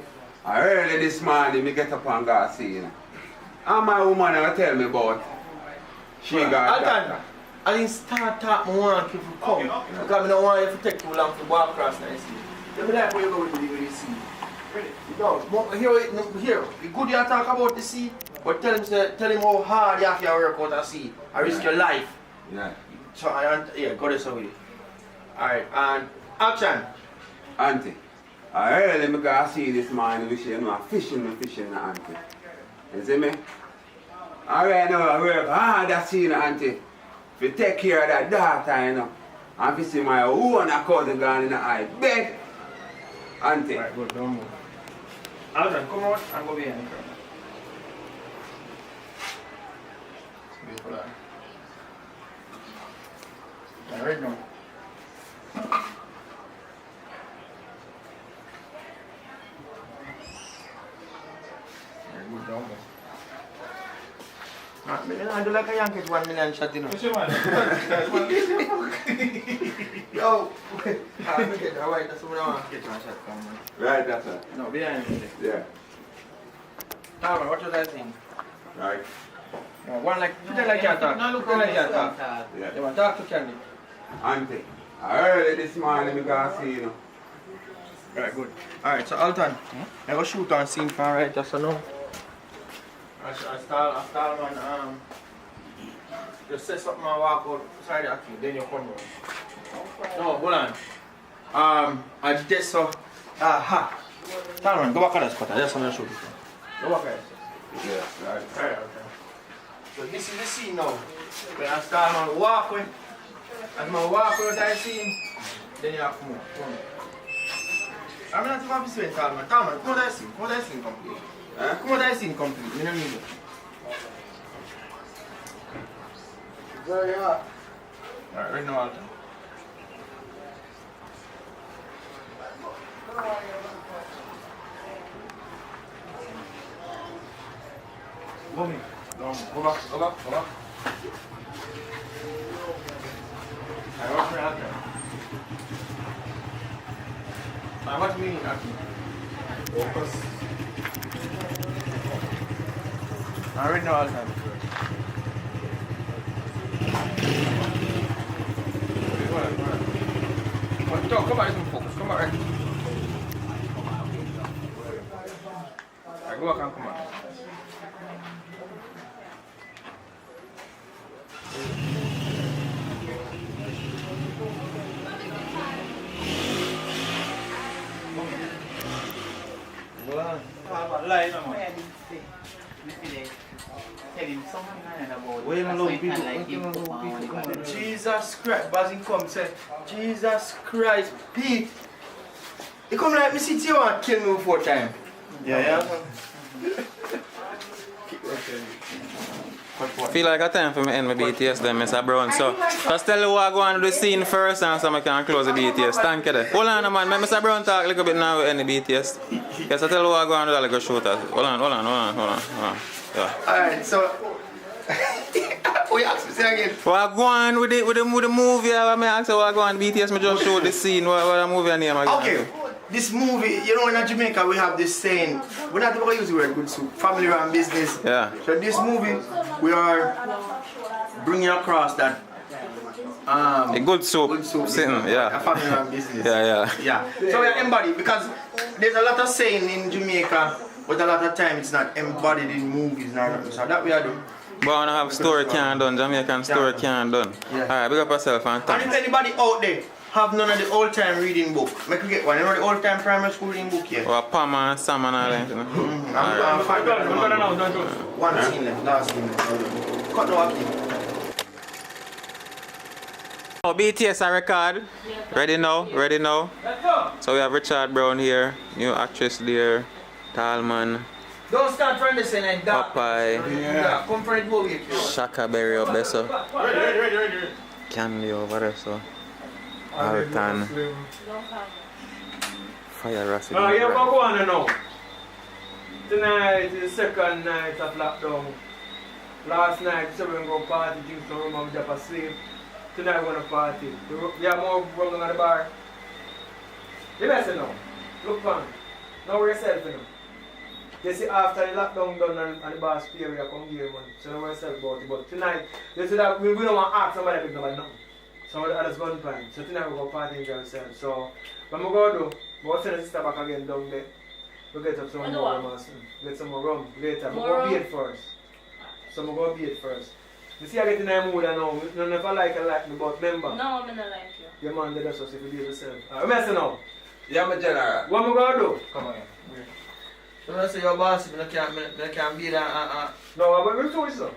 early this morning me get up and go see you. And my woman never tell me about she got that. I didn't start talking, I want you to come. Because I don't want you to take too long to walk across the sea. Let me like where you go with the sea. No, here, it's good you talk about the sea, but tell him how hard you have to work out at sea. I risk your life. Yeah. So go this way. Alright, and action. Auntie, I early me go see this morning with you know fishing, auntie. You see me? Alright now I work hard at sea, auntie. To take care of that daughter, you know. And to see my own cousin gone in the eye. Beg! Auntie. Alright, good, don't move. Alton, come out and go behind the curtain. Beautiful. Right now. Very good, don't move. I do like a Yankee 1 million shot, you know. Yo! I'm get that right, that's what I want to get my shot from. Right, that's it. No, behind me. Yeah. Talman, what was I saying? Right. No, one like, pretend like you talk. No, look Pretend like you how talk. Yeah. You want to talk to Candy? Auntie, early this morning me go see you know. Right, good. Alright, so Alton, I go shoot on scene for right just so now. I start on just say something and walk out side of you, then you come round. No, hold on. I just so aha. Talman, go back at the spot, I just want to shoot it. Go back at it. Yeah, right. Right, okay. So this is the scene now. When I start on walk with, as I walk with that scene, then you have to move. I'm not supposed to say Talman. Talman, come on that scene complete. Come on that scene complete, you don't need it. Very hot. Alright, right now Alton. Go me. Go back. Alright, watch me out there. Alright, watch me out there. Focus. Alright, now Alton. Come on, let's focus. Come on, right. Alright, go back and come on. Jesus Christ, Bazin come say, Jesus Christ, Pete. You come like me sit here and kill me 4 times. Yeah. Feel like a time for me end my BTS then, Mr. Brown. So, just tell you what I go on to the scene first and so I can close the BTS. Thank you. Hold on, man. Let Mr. Brown talk a little bit now with any BTS. Yes, I tell you what I go on to the little shooter. Hold on. Yeah. Alright, so... we ask me say again. What I go on with the movie? I ask you what I go on BTS. I just show the scene. What the movie name again? Okay. This movie, you know, in Jamaica we have this saying, we're not going to use the word good soup, family run business. Yeah. So this movie, we are bringing across that a good soup sitting, yeah. A family run business. Yeah. So we are embodied because there's a lot of saying in Jamaica, but a lot of time it's not embodied in movies. So that we are doing. But I want to have story can done, Jamaican story can done. Yeah. Alright, big up yourself and thanks. And if anybody out there have none of the old time reading book, make you get one. You know the old time primary school reading book here? Or Pam and Sam and all that, you know? I'm one scene left, last scene left. Cut no acting. Oh, BTS I record. Ready now. So we have Richard Brown here, new actress there, Talman. Don't start from the scene like that. Popeye. Yeah, come from the bowl here. Shaka Berry up there, so. Ready. Candy over there, so. Alton. Fire Racing. Yeah, go on now. Tonight is the second night of lockdown. Last night, we said we were going to party, drink some rum and we just asleep. Tonight we're going to party. We have more rum at the bar. You better know. Look on. Now we're yourself, you know. You see, after the lockdown done and the boss pay, we come here, man. So now we're yourself about it. But tonight, you see that we don't want to ask somebody to nobody nothing. So that's gun plan. So tonight we're going to party enjoy ourselves. So, what I'm going to do, we're going to send the sister back again down there. We'll get up some more rum. Get some more rum later. We're going to beat first. So I'm going to beat first. You see, I get in the mood now. You never like me, but remember. No, I'm not like you. Your man did us, so if you behave yourself. Alright, I'm now. Yeah, my general. What am I going to do? Come on. So I say your boss, I can't be there. No, I'm going to do it, sir.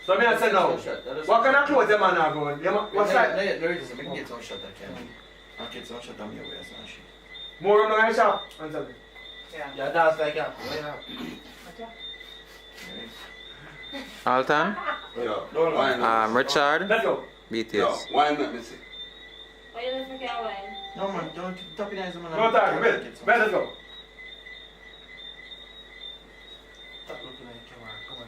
So I say now. What kind of clothes your man are going? What's that? No, there is. I can get some shot, I can. I get some shot on your waist and shit. More rum in your shop? Answer me. Yeah, that's like that. Alton? Richard? Let's go. BTS. Yo, why not me see? Why you don't forget wine? No, man, don't top it in. No time, wait. Let's go. Stop looking at the camera. Come on.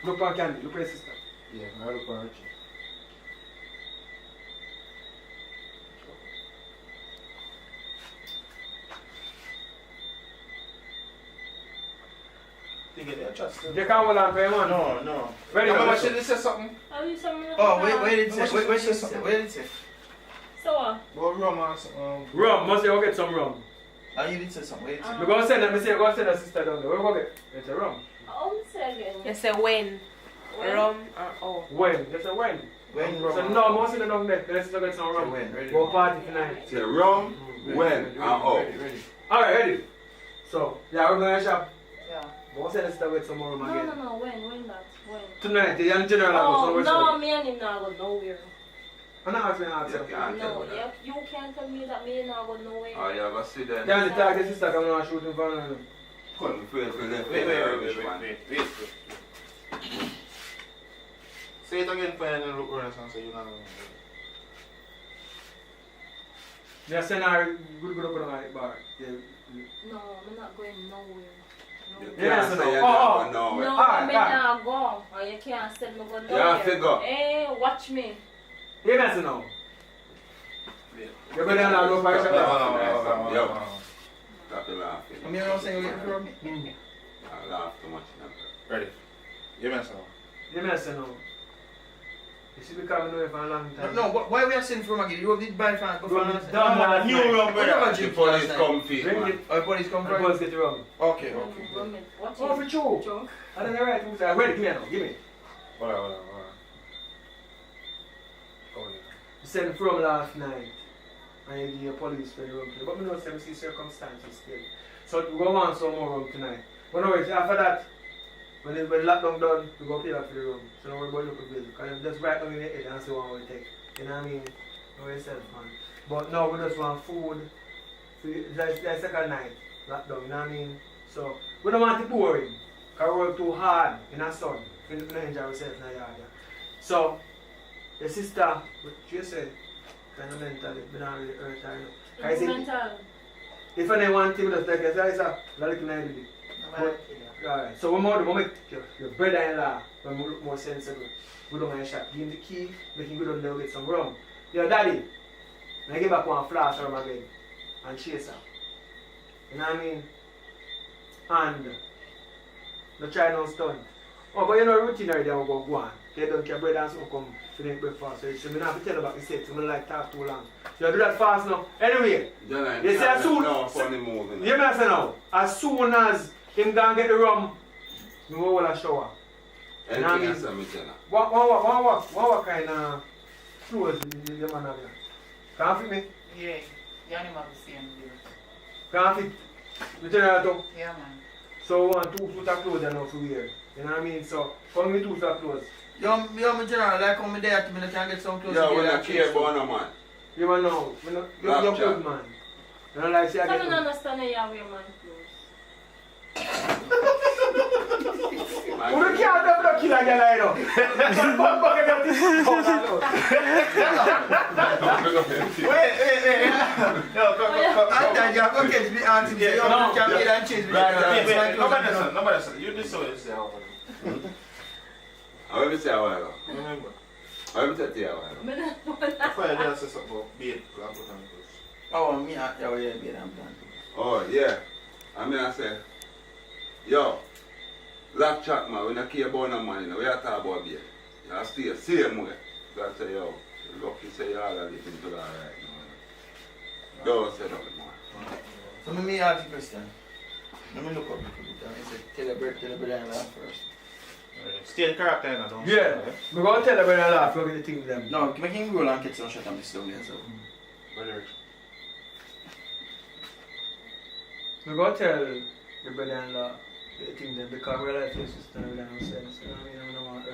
Look on Candy. Look at your sister. Yeah, I look on Richie. You can't hold on for him, man. No. Ready, no, let's should go. they say something? Are you some Oh, wait, did it say? Wait, say something. Where did it say? So what? Well, rum or something. Rum, must you go get some rum. Oh, you did say something. Where did it say? We're going to send them, go send a sister down there. Where we go get? It's a rum. Oh, say again. You say when? Rum or oh? When? Just a when. When rum? So no, most of them down there. Let's go get some rum. When? Ready? Go party tonight. Say rum, when, and how. Ready. Alright, ready. So, yeah, we're going to shop. Yeah. We'll send a sister with some more rum again. No. When that? When? Tonight, the young general Oh, goes no, me and him not go nowhere. I'm not asking answer. No, you can't tell me that me not go nowhere. Oh, you have a sit there. Yeah, the target sister come and shoot in front of them. Couldn't feel for left. Wait. Say it again for you and look around and say you're not going to Just send her good up on the bar. No, I'm not going nowhere. Yes, no. No, I'm not go. Or you can't send me go nowhere. Yeah, figure. Hey, watch me. You guys know. You better not go by yourself. Yo. Stop the laughing. I'm here saying you're from me. I laugh too much now. Ready. You mess know. You should be coming away for a long time. No, why we are sending from again? You did buy fan. Go for Done new rum. The police come feed, man. Oh, police come The police get the rum. Okay. Watch Oh, for true. I don't know right. Wait, give me now. Give me. Hold on. You sent from last night. And you give your police for the rum. But we know some see circumstances still. So we go on some more rum tonight. But no, after that, when the lockdown done, we go pay back for the room. So don't worry about local bill. Because just right down in the head and see what we take. You know what I mean? Know yourself, man. But now we just want food. That's the second night, lockdown, you know what I mean? So we don't want it boring. Because we work too hard in the sun. We don't enjoy ourselves in the yard. So, the sister, what you said, kind of mentally, we don't really hurt her. It's mental. If I want to, just like I said, it's a little night. Alright, so we make your brother-in-law look more sensible. We don't mind shot. Give him the key, make him go down there get some rum. Yo, daddy, I give back one flask rum again and chase her. You know what I mean? And no try no stunt. Oh, but you know routine already I will go on. They don't care bread and some come to make breakfast. So I don't have to tell about the set, so I don't like talk too long. You do that fast now. Anyway, you see as soon you may say now, as soon as him go and get the rum, we will a shower. You know what I mean? What kind of clothes the man have here? Can't fit me? Yeah, the animal the same there. Can't fit the general too? Yeah, man. So we want 2 suits of clothes now to wear. You know what I mean? So come with 2 suits of clothes. Yo, my general, like how me there to me, I can get some clothes. Yo, we not care about no man. You don't know. You're good, man. You don't like say I I get don't understand how you wear man clothes. Who can't have no killer girl I know? Wait. Yo, And you go catch me auntie say, yo, you can get and change me. Wait, nobody say. You this way say how I will say a while ago. I will say to you a while ago. I thought you just say something about bait. Oh, me, yeah, bait and plant. Oh, yeah. I mean, I say, yo, laugh chat, man, we don't care about no money, we are talking about bait. You stay the same way. So I say, yo, lucky say you all are living to that right now. Don't say nothing, man. So let me ask you a question. Let me look up a little bit and say, tell the brother and laugh first. Stay the character, you know. Yeah, we're going to tell the brother and laugh, look at the thing them. No, make him roll and catch some shot and be slow there, so. Brother. We're going to tell the brother and laugh the thing them because we're like your sister and we don't have sense. You know what I mean? We don't want to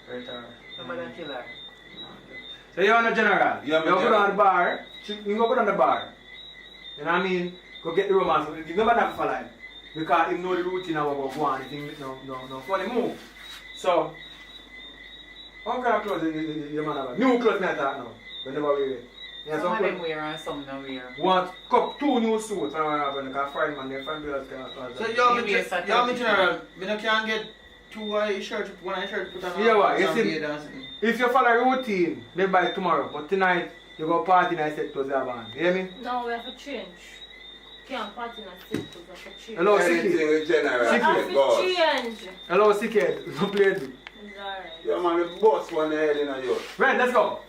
hurt her. Nobody kill her. So you're on the general. Yeah, you go down the bar. You go down the bar. You know what I mean? Go get the romance. You never have for life. Because he know the routine of what go on. He think no funny move. So, how kind of clothes the man have? New clothes me I talk now. We never wear it. Yeah, Some of them wear and some don't wear. Want two new suits and I have because Friday man, they find bills can. So you general, we no can get two shirts, one shirt put on. Yeah, what? You see, if you follow routine, then by tomorrow. But tonight, you go party and I said to the band. You hear me? No, we have to change. Can't party and I said to change. Hello, Anything in general, I have to change. Hello, Sickhead. Don't play it. It's alright. Yeah, man, the boss one head in a yours. Right, let's go.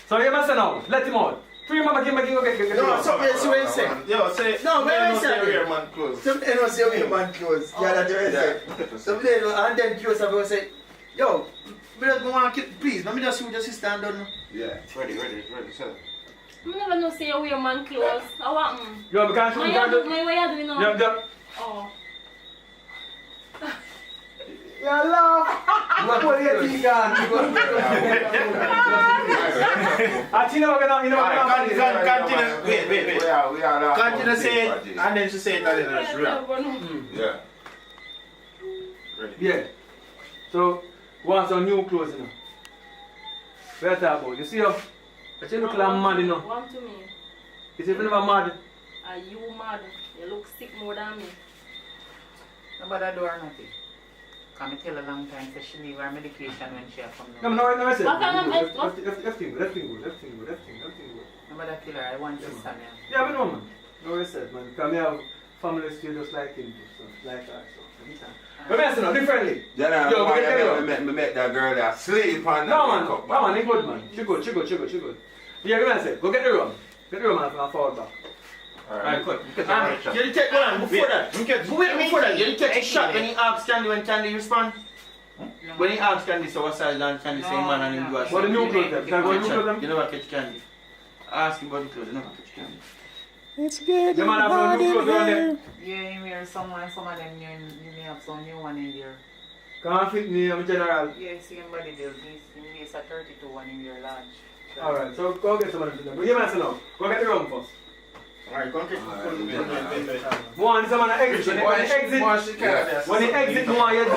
So you must know. Let him out. Three mama give go get No, something else you ain't say. Yo, say. No, where I say wear man clothes. Something else say wear man clothes. Yeah, that's what I say. Something else and then close up and say, yo, we just want to keep, please, let me just see what your sister and done. Yeah. Ready, sir. I never know say you wear man clothes. I want Yo, because my way you doing now. Yeah. Oh. Yeah, love. What are you thinking? Continue. Wait. We are Continue to say it, and then she say it and then she rap. Yeah. Ready. Yeah. So, want some new clothes, you know. What you talk about? You see how? But you look like mad, you know. One to me. You see if you never mad? Are you mad? You look sick more than me. Nobody do her nothing. Can I tell a long time that she leave her medication when she come No, I said. What kind of Everything good. Nobody kill her. I want to stand here. Yeah, I know, man. No, I said, man. Because I have family still just like him, so like that, so anytime. But I said, no, differently. General, Yo, we can tell you. me make that girl that sleep on No, man. No, man, he good, man. She good. Yeah, come on, say, go get the room. Get the room and forward back. Alright, good. You take one before that. Before that, you take a shot when he asks Candy when Candy respond. When he asks Candy, so what size and Candy say man and him do a shot. What the new clothes them? Can I go new clothes them? You never catch Candy. Ask him about the clothes, you never catch Candy. It's good. The man have no new clothes on there. Yeah, you wear some of them you may have some new one in there. Can't fit me, I'm general. Yeah, see him body build. He's a 32 one in your large. Alright, so go get some of them. But you man say now, go get the room first. Alright, come get One is a man exit. When he exit, more you the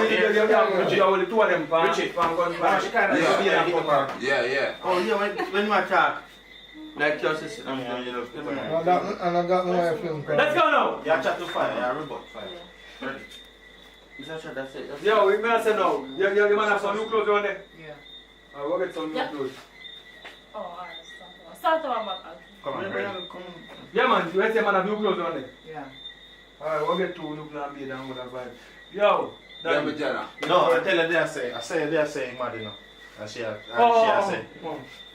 two of them. Yeah. Oh yeah, when you attack, like your sister, I got my wife film. Let's go now. Yeah, chapter 5, yeah, robot 5. Ready. That's it. Yo, we may say no. You man have some new clothes on there? Yeah. I'll go get some new clothes. Oh, alright. Start over back. Come on, ready. Yeah, man, you say man have new clothes on there? Yeah. Alright, we'll get two new clothes and be down with that vibe. Yo, Yeah, but Jenna. No, I tell her they say mad, you know. And she say.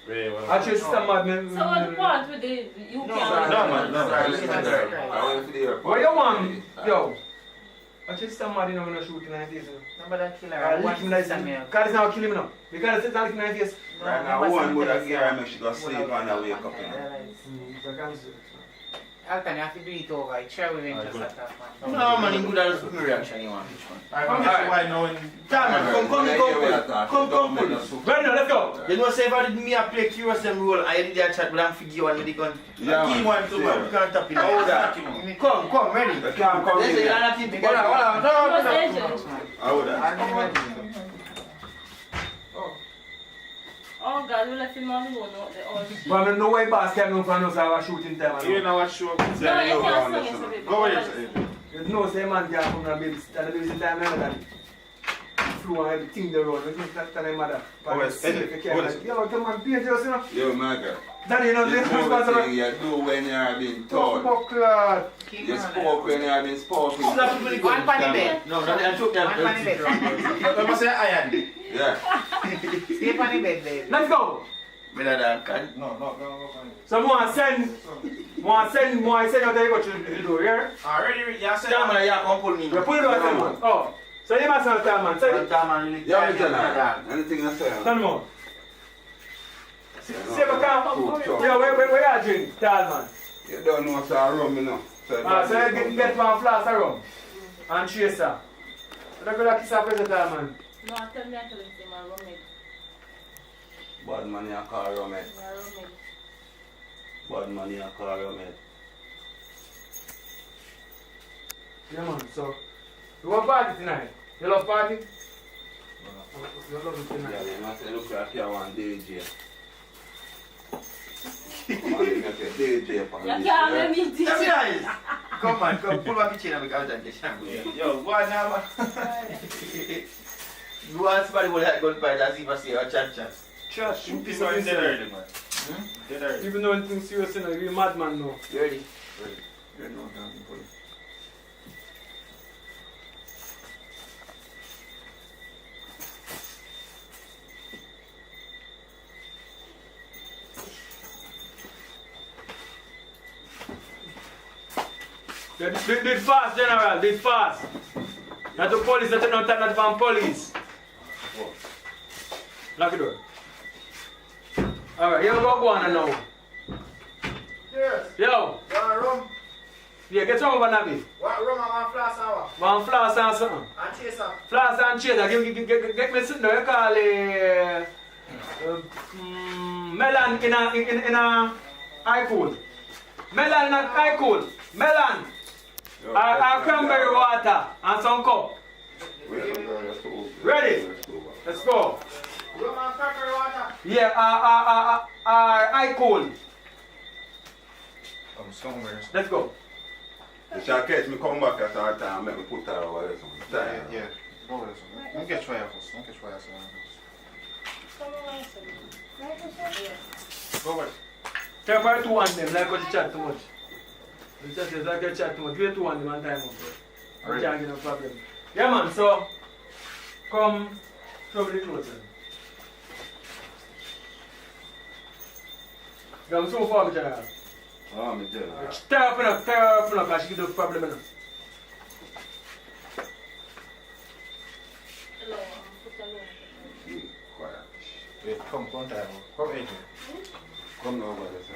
Very well. I just mad, man. So what the part with the you No, man. What you want? Yo. I just mad, you know, when I shoot in the face. Nobody kill her. I lick him like that. Because it's not killing me now. Because it's not killing my face. Right now, one would have gear and make she go sleep and I wake up, you know. Alton, you have to do it over. Try with him just attack, man. No, man, you good at the reaction you want. I'm just why now in Come. Ready now, let's go. You know, say if I did me a play curious them role, I did that chat, but I'm figure one with the gun. Yeah, Key one too, man. We can't tap it. Hold that. Come, ready. You can't come in there. No. Hold that. Oh God, we left him alone out there all the shit. But I know why boss can't go for us have a shooting time. You know what show? No, you can't sing it, so baby. Go here. You know, say man can't come and babysit, and the babysit time like that. Flew and everything they run. You think that's the name of that? Oh, yes. Yo, come on, paint yours, you know. Yo, my girl. Daddy, you know, this this thing you do when you are being told. Buckler. You spoke when you are being spoken. One funny bed. No, I took that. One funny bed. I must say iron. Yeah. Stay funny bed, baby. Let's go. No. So more send out there you go to the door, yeah? Already, you said that man, you come pull me. You pull it out there, man. Oh. So you must have time, man. So Yeah, me tell her. Anything you say. Tell me. See if I can. Yeah, where you drink, tall man? You don't know what's a rum, you know. So you get one flask of rum and chaser. So you go kiss a present, tall man. No, I tell me I tell him to my roommate. Bad man, you call roommate. My roommate. Bad man, you call roommate. Yeah, man. So you want party tonight? You love party? You love it tonight? Yeah, you must look like you want DJ. Come on, you make a DJ for You can't let me DJ. Come on, pull back the chain and we can dance the shampoo. Yo, what now? You want somebody with that gunfight as if I say a chat. Trash. You people are dead early, man. Dead early. Even though anything serious, you know, you're a madman now. You ready? Ready. You're no dancing for you. Yeah, do it fast, General. Do it fast. Not the police, not the from police. Lock the door. Alright, you go on now. Yes. Yo. One rum. Yeah, get some over Nabi. What rum and one flask hour? One flask and something. And chaser. Flask and chaser. Get me sitting there. You call it melon in a high cool. Melon in a high cool. Melon. Cranberry water and some cup. Ready? Let's go. Rum and cranberry water. Yeah, high cool. Let's go. You shall catch me come back at our time and make me put her over there. Yeah. Go over there. Don't catch fire first. Go over. Take about 2 on them, like what you chat too much. You chat is like you chat too much. Give 2 on them one time up. You can't get no problem. Yeah man, so come show me the clothes then. Come so far, General. Oh, me General. Tear up enough, because she give the problem enough. Quiet. Wait, come time. Come in here. Come now over there, sir.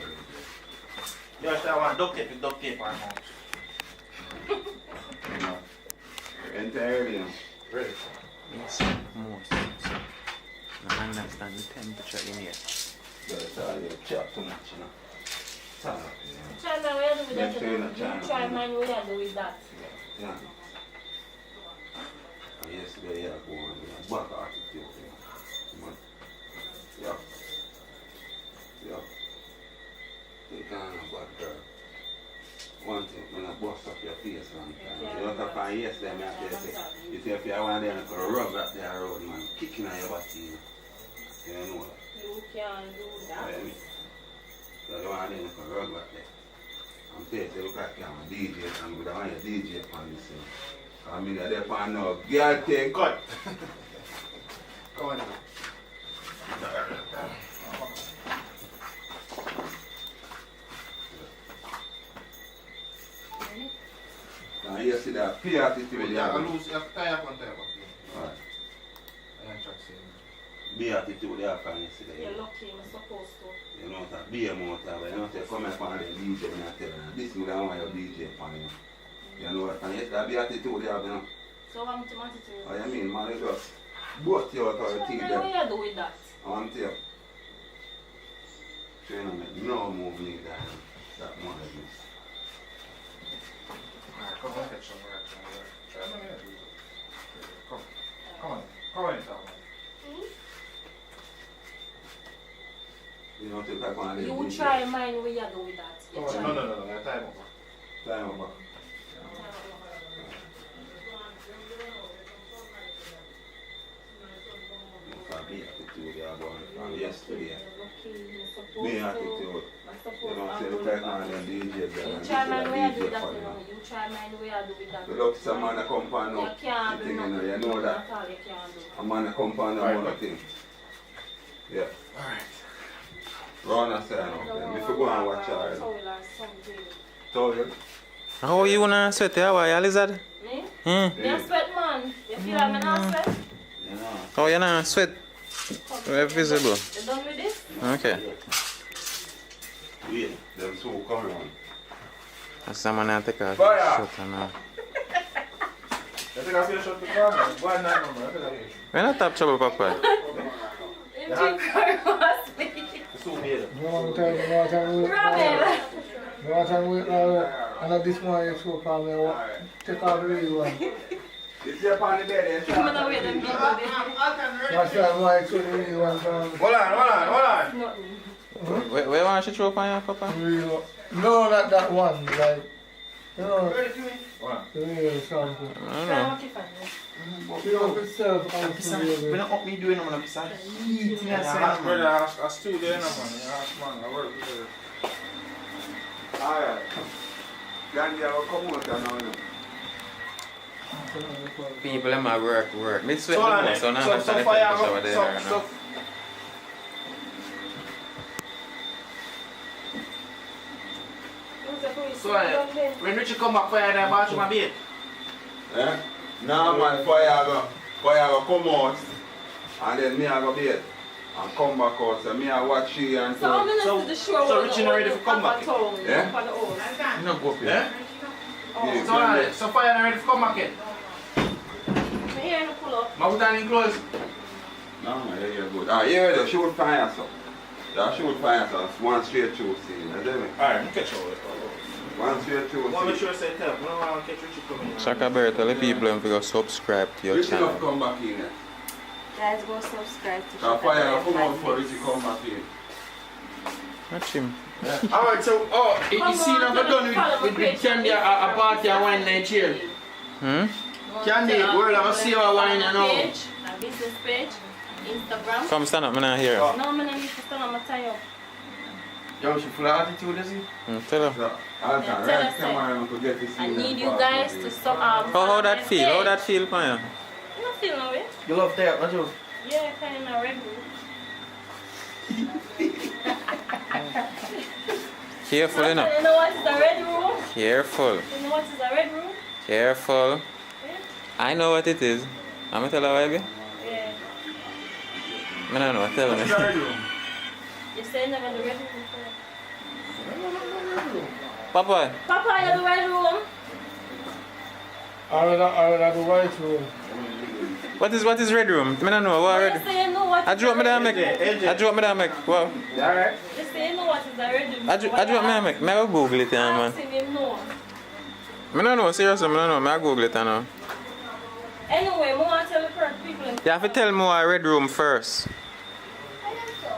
You actually want duct tape with duct tape on No. Enter early now. Ready? Yes, most. I understand the temperature in here. You chat too much, you know. China, what you do with that? You try man, what you do with that? Yeah. Yesterday, I go on with a back attitude. Yeah. Take on a bad girl. One thing, when I bust up your face one time. You look up on yesterday, I say, you see if you want them to rub up there road, man, kicking on your body. You know that. You can't do that. So you want them to rub up there. I'm saying, look like I'm a DJ, and I want a DJ on this thing. I mean, they're on now, girl, take cut. Come on. Now you see that pay attitude. Yeah, I lose. You have to tie up on time. Alright. I am trying to say. Be attitude there from yesterday. You're lucky, I'm supposed to. You know that be a motor, but you know say come up on the DJ and I tell you, this is I want your DJ for you. You know what? And yesterday be attitude there, you know. So I'm to want to do. What you mean, man? You just both you out of your teeth there. What you do with that? I want to tell you. So you know, make no move me there. That more than this. Come on, catch some right. Try my man. Come on. Come on in, town. type on the You DJ. try mine where you do with that. You Oh, try. no. Time over. Time over. From yesterday. Me attitude. You know, say the type on the DJ. You try mine where you do that, you know. You try mine where you do with that. The look some man come pan up. You can't do you nothing. know, you know that. That's all you can do. A man come pan up on the thing. Yeah. Alright. Run and say no. If you go and watch her. Towel. How you wanna sweat? How are you, lizard? Me? Hmm? Me a sweat, man. You feel like me not sweat? Oh, you're not sweat? We're visible. You done with this? Okay. Yeah, them two come on. That's someone that take off Fire! his shirt and all. You think I feel shot to car, man? Why not, man? We're not top trouble, Papa. And this morning, so far, take out the real one. It's up on the bed. That's why I took the real one. Hold on. Where want you throw up on your Papa? No, not that one. Like, you know, the real something. I don't know. You know, itself, When I up me doing them, I'm beside eating and saying, brother, I still there, man. I work with it. Alright. Gandhi, I will come out now. People in my work. Me sweat So, the most, so now I'm so trying to fire, finish over there right now. So, when Richie come back, fire that bathroom a bit. Eh? Now man, fire go come out and then me I go bait and come back out. So me I watch you and So I'm gonna the show. So Richie not ready for come back? Yeah? You not go up here. Yeah, So fire not ready for come back yet? Me here to pull up. My put on in clothes. No man, you're good. Ah, yeah, the shoot fire so. The shoot fire so one straight through scene, you know me? Alright, I'm catch over. One straight through I want to make scene. sure I say tell. I don't want to catch Richie coming. Shaka Bear, tell the people if you go subscribe to your Richie channel. not come back in. Guys, go subscribe to The fire come out for Richie come back in. Watch him. Alright, so, you see now we're done with Candy a party and wine night here. Candy, world I see our wine and all. Page, a business page, Instagram. Come stand up, I'm not here. No, I'm not need to stand on my tie up. Yo, she full of attitude, is he? Tell her. I need you guys to stop. How that feel? How that feel for you? You don't feel no way. You love that, don't you? Yeah, kind of my red room. Careful, You know what is a red room? Careful. You know what is a red room? Careful. I know what it is. I'm gonna tell her, baby. Yeah. I don't know, tell me. You say never the red room before. Papa. Papa, you're the red room. I would the white room. What is red room? I don't know. What You red? say you know what I is drew a up me red that room. make. I drew up me that make. Wow. Alright. You say you know what is a red room. I drew up me that make. May I go Google it, man. Ask him, him know. I don't know. Seriously, I don't know. May I Google it now? Anyway, I want to tell the people. You have to tell me what red room first.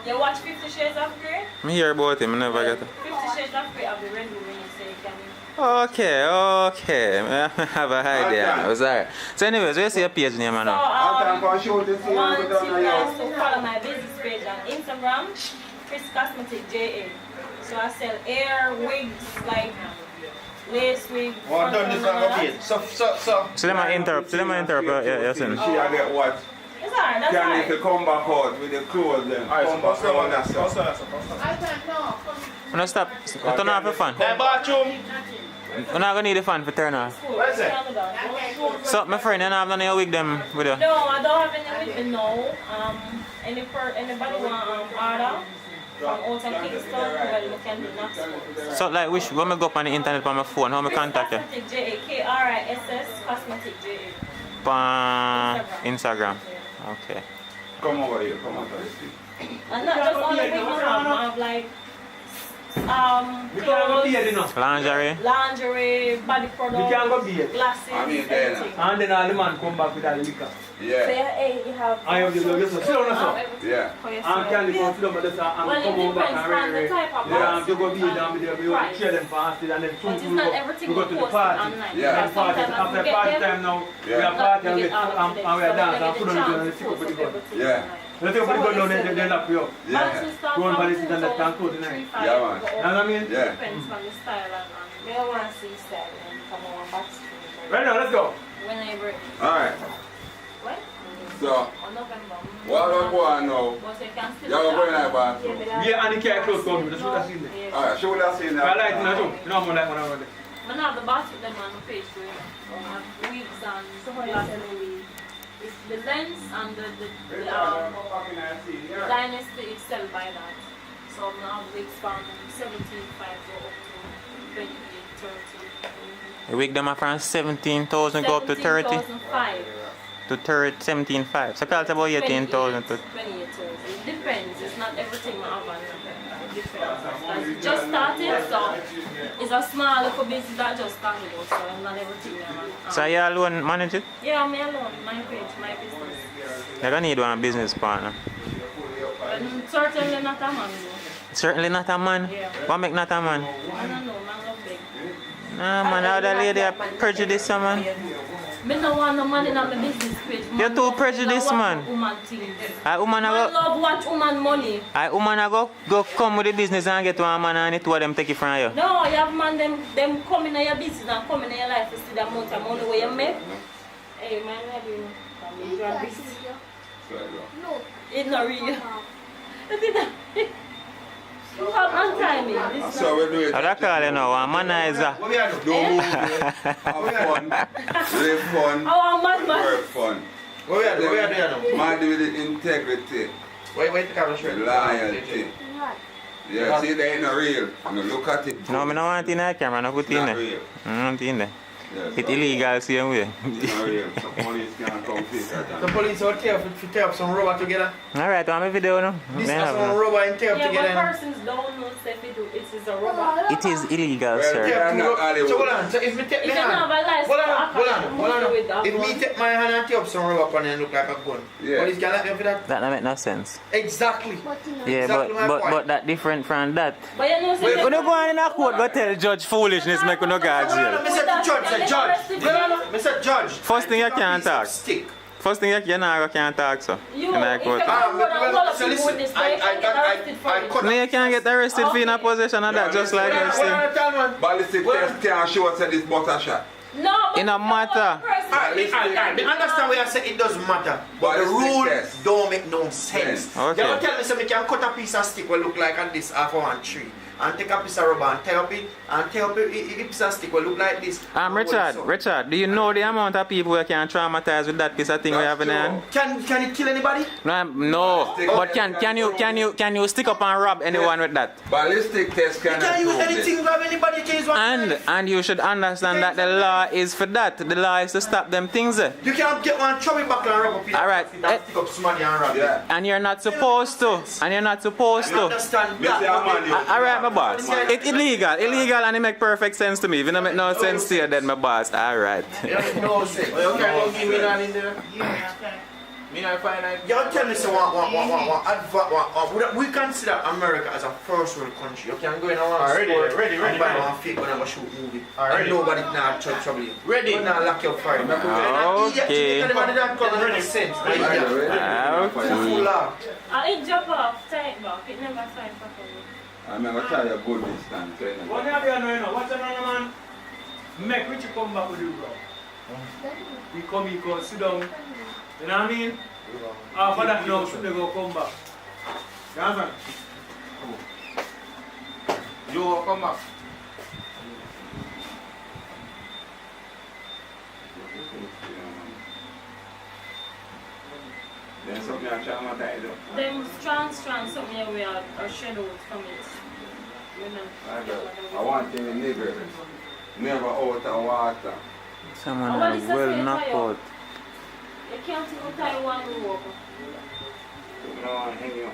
You watch 50 Shades of Grey? I hear about him. I never get it. 50 Shades of Grey have the red room when you say you can. Okay. I have a idea. It was alright. So anyways, where's your page name now? I want you guys to follow my business page on Instagram, Chris Cosmetic JA. So I sell hair, wigs, like lace wigs. Oh, I've done this on my page. So. So let me interrupt. Yes, She I get what? It's alright, that's Can alright. if you come back out with the clothes then. Alright, Come so back around that I can't know. No, stop. Turn off the fan. That bathroom. We're not gonna need the fan for turn off. What is it? So, my friend, you don't have none of your wig them with you? No, I don't have any with me now. Anybody want order from out of Kingston, well, you can do Knoxville. So, like, when I go up on the internet on my phone, how I contact you? Cosmetic JA, KRISS Cosmetic JA. On Instagram. Okay. Come over here, come over here. And not just on the wig, I have like clothes, Lingerie. lingerie, body products, We can go beer. glasses, everything. And then all the man come back with all the liquor. So you have. I have the listen, sit down now. Yeah. And candy come sit down with us and Well, come it over depends and on the really. type of Yeah, box. to go beer down with them, we will Right. share them fasted and then But it's soon not everything we go to the posted party. online. Yeah. Because Party, sometimes after we get party them, time now, we Yeah. have party and we we get all of and them. we are So dance they and get put the on the gun and chance stick to up with the post gun. everything Yeah. Let's take up with the gun now, they lock you up. Boxes start Go and from buy this and that can close the night. 2, 3, 5, Yeah, man. go up. You know what I mean? Yeah. Depends on the style and Me don't want to see style and come on back. Right now, let's go. whenever. Alright. What? So, On November. what we go on now? But you can still. Y'all go in that bathroom. Yeah, and the car close down, that's what I seen there. Alright, show that scene now. I like it now too. You know I'm like one of them. I have the box with them on the page for you. I have wigs and glasses. It's the lens and the Dynasty is sell by that. So I'm now wigs from 17.5 go up to 28, 30. The wig them are from 17,000 go up to 30. 17,500. To 30, 17,500. So call it about 18,000 to 28,000. It depends. It's not everything I have on it depends. Because it just started, so it's a small little business that just started, so I'm not everything I have. So you alone manage it? Yeah, me alone, my page, my business. You're gonna need one business partner. And certainly not a man though. Certainly not a man. Yeah. What make not a man? I don't know, man love big. Nah man, how the lady are prejudiced man. Me no want no man in my business page. You're too prejudiced man. Woman things. A woman Man a go, love watch woman money. a woman a go come with the business and get one man and it two of them take it from you. No, you have man them come in your business and come in your life to see the amount of money where you make. Hey man, what do you No, it's not real. You have no timing. This So we do it. How that call you now? A manizer. Don't move it. Have fun. Live fun. Oh, man. Work fun. What we are doing now? Man do with integrity. Wait the camera straight. Loyalty. Yeah, see they ain't no real. And look at it. No, I don't want it in the camera, no put it in Not there. real. I don't in there. Yes, It's illegal same way. Not real. So police can't come fix that. The police out here if you tear up some rubber together. Alright, I'm a video now. This May is have some no. rubber and tear up Yeah, together. but persons don't know if it is a robber. It is illegal, Well, sir. yeah. not Hollywood. So hold on, so if me take You my can hand, have a license. hold on. If me take my hand and tear up some rubber on it and look like a gun, Yeah. police can let me for that? That don't make no sense. Exactly. Yeah, Exactly my point. but that different from that. But you know, When you go in a court, go tell judge foolishness, make you no go jail. Me said the judge, say judge. Me said judge. First thing you can't talk. Stick. First thing you can't talk, so. You, In a if court. you don't want to So listen, this, but you can get arrested for it. No, you can't get arrested for in a possession of that, just like you say. Ballistic test can't show us that this butter shot. No, In a matter. I understand what you say, it doesn't matter. But the Ballistic rule test. don't make no sense. Okay. You don't tell me so me can cut a piece of stick will look like this half of one tree. And take a piece of rubber and tie up it, and tie up it, a piece of stick will look like this. Richard, do you know the amount of people who can traumatize with that piece of thing we have in hand? Can it kill anybody? No, but can you stick up and rob anyone with that? Ballistic test You cannot can use prove this. anything, grab anybody, you can use one. And you should understand that the law is for that. The law is to stop them things. You can't get one, throw it back and rub up it. Alright. And stick up somebody and rub it. And you're not supposed to. And you're not supposed I to. understand Me say a man, you- Alright, my boss. It's illegal, and it make perfect sense to me. If it don't make no sense to you, then my boss. Alright. No sense. You can't give me that in there. Me not find out. You tell me, so we consider America as a first world country. You can go in and Ready. and buy one fake when I shoot movie. And nobody now trouble you. Ready. You not lock your fire. Okay. Anybody that come ready sense. Okay. It drop off, tie it back. It never fine properly. I'm going to try your good this time. So you know. What have you done now? What's another man? Make Richie come back with you, bro. He come, he go, sit down. You know what I mean? After that, now, should they go come back? You understand? You will come back. Then something I traumatize you. Them strong, something we are shadows from it. You know. I want them nigger. Never out of water. Someone will knock out. You can't even tie one rope. You know, hang you.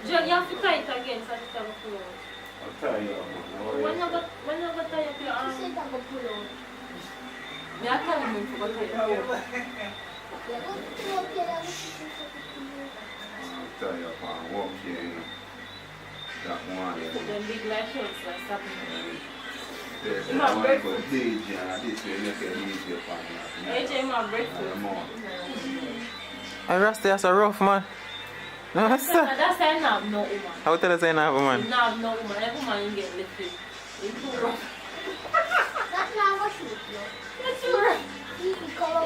John, you have to tie it again so it can pull out. I'll tell you. When you got tie up your arm? She said I go pull out. Me I tell him to go tie up your arm. I'll tell you, I'll walk here, you know. That one, yeah. Put them big light shirts like something. There's My one breakfast. for DJ, and this way make it easier for me. AJ, my breakfast. I Rasta, that's a rough man. No, That's why I have no woman. how tell us I have a man? You have no woman. Every woman you get lifted. It's too rough. That's not what you do. It's too rough.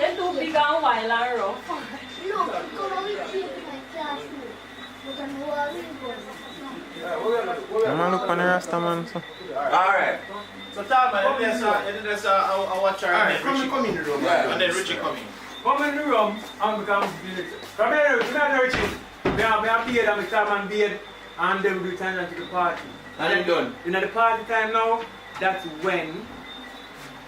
You're too big and wild and rough. No, because I will keep my class too. But I'm I'm look on the Rasta man. So. Alright. So tell man, let's watch our Alright, come in the room. And then Richie come in. Come in the room and become come here, Richie. We have beard and we come and beard and then we return to the party. And then done. You know the party time now, that's when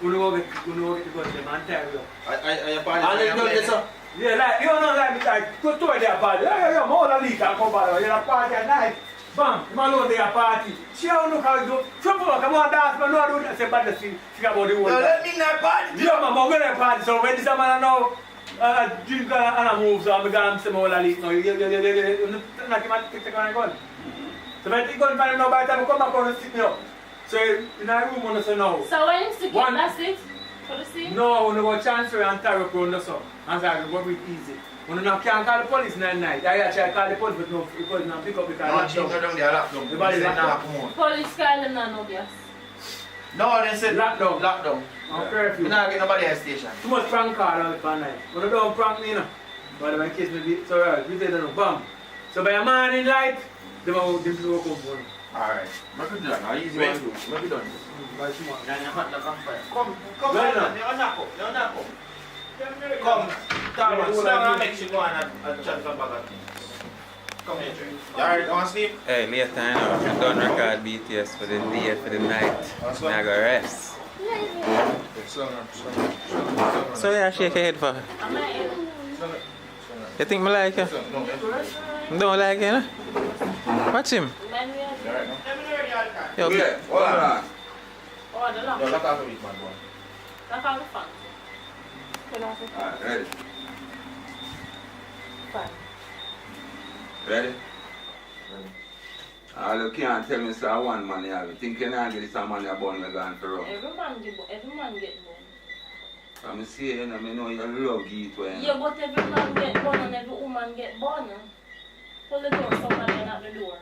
we know get to go to them and tell you. Are you party? And then done this up? Yeah, like, you know, like, go to their party. Yeah, more than leak and come back. You're a party at night. Bam, you alone their party. See how look how you do. Come on, dance, but no, I don't say bad thing about the world. Let me not party. Yeah, man, we're going to party. So when this man now, drink and I move, so I'm going to say more than leak now. You not take the gun. So when I take gun from him now, by the time I come back on and sit me up. So in our room, I say no. So when you stick it, that's it? For the scene? No, when you go transfer and tear up around the sun. And so we go breathe easy. When you can't call the police in the night, I actually call the police, but no, because now pick up because no, down there, lock down. The body locked down. Police call them now, no gas. No, they said lock down. Lock down. Curfew. You not get nobody at the station. Too much prank call on the night. But you don't prank me, you know. But in case me be, so right, we say no, bam. So by a morning light, they will come for me. Alright. Make it done. How easy one do? Make it done. By tomorrow. Then you hot the campfire. Come on, you're not up. Come, Thomas, sit down and make you go and chat about that. Come here, Trey. You alright, you want to sleep? Hey, later I know. I'm done record BTS for the day, for the night. Now I go rest. So yeah, shake your head for her. You think me like you? Don't like you, no? Watch him. Yo, okay. Hold on. Oh, the lock. No, lock off the week, man. Lock off the fan. Alright, ready? Fine. Ready? You can't tell me so one man you have. You think you not get this man you born me gone for run. Every man get born. I'm saying, I know you love it when. Yeah, but every man get born and every woman get born. Pull the door, somebody at the door.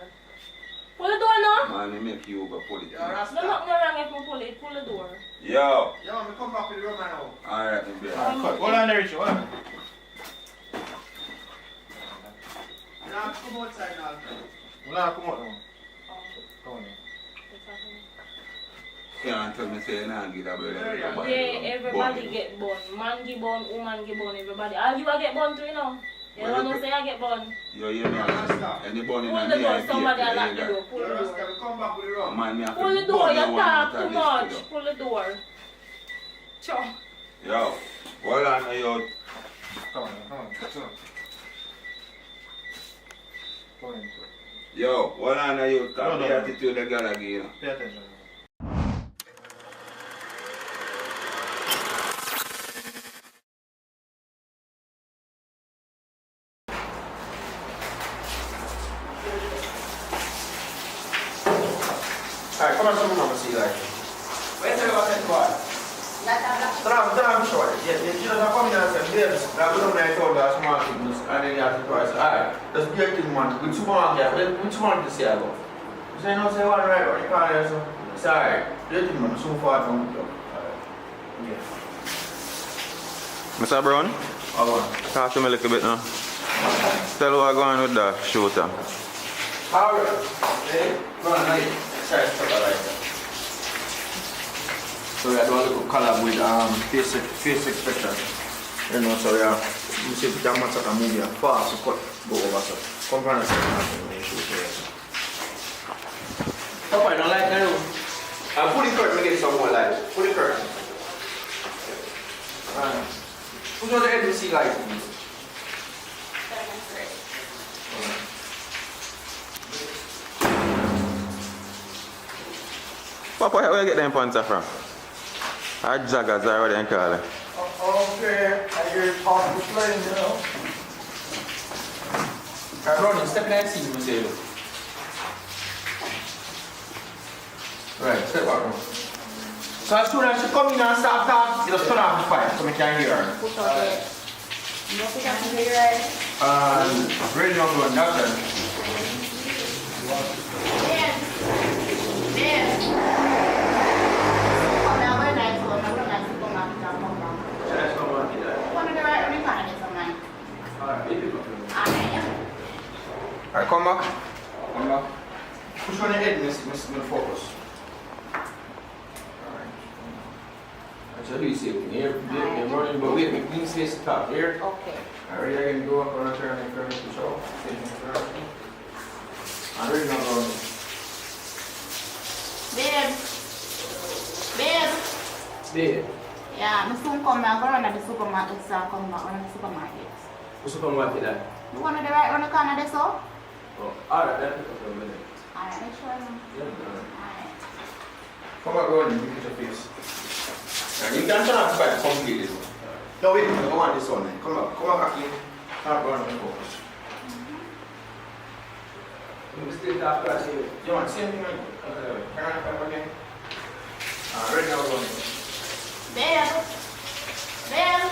Pull the door now. Man, I make you over pull it. No, nothing wrong if I pull it. Pull the door. Yo. Yo, I'm come back with the room now. Alright, my baby. Hold on there, Richie. Hold on. You don't have to come outside now. You don't have to come out now. Come on. Can't tell me say you not get a brother. Yeah, everybody get born. Man get born, woman get born, everybody. All you get born too, you know. You don't know say I get born. Yo, you know, and the born in Pull the door, somebody will lock the door. Pull the door. Come back with the room. Man, me have to Pull the door, you burn talk one too much. Pull the door. Sure. Yo, hold on now, yo. Come on. Come on. Yo, hold on now, yo. Come No. the attitude the girl again. Pay attention. Alright, come on, come see like. Where's the one? Tram short. Yeah, you know, I'm coming and saying, yes, now we don't know how to small things, and then you have to price. Alright, that's the thing, man. With 2 months, yeah, which one to say about? You say, no, say one right, or you can't answer. It's alright. The thing, man, so far from the job. Yeah. Mr. Brown? Talk to me a little bit now. Tell what going with the shooter. Alright. Hey, go on, like, sorry, stop that right there. So we are doing a little collab with face expression. You know, so yeah, you see if you can match up a movie and fast, so cut, go over, so come from the second half and then shoot here. Papa, I don't like that. Pull the curtain, make it some more light. Pull the curtain. Who's on the NBC license? Papa, where you get them pants from? Or joggers or what you call it? Okay, I hear it off the plane, you know. Ronnie, step in that seat, Mr. Elo. Right, step back. So as soon as she come in and start talking, you just turn off the fire so we can hear her. Ready on going, that's it. Alright, come back. Come back. Push on the head, Miss Focus. Alright. Actually, you see it here. You're running, but wait, make clean space to top here. Okay. Alright, I can go up on a turn and turn to show. I'm ready now, going. Babe. Babe. Yeah, I'm soon come back. I'm going to the supermarket, so I'll come back on the supermarket. What's the supermarket there? You want to the right on the corner there, so? Oh, alright, that's a minute. Alright, make sure. Yeah, Alright. come back, go on, you get your face. And you can turn off the fire completely. No, wait, I don't want this one. Come back in. Start going and focus. You still that class here. You want the same thing? Turn on the fire again. Right now, we're going. Babe. Yeah.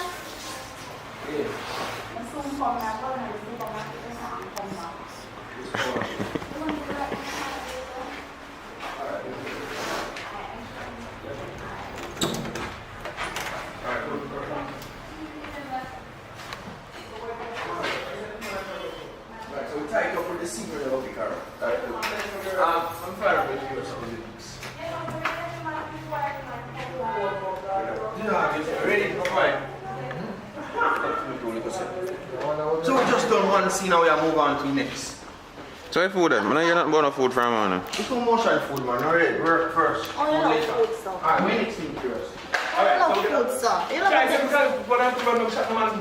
I'm soon come back. I'm going to the supermarket, so I'll come back. Right, so we tie it up with the secret of the car. I'm fine with you or something. Ready? Fine. So we just done one scene, now we are move on to next. So what food then? I know you're not buying food from man. It's no more try food, man. Alright, work first. Oh, you love food stuff. Alright, we next thing first. I love food stuff. You love Guys, food stuff. when I come and shut the man,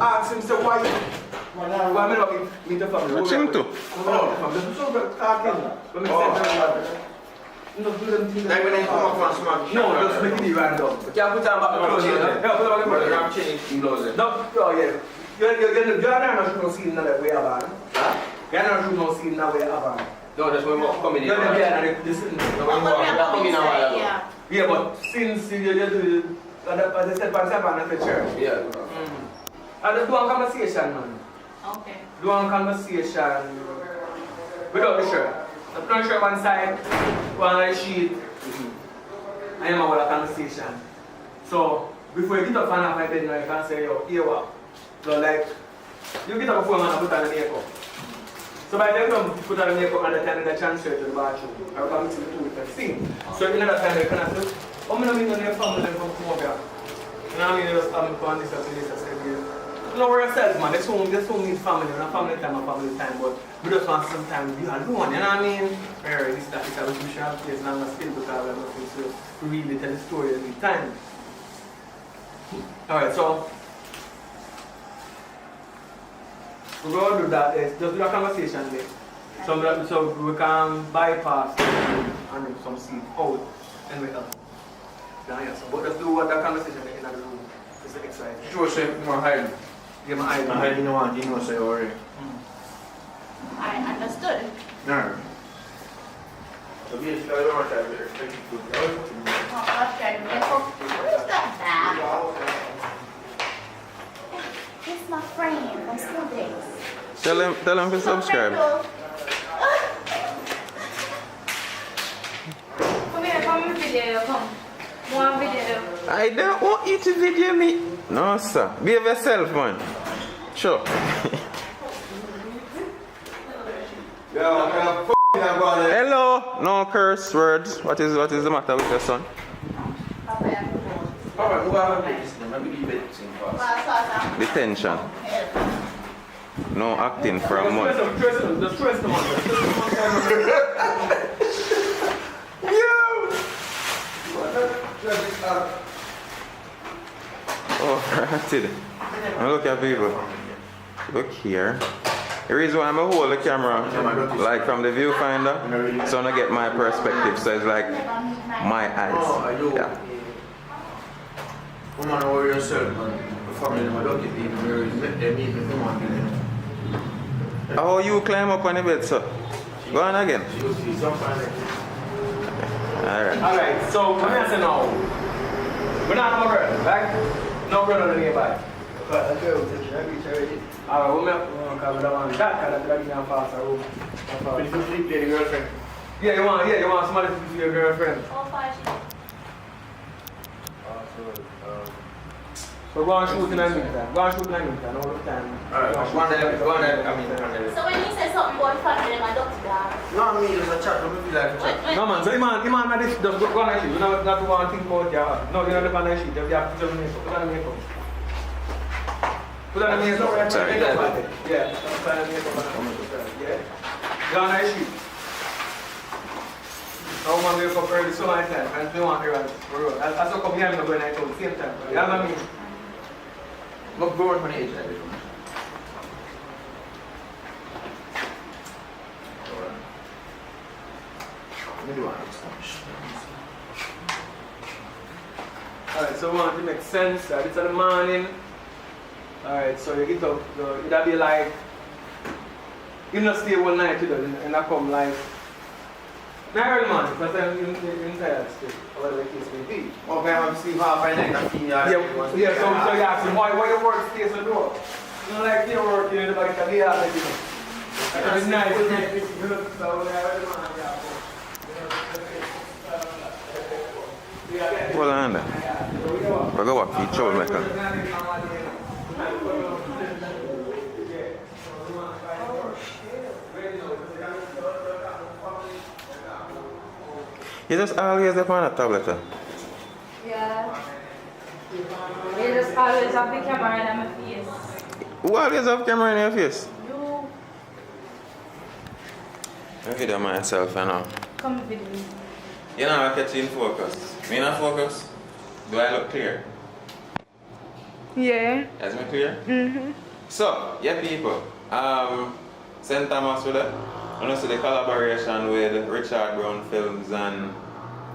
ask him, say, why me not meet the family? What's him to? Like when they come up on smack. No, just make it random. You can't put them back on the chain. Yeah, put them back on the You have changed in those. No, oh yeah. You're not shooting no scene in that way about it. You're not shooting no scene in that way about it. No, that's when we come in. You're not behind this thing. Yeah, but since you do the step by step and the church. Yeah. I just do one conversation, man. Okay. Do one conversation without the shirt. The front shirt one side, one sheet. I am about a conversation. So before you get up and off my bed, you can say, yo, here what? So like, you get up before man and put on the makeup. So by the time you put on the makeup and the time you transfer to the bathroom, I will come to the two with the sing. So in that time you can say, oh, I mean, your family from come over here. You know what I mean? You just come and this and this and this. Don't worry yourself, man. This home needs family. Not family time, family time. But we just want some time to be alone. You know what I mean? Alright, this that is how we should have place. Now I'm still because I'm not to really tell the story every time. Alright, so we're going to do that. Just do a conversation there. So we can bypass and do some seed out and we help. But just do what that conversation in the room. It's exciting. Sure, say more hiding. Yeah, my hiding. Hiding, you want, you know, say already. I understood. No. So basically, I don't want to have it. What is that bag? It's my friend from school days. Tell him to subscribe. Come here, come video, come. One video. I don't want you to video me. No, sir. Behave yourself, man. Sure. Hello. No curse words. What is the matter with your son? Detention. No acting for a month. Overrated. Now look at people. Look here. The reason why I'm going to hold the camera, like from the viewfinder, so I get my perspective. So it's like my eyes. Yeah. Come on over yourself, man. The family never don't get even they meet me come on. Oh, you climb up on the bed, sir. Go on again. Alright. Alright, so let me say now. We're not no brother, right? No brother nearby. Alright, we have to cover the one that kind of dragging down fast. But if you sleep there, your girlfriend. Yeah, you want somebody to be your girlfriend. So go and shoot in a meantime. Go and shoot in a meantime, all the time. Alright, one day, come in. So when you say something about family, I'm a doctor. No, me, there's a chat, don't feel like a chat. No man, so the man at this, just go on and shoot. You don't have to go and think about your heart. No, you don't have to shoot. You have to put on the makeup. Put on the makeup. Put on the makeup. Sorry. Yeah, put on the makeup. Yeah. Go on and shoot. I want to wake up early so many times and they want to run the road. That's how come here I'm not going at the same time. You know what I mean? Look bored from the age, everything. Alright, so we want to make sense that it's in the morning. Alright, so you get up, it'll be like, you not stay all night with them and I come like, not early morning, but I'm inside still, whatever the case may be. Okay, I'm sleep half an night, so you ask him, why your work stays so door? You know, like your work, you know, like a day out, like, you know. It's nice, Hold on there. We're going to walk each other, You just always have on a tablet, huh? Yeah. You just always have the camera in my face. Who always have camera in your face? You. I video myself, you know. Come with me. You know, I catch you in focus. Me not focus? Do I look clear? Yeah. Is me clear? Mm-hmm. So, yeah people, St. Thomas with it. And also the collaboration with Richard Brown Films and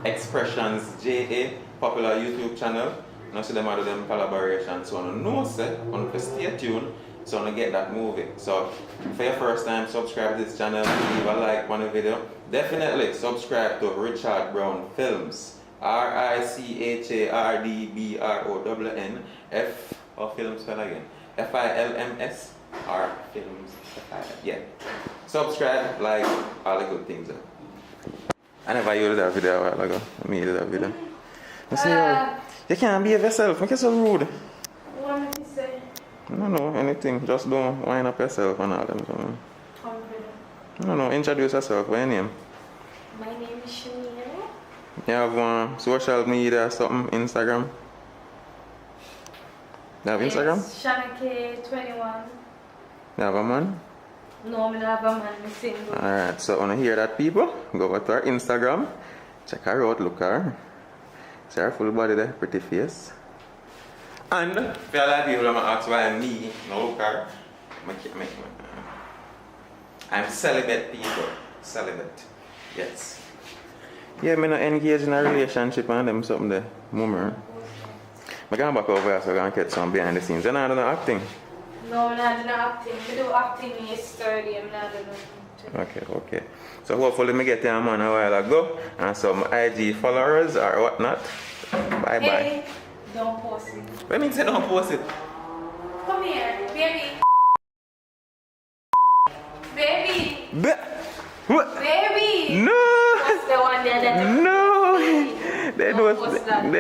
Expressions JA, popular YouTube channel. And also them do them collaboration. So I know say, I stay tuned, so I get that movie. So for your first time, subscribe to this channel, leave a like on the video. Definitely subscribe to Richard Brown Films. RICHARDBROWN F or Films spell again. FILMS or Films. Yeah. Subscribe, like, all the good things. I never used that video a while ago. I made that video. I say, you can't be yourself. Make yourself rude. What am I to say? No, anything. Just don't wind up yourself and all them. So. No, introduce yourself. What's your name? My name is Shanina. You have social media, something, Instagram? You have Instagram? Yes, Shanake21. You have a man? No, I don't have a man, I'm single. Alright, so when you hear that, people, go over to our Instagram, check her out, look her. See her full body there, pretty face. And, for a lot of people, I'm going to ask why me, no look her. I'm celibate, people. Celibate. Yes. Yeah, I'm not engaged in a relationship and them something there. Mummer. I'm going back over here so I can get some behind the scenes. You're not doing acting? No, I'm not doing acting. I do acting yesterday, I'm not doing nothing. Okay. So hopefully I get your man a while ago and some IG followers or whatnot. Bye-bye. Hey, don't post it. What means you don't post it? Come here, baby. Baby. What? Baby. No. What's the one there that No. They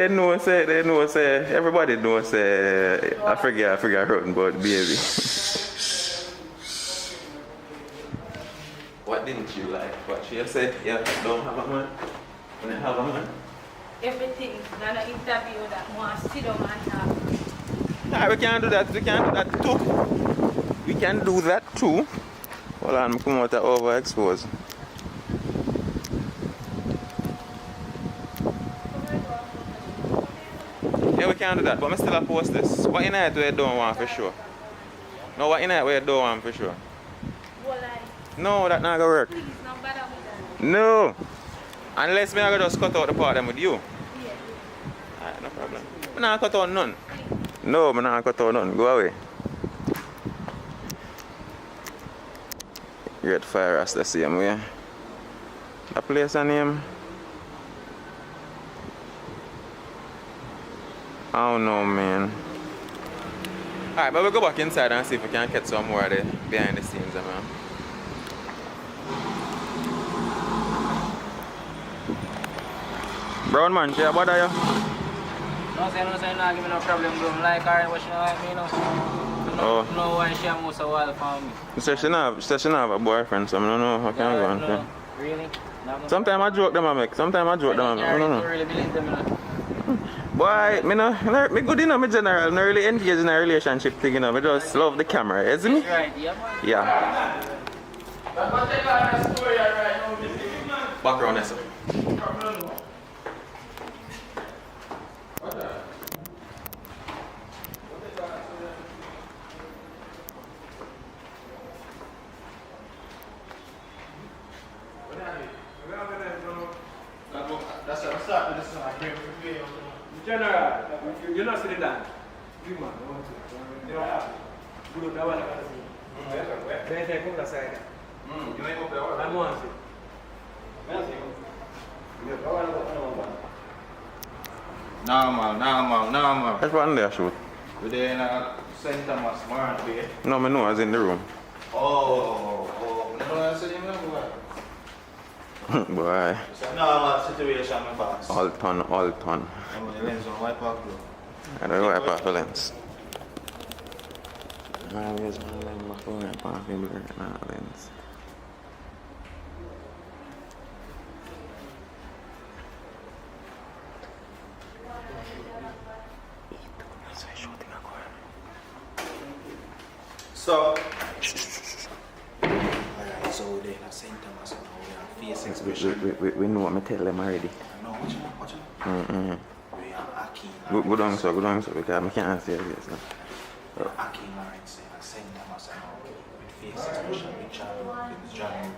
know say, everybody knows say, I forget wrote about baby. What didn't you like? What she said? Yeah, don't have a man. When you have a man. everything. Not an interview that wants to sit down and talk. Nah, we can do that. We can do that too. We can do that too. Hold on, come out of overexposed. Yeah, we can. can't do that, but I still post this. What in it where you don't want for sure? No, what in it where you don't want for sure? No, that not gonna work. Please, no bother with that. No. Unless me I go just cut out the part them with you. Alright, no problem. I'm not cut out none. No, I'm not cut out none. Go away. Great Fire as the same way. The place and name? I don't know, man. Alright, but we'll go back inside and see if we can catch some more of the behind the scenes, man. Brown man, can you bother you? No, no, give me no problem, bro. Like her, what she like me, no. No, why she almost a while for me. She said she not have a boyfriend, so I don't know how can I go on. No, really? Sometimes I joke them, I make. Sometimes I joke them, I make. I don't know. really believe them, Boy, me good enough, me general. I'm not really engaged in a relationship thing, you know. I just love the camera, isn't it? Right, yeah, man. Yeah. Background, yes, sir. General, you're not sitting down. You man, I want to. Good, I want to see. Then take over the side. You make up the order. I want to see. Normal. That's one there, shoot. We're there in St. Thomas, Warren Bay. No, I know I was in the room. Oh. No, I said you know what? Boy. It's a normal situation, my boss. All ton. I'm going to lens on wipe off, bro. I don't wipe off the lens. Where's my lens? My phone wipe off the lens. So, so they are St. Thomas and we are face expression. We know what I tell them already. No, watch Mm-mm. We are Aki. Go down, so because I can't say this. We are Aki Lawrence and St. Thomas and with face expression, with Richard, with John,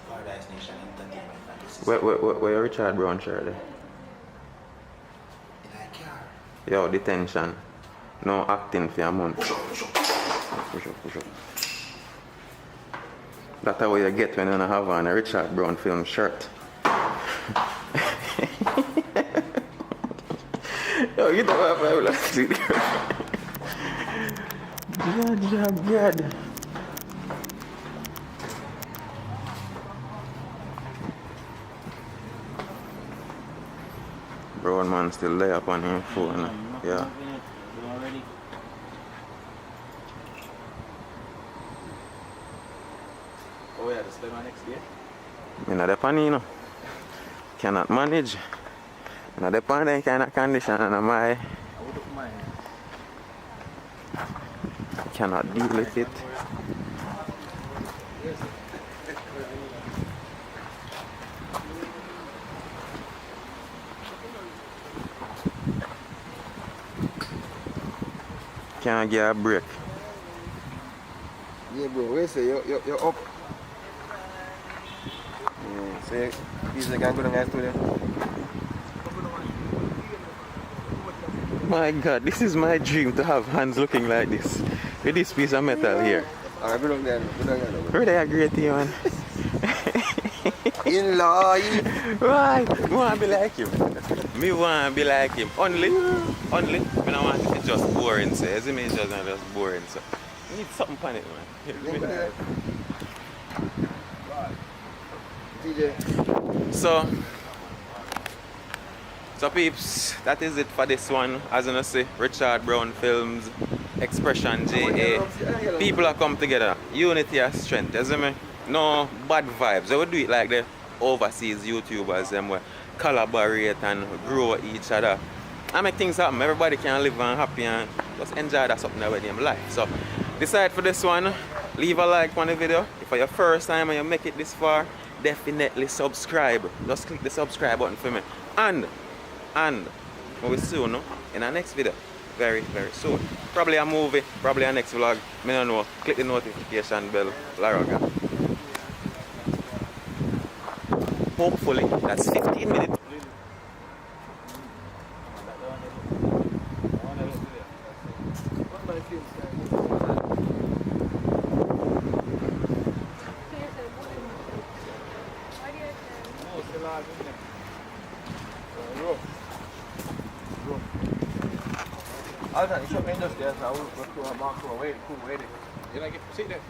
Paradise Nation Entertainment. And this is Where Richard Brown shirt there? in a car. Yo, detention. No acting for a month. Push up. Push up. That's how you get when you don't have on a Richard Brown film shirt. Yo, you don't have a plastic. God. Brown man still there up on his phone. Yeah. Oh yeah, that's the next day. I'm not depend, you know. Cannot manage. I'm not depend on kind of condition and I cannot deal with it. Can't get a break. Yeah, bro, where say you're up? Yeah, say, these are going to go down to there. My God, this is my dream to have hands looking like this. With this piece of metal here. Alright, go down there. Really agree with you, man. In-law. Why? I want to be like him. Me want to be like him. Only when I want it just boring, so as me just boring, so I need something on it, man. DJ. So peeps, that is it for this one. As you see, Richard Brown Films, Expression JA. People are come together. Unity and strength, you see me? No bad vibes. They will do it like the overseas YouTubers, them will collaborate and grow each other. I make things happen. Everybody can live and happy and just enjoy that something about them life. So decide for this one, leave a like on the video. If for your first time and you make it this far, definitely subscribe. Just click the subscribe button for me. And we see you, no? in our next video very, very soon. Probably a movie, probably a next vlog. I don't know. Click the notification bell, Laraga. Hopefully, that's 15 minutes. Alter, ich hab Ende der Sau, was du machst, wait, cool, wait. You like it? Sit there.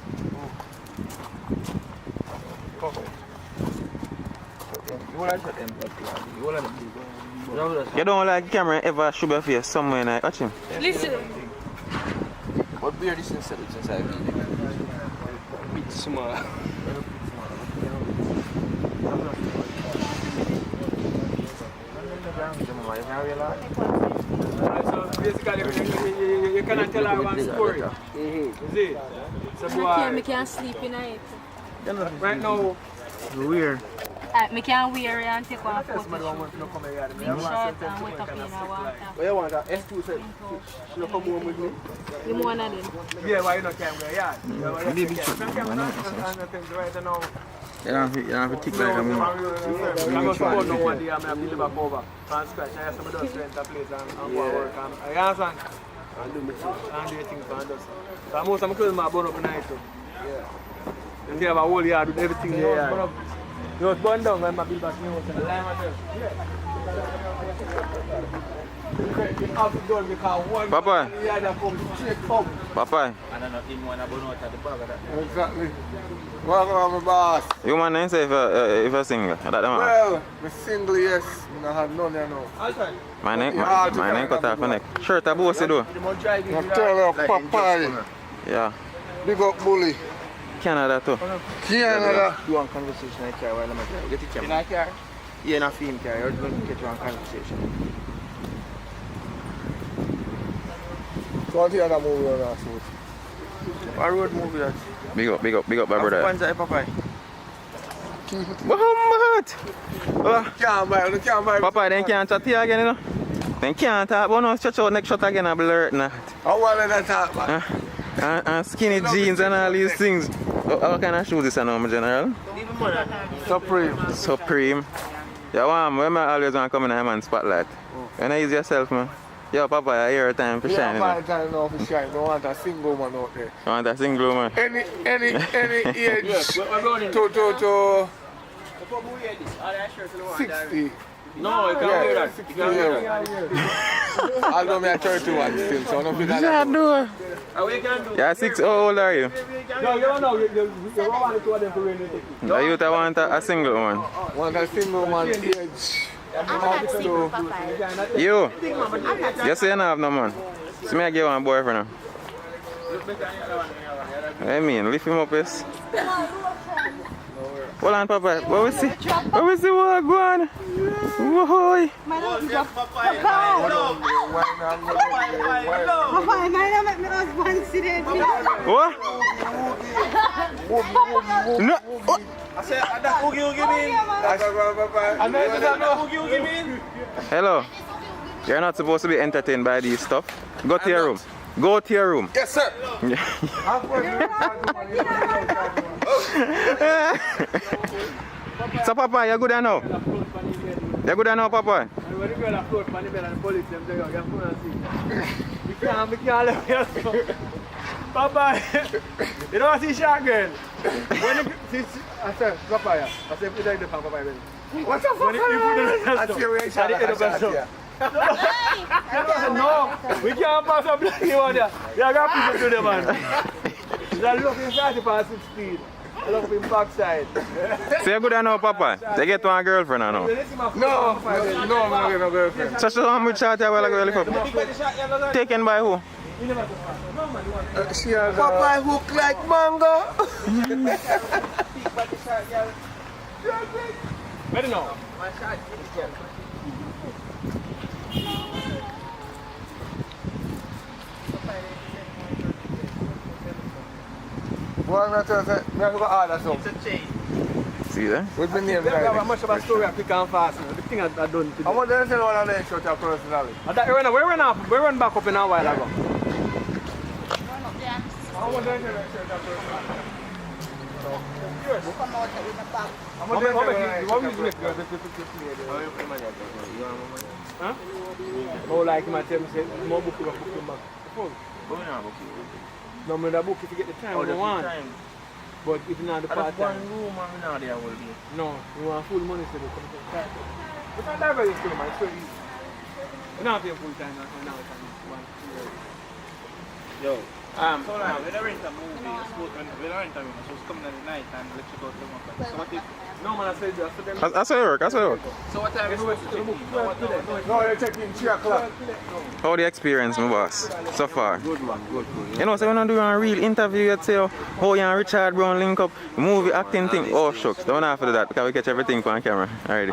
You don't like the camera ever show your face somewhere and I watch him? Listen. What beer this inside? It's inside. Bit small. So basically, you cannot tell her one story. You see? So I can't sleep in it. Right now, weird. I can't wear it and take one photo. Big shot and wake up in a water. what you want? S2 said, she don't come home with me. You want one of them? Yeah, why you not come here? Yeah. Maybe shot. You don't have to tick like a man. I'm going to go no one day. I'm going to build back over. From scratch. I have some of those rent a place and go work. I understand. And do my thing. And do your thing for us. So most of my clothes are burn up in the night. Yeah. And they have a whole yard with everything there. You know, it's burn down when I build back new house. Papa. Papa. And I'm not in one about out at the bag of that. Exactly. Welcome on my boss. You man didn't say if a single. That the man. Well, I'm single, yes. I have none there now. My name cut off my neck. Shirt a bossy though. I'm telling you, Papa. Yeah. Big up bully. Canada too. Canada. Do one conversation in the car while I'm at the Get it in the car? Yeah, in a film car. You're going to get one conversation. So what the other movie on that shoot? What road movie that? Big up, my brother. Panza, Papa. Muhammad! Can't buy. Papa, they can't chat here again, you know? They can't talk, but no, stretch out next shot again and blur it now. How well did that talk, man? And skinny jeans and all these things. What kind of shoes is this now, my general? Supreme. Yeah, when I always want to come in a man spotlight. You know, ease yourself, man. Yo, Papa, I hear a time for shining. Yeah, time now for shine. Don't want a single man out there. You want a single man? Any age to 60. No, you can't wear that. You can't wear that. Although I'm 31 still, so I don't feel that. Yeah, 6. How old are you? No, you don't know. You want to them to wear anything. The youth want a single one. Want a single man age. You say you don't have no man. So me I give one boyfriend now. I mean, lift him up, yes. Hold on, Papa. What we see? What we see? What go on? Whoa! Papa, I might make my husband see that. What? No. I said, that oogie mean? Hello. You're not supposed to be entertained by these stuff. Go to your room. Go to your room. Yes, sir. So, Papa, you're good now? You're good now, Papa? When the girl approach the bed and the police them say, you can't let me Papa, you don't see shot girl. When I said, Papa, I said, put it in Papa. What's up, Papa? I see where you shot. No, we can't pass a black one there. We are going to people to the man. They look inside the past 6 speed. They look in backside. So you're good now, Papa? They get one girlfriend now? No, I'm not getting no girlfriend. Such a long with shot here while I go. Taken by who? Papa hook like mango. Ready now? Well, I'm going to order some. See that? What's the name? How much of a story I pick and fast? thing I done today. How much do you sell one of them shirts personally? We run back up in a while ago. How much do you sell that shirt personally? Come out with a bag. How much do you sell What will you make? Huh? Oh, like him, I tell me, say, more book you back. No, I'm gonna book if you get the time I want. But if not the part time. No, you want full money so they come to the part time. You can't divert this to them, it's very easy. You don't pay full time now. Yo, so now, when I rent a movie, when I rent a room, I'm supposed to come in the night and let you go to the So what if... No man, I said that. That's how it work, that's how it work. So what time is it supposed to check in? No, they're checking 3 o'clock. How the experience, my boss, so far? Good man, good. You know, so when I'm doing a real interview, you'd say, how you and Richard Brown link up, movie acting thing. Oh, shucks, don't have to do that because we catch everything on camera already.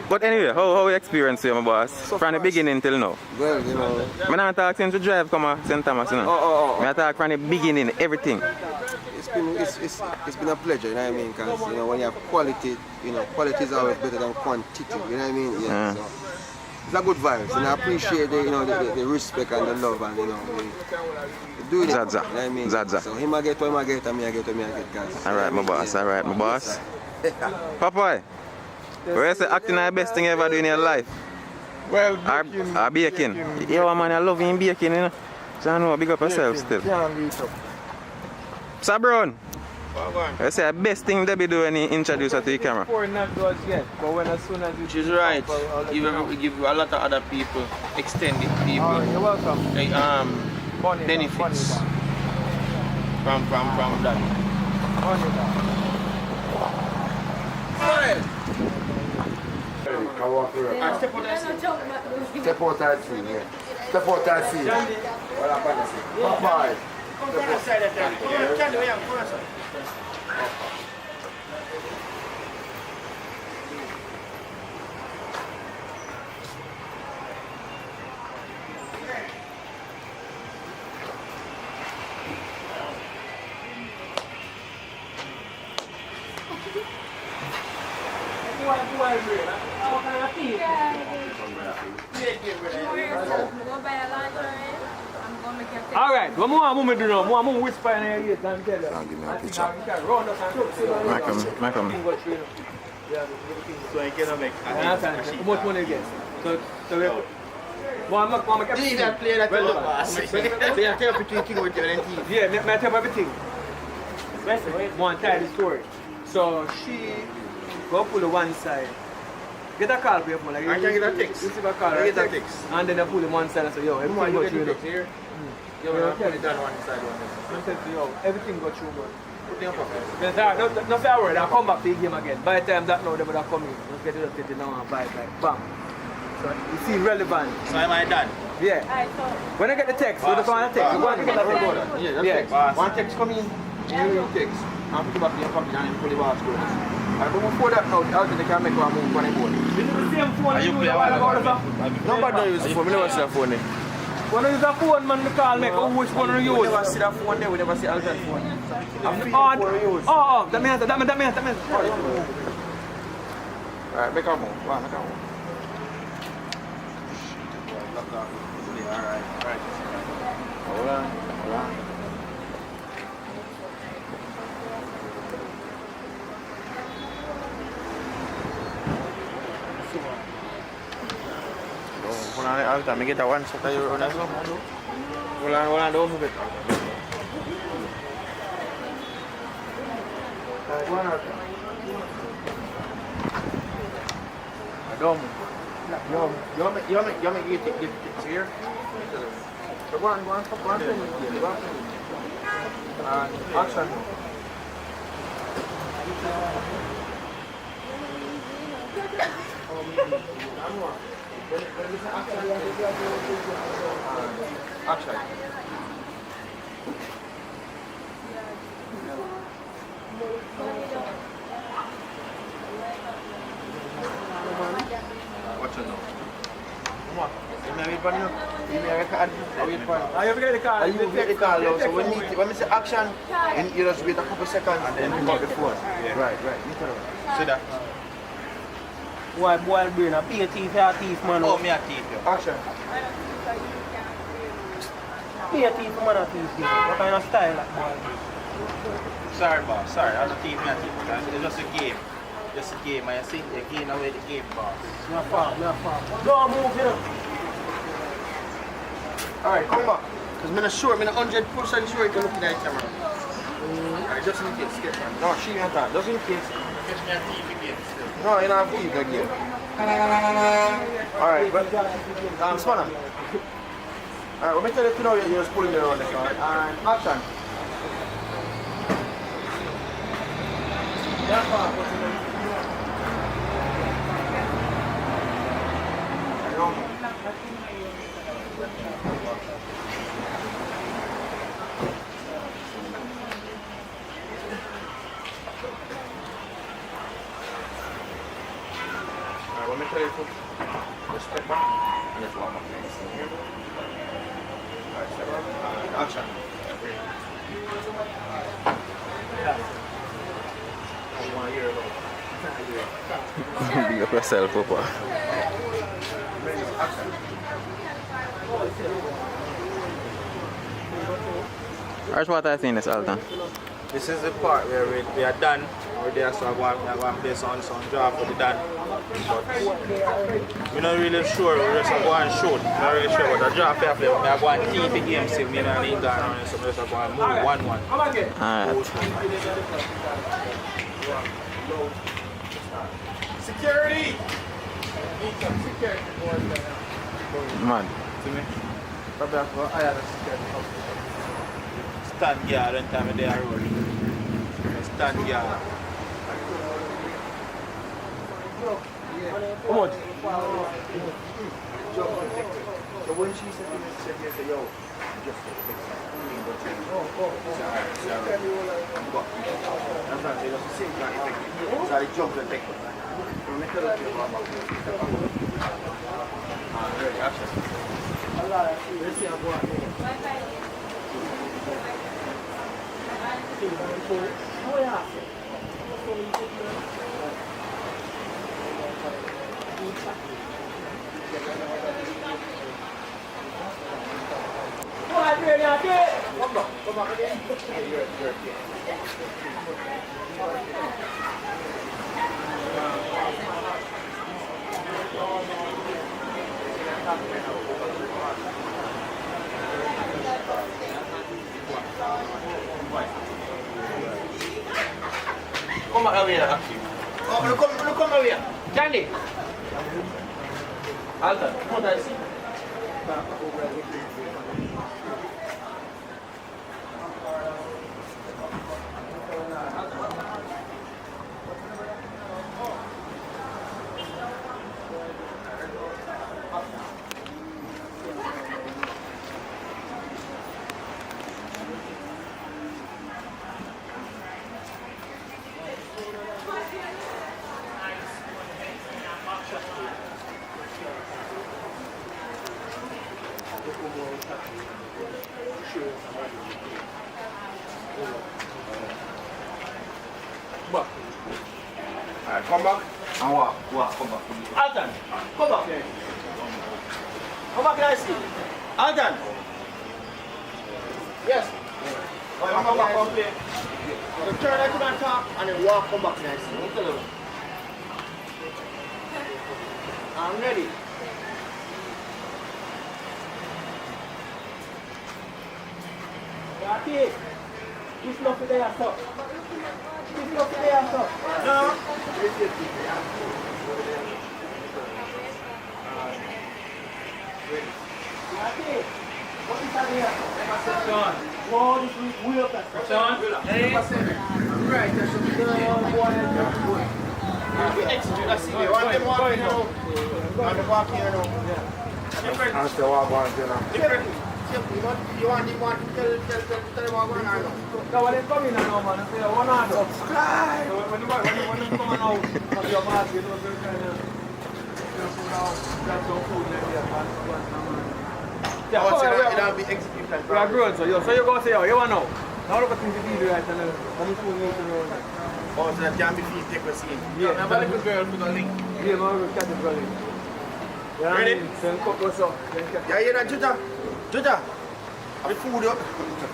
But anyway, how you experience you, my boss? From the beginning till now? Well, you know. I'm not talking to drive come to St. Thomas, you know. I talk from the beginning, everything. It's been a pleasure, you know what I mean? Because, you know, when you have quality, you know, quality is always better than quantity, you know what I mean? Yeah. So it's a good vibes, and I appreciate the, you know, the respect and the love and, you know, the doing it. Zaza. You know what I mean? Zaza. So him I get what I get and me I get what me I get, guys. Alright, my boss, alright, my boss. Papa, where's the acting the best thing you ever do in your life? Well, baking. Yo, man, I love you in baking, you know. So I know, big up yourself still. Sir Brown, I say the best thing they be doing is introduce her to the camera. Before not to us yet, but when as soon as you... She's right. We give you a lot of other people, extended people. Oh, you're welcome. Like, benefits from that. Step out that scene, yeah. Step out that scene. Bye. Alright, what more I'm do now? More I'm whisper in your ears and tell you. I'll give me a picture. Malcolm. So I cannot make How much money you get? So I'm not going to play that well, boss. So you tell between King with you and TV. Yeah, I tell everything. One tell the story. So she go pull the one side. Get a call for your phone. Like, I can get a text. You see a call, I get a text. And then I pull the one side and say, yo, everything go through. Here. You will tell it on one side, one side. I'm telling you, yo, everything go through, man. Put it in your pocket. No say a word, I'll come back to the game again. By the time that now, they would have come in. Let's get it up, get it now and buy it like bam. So you see relevant. So am I done? Yeah. When I get the text, we just want to text. You want to get that recorder. Yeah, text. One text come in, you text. And put it back in your pocket and then pull the bar screw. And before that now, out they can make one move on the board. You do the same phone you use a while ago. Nobody don't use the phone, we never see a phone there. When you use a phone, man, you call me, which phone you use? We never see that phone there, we never see alternate phone. Oh, that means. Alright, make a move. Wow, make a move. Alright. Hold on. Hold on, I'll time I get that one so that you run as well. Hold on, don't move it. Don't move. You make it here. So go on. Action. Action. Watch it now. Come on. I wait for you. Give me a record. I wait for you. I have to get the call. You get the call now. So when we say action, and you just wait a couple seconds and then pick up the phone. Right. You tell me. See that? Boy, brain, a be a thief, you're a thief, man. Oh, me a thief, yo. Action. Be a thief, man, a thief, yo. What kind of style that boy? Sorry, boss. Sorry, I'm not team, it's just a game. Just a game, and you see, you're giving away the game, boss. Me a fall. Don't move, you know. Alright, come back. Because I'm not sure, I'm not 100% sure you can look at that camera. Alright, just in case, get man. No, she ain't that. Just in case. Catch me a thief again still. No, you don't have thief again. Alright, but Spanner. Alright, let me tell you to know you're just pulling me around the car. And action. Let me tell you to step back and just walk up. Alright, step back. Action. Big up yourself, Papa. Alright, what I think is Alton. This is the part where we are done. We're there, so I want to play some job for the done. But we're not really sure, we're just going to shoot. We're not really sure what the job I play. We're going to keep the game still. Me and I need that on it, so we're just going to move 1-1. Alright. Security! Man. See me? Probably have to hire the security. Stand guard when time they are rolling. Stand guard. Come on. So when she said to me, she said, yo, just take it. That's not it. That's the same kind of thing. So I jumped and take it. So make a look at ready, action. Let's see how go on here. Oh, yeah. Come back again. Come back away now. Oh, look come away. Candy. Alton, what I see? Alright, come back and walk, come back. Alton, come back here. Come back here, I see. Alton. Yes. Come back, come play. So turn right to that top and then walk, come back here, I see. I'm ready. Okay. This nothing there, sir. This nothing there, sir. No. Okay. What is that here? Sean. Oh, this is way up there. Sean. Hey. Right, that's the one. We execute, I see you. Want them walking now? Want them walking here now? Yeah. I'm still walking here now. Different. You want them to tell them what going on now? No, when they come in now, man, they say, what on? Subscribe! So when you come out of your mask, you don't kind of, put down, grab some food and Yeah, Oh, so yeah, it'll be execution. we are grown, so you go say, you want now. Now look at things to do right now. I'm just going to know. Oh, so that can be feet take a scene. Yeah. I'm a little girl for the link. Yeah, man, we'll catch the brother. Yeah, Ready? Then cut what's up. Yeah, you know, Juta. Juta. I'm food up.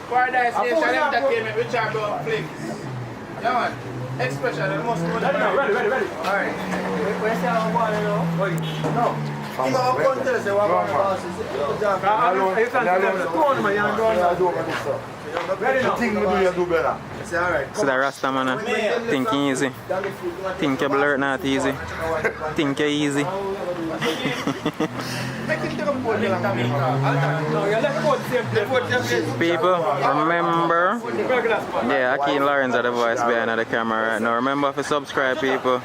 Paradise Nation Entertainment, which are about flicks. Yeah, man. Expression, I must go down. Ready. Alright. Where's the other one, you know? No. You know, I'm going to tell us what I'm going to So the Rasta man, think easy. Think you blur not easy. Think you easy. People, remember, yeah, Akeem Lawrence are the voice behind the camera right now. Remember to subscribe, people.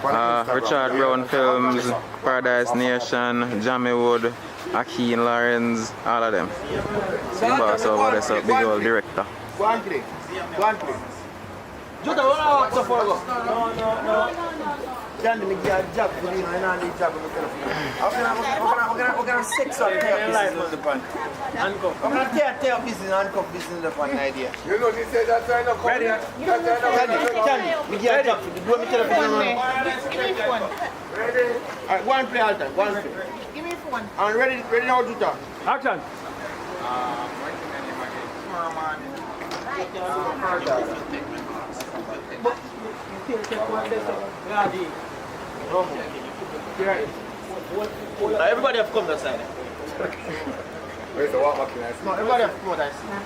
Richard Brown Films, Paradise Nation, Jamie Wood, Akeem Lawrence, all of them. See boss over there, so big old director. Go and play. Juta, what are you for? No. Candy, me give a job for you, and I need a job for me. I'm going to sex on the pan. I'm going to take business and handcuff business in the pan idea. You know, they say that's why I don't come. Ready? Candy, me give a job for you. Do me tell you. Give me phone. Ready? Alright, go and play all time. Go and play. Give me phone. And ready now, Juta. Action. Everybody have come that side. Where's the walk back in? No, everybody have come that side.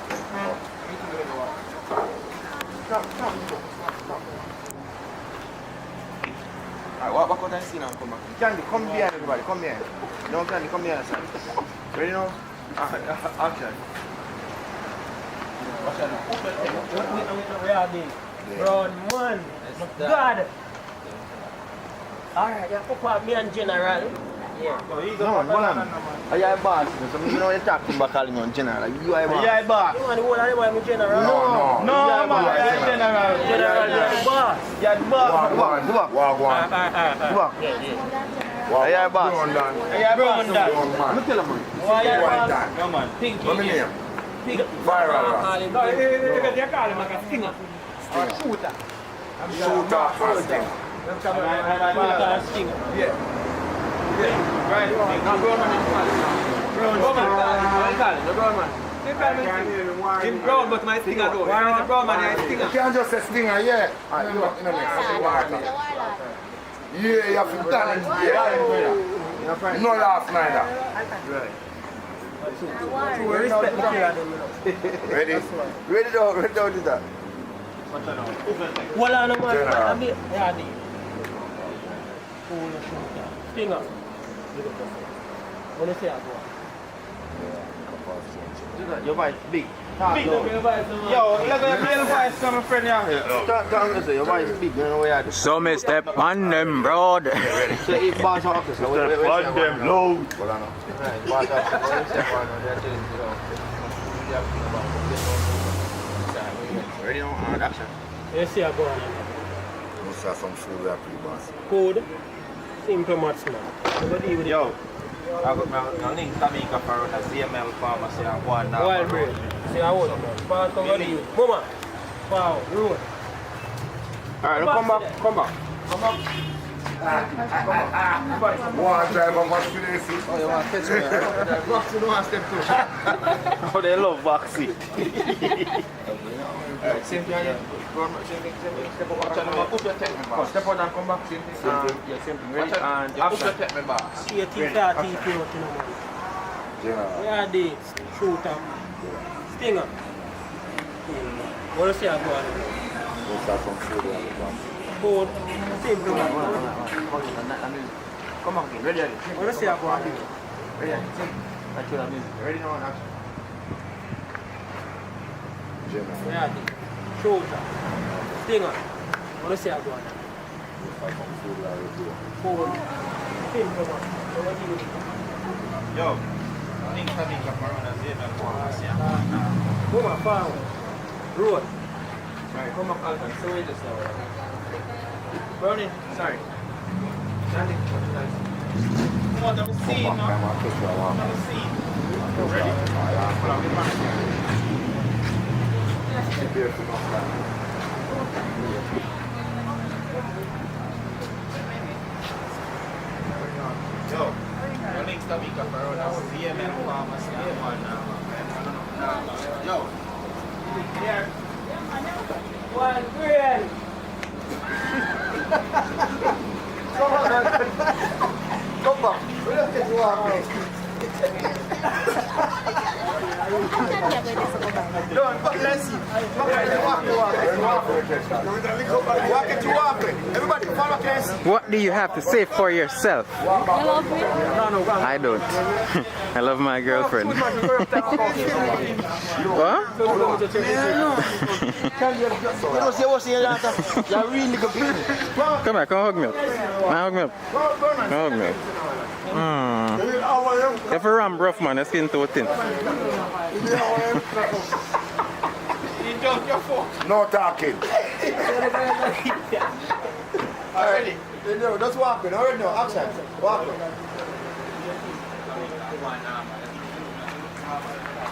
Alright, walk back out and see now and come back. Candy, come behind everybody, come behind. No, Candy, come behind side. Ready now? Action. Brown man. God. Alright, you pop up me and General. Yeah. No, hold on. Are you a boss? So you know you talk to me calling on General. You are a boss. You are a boss. You want the whole of them I'm General? No, man. You are General. General, you're the boss. You are the boss. Walk. Walk. Are you a boss? Are you a boss? Let me tell you, man. Why are you a boss? No, man. Pinky. What's my name? Pinky. Viral. No, they call him like a stinger. Or a shooter. Stinger. Yeah. Right. Now brown man is calling. Brown man. Him brown but my stinger though. He's a brown man, he's a stinger. You can't just say stinger, yeah. Alright, you know next. Yeah, you have to done it. Yeah. No laugh neither. Right. Respect the killer them. Ready down to that. Well, I know man. Yeah, Stinger. What do you say about Your voice big. Yo, let me play the voice to my friend here. Your voice big, you know what you do. So me step on them broad. So if boss officer, step on them low. Ready on action. Yes, yeah, go on. Must have some food there, pretty boss. Code. Simple much, man. Yo, I got my link Jamaica for a CML pharmacy and one now. Wild bread. See, I want part of the Mama. Wow, road. Alright, come back. One drive of vaccination. Oh, you want to catch me? Box, you don't want to step too. Oh, they love vaccine. Same thing again. Step up. Step out and come back. Same thing. Yeah, same thing. Ready? And action. See a thing that thing to you, man. Where are they? Shooter. Stinger. What do you say about it? Must have some food there. Food. Simple, man. Come on, ready? What do you say about it? Ready? Ready now and action. Where are they? Shooter. Stinger. What do you say about it? Food. Simple, man. What do you do? Yo, link Jamaica for a CML pharmacy. Mama, farm. Road. Right, come back, Alton. So wait just now. Brownie, sorry. Standing. want to see, no? Yo, the links Jamaica for around our VMN pharmacy and one now. Yo, here. One green. Come on, we don't get you off. Don't, but let's see. Walk it too often. Everybody follow Casey. What do you have to say for yourself? You love me? I don't. I love my girlfriend. What? Come here, come hug me up. Hug me up. Hug me up. If a ram rough man, that's skin too thin. No talking. Alright, just walk in. Alright, no, action. Walk in.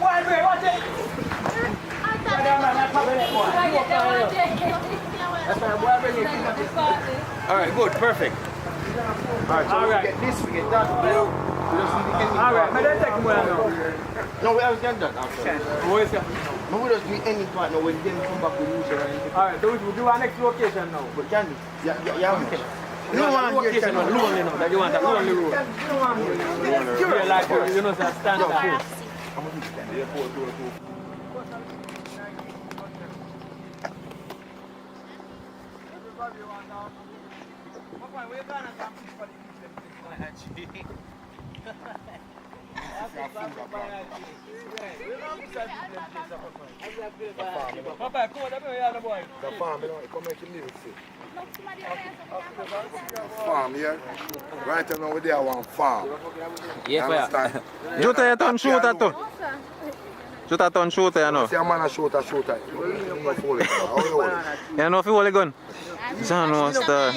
Watch it! Alright, good, perfect. Alright, so we get this, we get that. Alright, but then take more now. No, we have done that after. What is that? No, we just do any part now when them come back with news or anything. Alright, so we'll do our next location now. But can we? Yeah, we can. You don't want location now, lonely now, that you want a lonely road. You're like, you know, that stand up here. Papa, come on, the boy. The farm, you know, come make him live sick. Farm, yeah? Right now, we're there one farm. Yeah, understand? Juta ya ton shooter to. Juta ton shooter, you know. See a man a shooter. You know if you hold a gun? John knows the...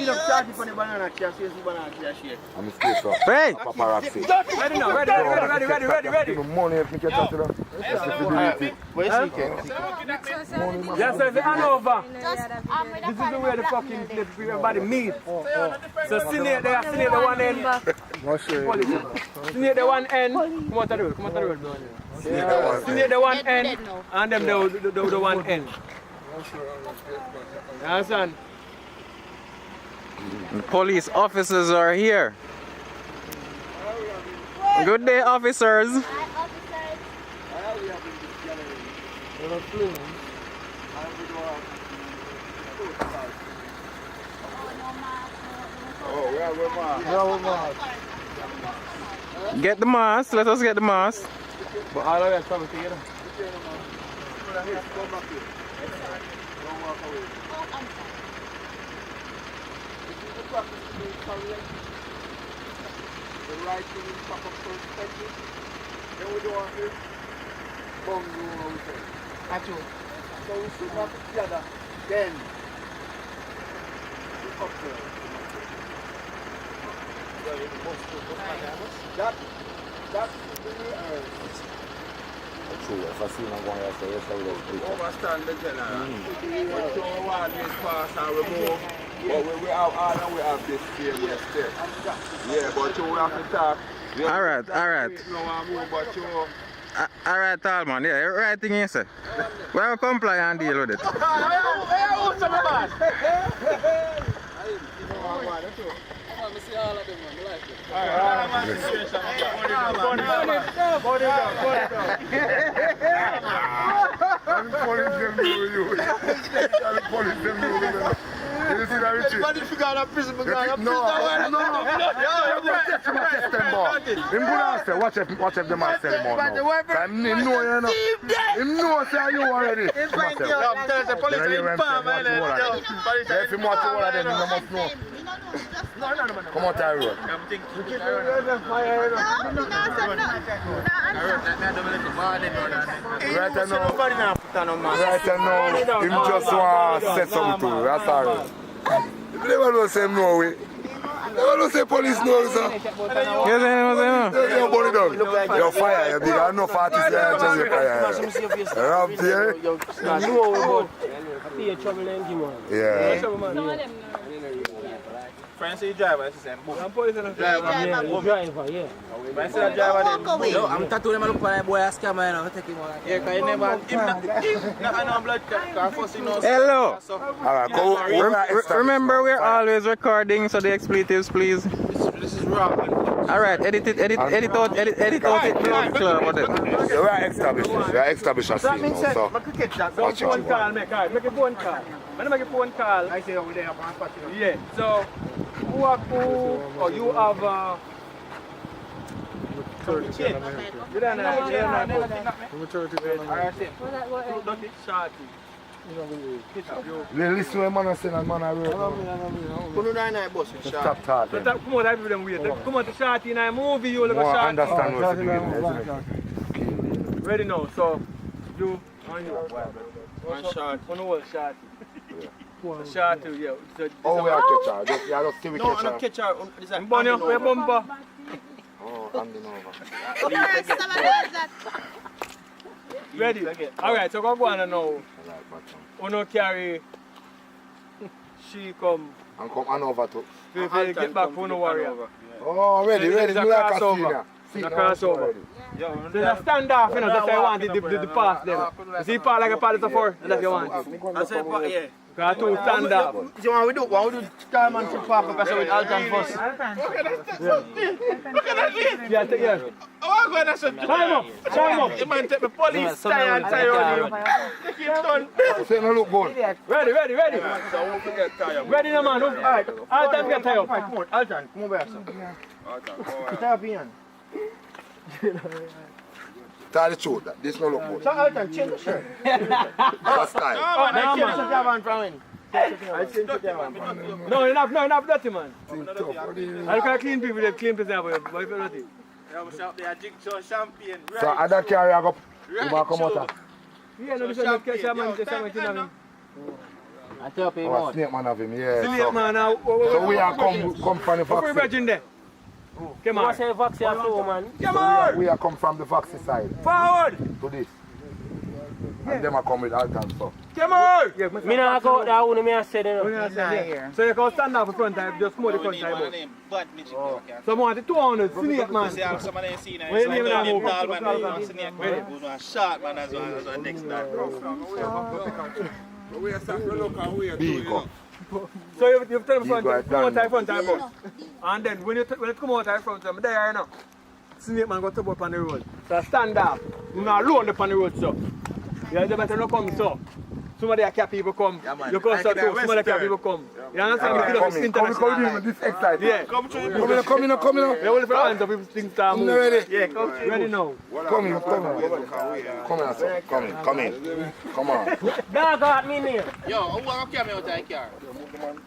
I'm a state up. Hey! Paparazzi. Ready now, ready. Money if me catch that, you know. Where's he, Ken? Yes, sir, the Hanover. This is the way the fucking everybody meet. So, senior there, the one end. Senior the one end. Come on to the road. Senior the one end, and them the one end. You understand? The police officers are here. Good day, officers. Get the mask. Let us get the mask. But all of us coming together. The right thing in proper perspective. Then we do want to bungle what we say. Actually. So we sit back together. Then we up there. That's the earth. True, if I see him going after the rest of the street. Overstand the general. But you want this pass and remove. But we have all and we have this failure step. Yeah, but you have to talk. Alright. Alright, tall man, yeah, right thing you say. We will comply and deal with it. You see that, Richie? But if you got a prison, we got a prison. No. Him good answer. Watch if the man sell him out now. Him know you know. Him know say you already. I'm telling the police in farm, man. If him watch all of them, you must know. Come on, Tyrone. I'm thinking. Right now, him just want to say something to you. That's all. If you never know, say him no way. don't say police no, sir. Yes, I know. Yo, burn it down. Yo, fire, you big. I know 40 years Jamaica. Rob there. Yeah. Friends, you driver, it's the same. I'm driver, yeah. Friends, you driver, Yo, I'm tattooing him look for a boy a scammer, you know. Take him on. yeah, because you never, I know blood car first, you know. Hello. Alright, Remember, we're always recording, so the expletives, please. This is raw. Alright, edit out it. Clear about it. You are established a scene now, so watch Phone it. call, make a phone call. When I make a phone call, I say over there, yeah. So, you have 30. You don't Listen to a man saying a man I wrote. Stop talking. Come on, I do them weird. Come on to Shorty in a movie, you look at Shorty. Understand what's doing. Ready now, so you and you. One shot. One whole shot. A shot too, yeah. So, oh, we are catch her. You are still no, catch I'm catch her. This is Bonnie, we bumper. Oh, handing over. Ready? Alright, so go on now. Uno carry. She come. And come on over to. Get back for no warrior. Oh, ready. It's a crossover. It's a crossover. There's a standoff, you know, that's why I wanted the pass them. You see part like a pallet of 4, that's what you want. I said, yeah. Got two stand up. So what we do time and to park up with Alton first. Look at that. Yeah, take care. Oh, I'm going to time up. You might take the police tie and tie on you. Take it done. Say no look good. Ready. Ready now, man. Alright, Alton get tie up. Come on, Alton, come over here, sir. Tie up here. Tell the truth, this no look good. So Alton, change the shirt. That's time. I change the javan from when? I change the javan. No, enough dirty, man. I look at clean people, they clean people, but if you're dirty. They are jigsaw champagne. So other carry I go, you might come out. Yeah, no, this is not champagne. I tell people. Oh, snake man of him, yeah. Snake man, so we are come from the What's vaccine. there? Come on. What's the vaccine flow, man? Come on! We are come from the vaccine side. Forward! To this. And them are come with Alton stuff. Come on! Me not go out there, only me I said it. So you can stand up in front time, just more the front time. So I want the 200, snake man. Some of them see now. Where you Like name tall man, snake man, who's a short man as well next to Big. So you tell them front time bus. And then when you come out of front time, there you know. Snake man got to go up on the road. So stand up. You not alone up on the road, so. You better not come so. Some of the cat people come. You come so too, some of the cat people come. You understand? We could have international. This excited. Yeah. Come in. We all the hands of people think that move. Ready? Yeah, come ready now. Come in. Come on. Dog got me near. Yo, what came out of the car?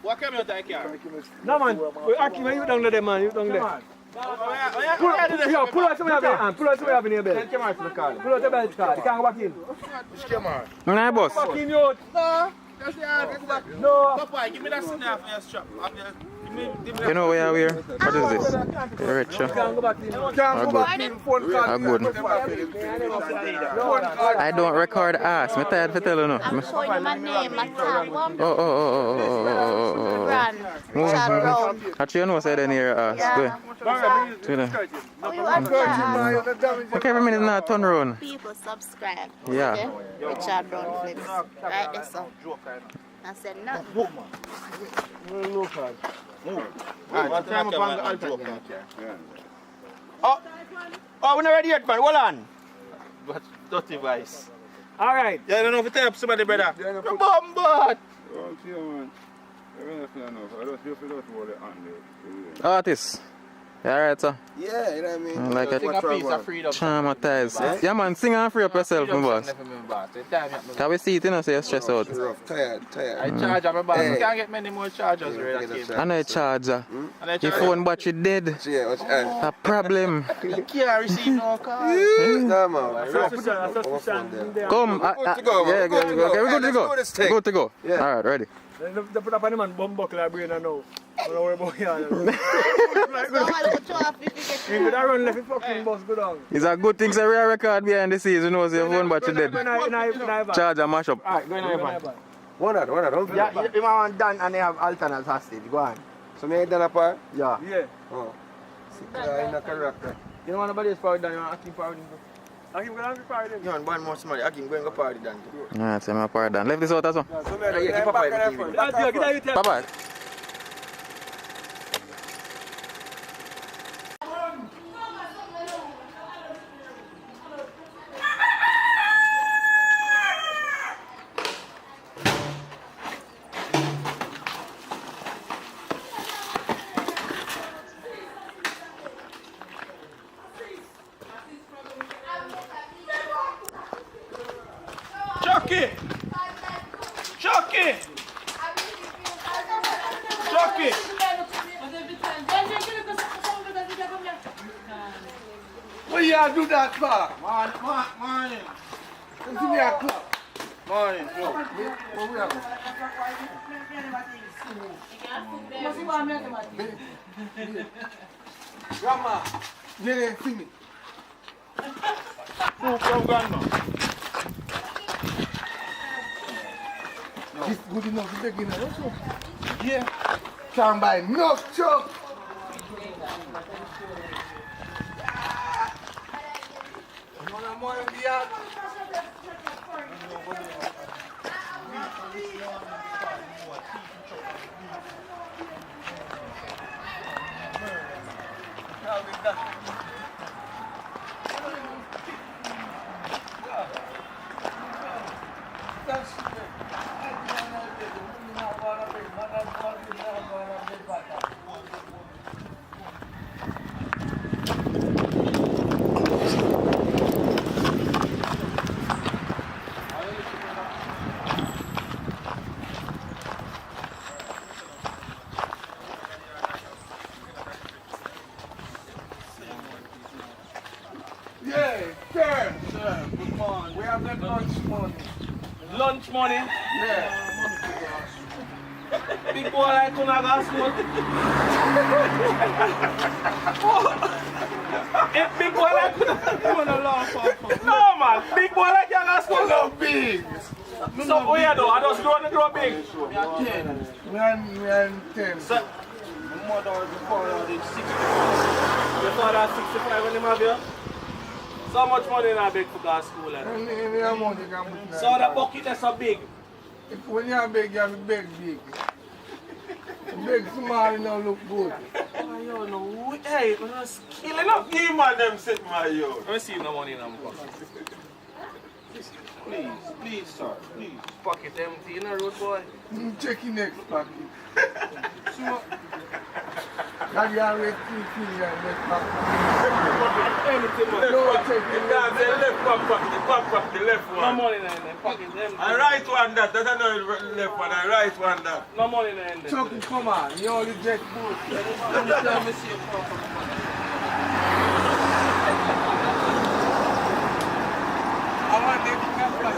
What came out of the car? No man, Aki, you down there, man. You down there. Pull out some of your hand. Pull out some of your belt. Pull out the belt card. You can't go back in. Nah, boss. Back in, you. No. Just the hand. Go back. No. Papa, give me that snap for your strap. You know where we are? What is this? The red show. I don't record ass. I'm tired to tell you now. I'm showing you my name, my tag. Oh. Actually, you know what I said in here ass. Yeah. Okay, every minute now, turn around. People subscribe. Yeah. Richard Brown Flips. Right there, so. I said nothing. Oh, we're not ready yet, man. Hold on. But dirty voice. All right. Yeah, I don't know if you tell somebody, brother. You're bombard. Artist. You alright, sir? Yeah, you know what I mean? Like a piece of freedom. traumatized. Yeah, man, sing and free up yourself, my boss. Can we see it, you know, so you're stressed out? Tired. I charge my boss. You can't get many more chargers. I know a charger. Your phone battery dead. A problem. You can't receive no call. No, man. Come. Yeah, we're good to go. Good to go. Alright, ready. They put up on the man bum buckle like brain now. I don't worry about it. You could have run left the fucking bus go down. It's a good thing that we are record behind the scenes, you know, so your phone battery dead. Charge and mash up. Alright, go in Ivan. One out. Yeah, you want Dan and they have alternate hostage. Go on. So me Dan apart? Yeah. Yeah. Oh. In a character. You don't want nobody else power Dan, you want Akim power Dan. Akim gonna have power Dan. You want one more somebody, Akim going to power Dan. Yeah, so I'm power down. Left this out as well. Yeah, keep up the TV. Bye-bye. Chucky! What you do that for? Morning. Let's give me a clap. Morning. What we have? Grandma, you didn't see me. Who from Grandma? This good enough to take in a also. Yeah. Can't buy no chuck. More in the yard. Sir, good morning. We have that lunch money. Lunch money? Yeah. Big boy like Kunaga smoke. If big boy like Kunaga no man, big boy like Yaga smoke. No big. So where you do? I just grow big. We are 10. We are 10. So, my mother was the father did 65. Your father 65 when him have you? So much money in a big for gas school. So the bucket is so big. When you are big, you have to beg big. Big small, you don't look good. Oh, yo, no. Hey, I'm just killing up. You man, them sit my yo. Let me see no money in my pocket. Please, sir. Please. Pocket empty in a road, boy. Check your next pocket. So, that you are with 2 fingers next pocket. Anything, man. Don't check your left pocket, the left one. No money in the pocket empty. I right one that. That's not left one. I right one that. No money in the Chucky, come on. You only check both. Let me see your pocket. I want them to come back.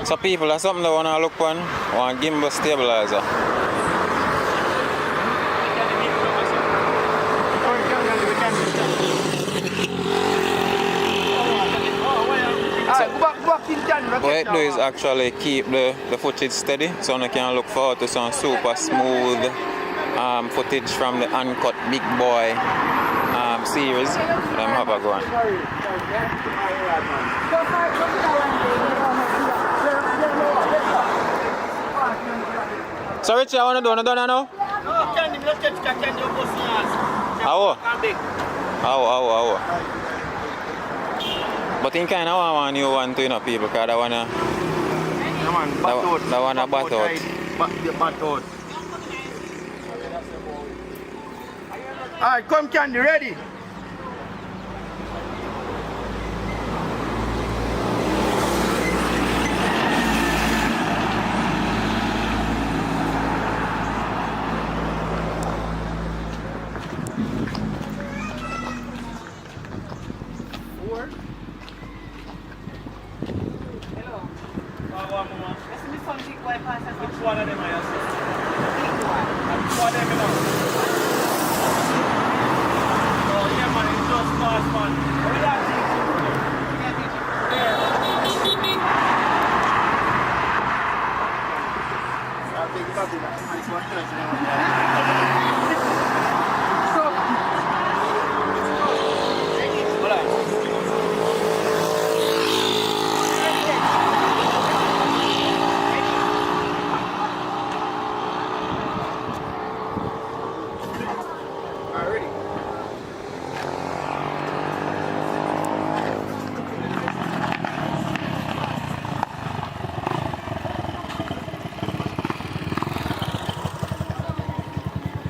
So people, that's something they want to look on, one gimbal stabilizer. What it do is actually keep the footage steady so you can look forward to some super smooth footage from the Uncut Big Boy series. Them have a go on. So Richie, I want to do it now? No, candy, let's get candy on both sides. How? But in kind of want you want to, you know, people, because I want to... Yeah, man, bat out. That one a bat out. Bat out. Alright, come candy, ready? Which one of them are you saying? Which one of them you know? Oh yeah man, it's just fast man. What do you teach you?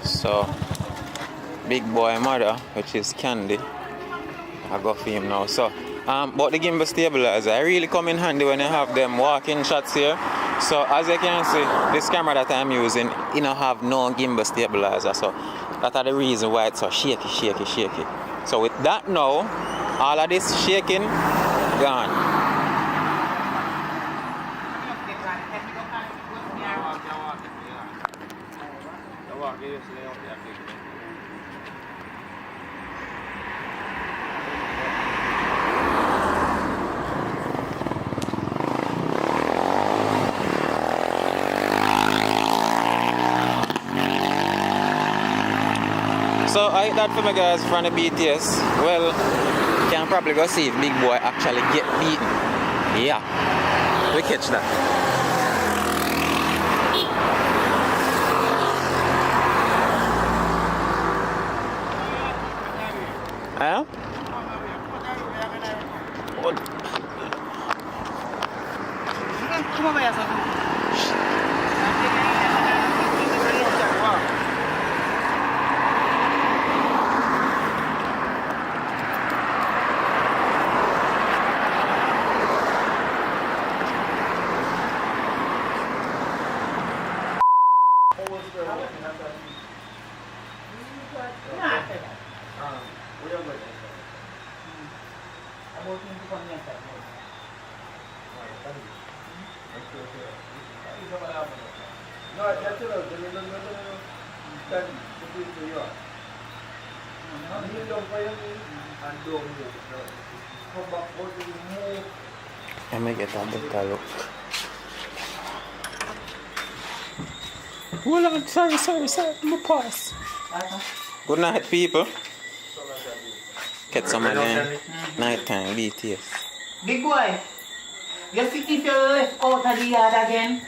So, Big Boy mother, which is Candy, I got for him now. So, but the gimbal stabilizer, I really come in handy when you have them walking shots here. So, as you can see, this camera that I'm using, you know, have no gimbal stabilizer. So, that's the reason why it's so shaky. So, with that now, all of this shaking, gone. So I hit that for my guys from the BTS. Well, you can probably go see if Big Boy actually get beaten. Yeah, we catch that. Huh? Come over here, son. Let me get a better look. Hold on, sorry, I'm a pause. Good night, people. Get some of them nighttime BTS. Big boy, you see if you left out of the yard again,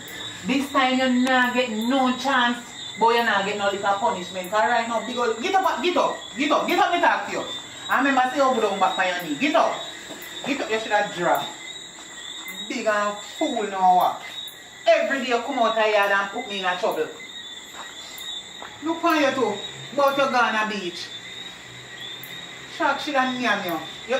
this time you're not getting no chance, but you're not getting no little punishment. Cause right now, big old, get up, me talk to you. I remember say you go down back on your knee. Get up, you should have dropped. Big and fool now what? Every day you come out of the yard and put me in a trouble. Look on you too, about you gone on the beach. Shark should have near you. You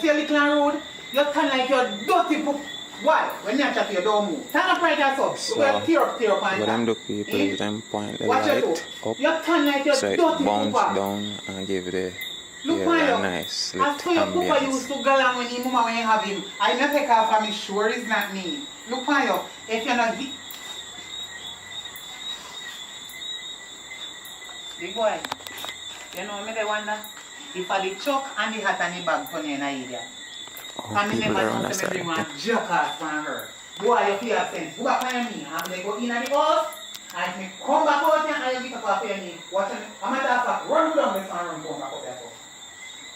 see a little road? You turn like you're dirty poop. Why? When you chat you don't move. Turn up right there, so. You got tear up and But them do people is them point the watch light up. You turn like you're so it dirty bounce pooper. down and give the Look a on nice you. lit As for your pooper ambience. used to go along when you mama when you have him. I not take off and me sure it's not me. Look on you. If you're not big boy, you know me they wonder if I the chuck and the hat and the bag for you in a area. And me never know to me bring one jerk ass from her. Boy, you feel sense. Go back on me and they go in the house And me come back out here and you get up off your knee. Watch it. A matter of fact, run down this and run come back up here.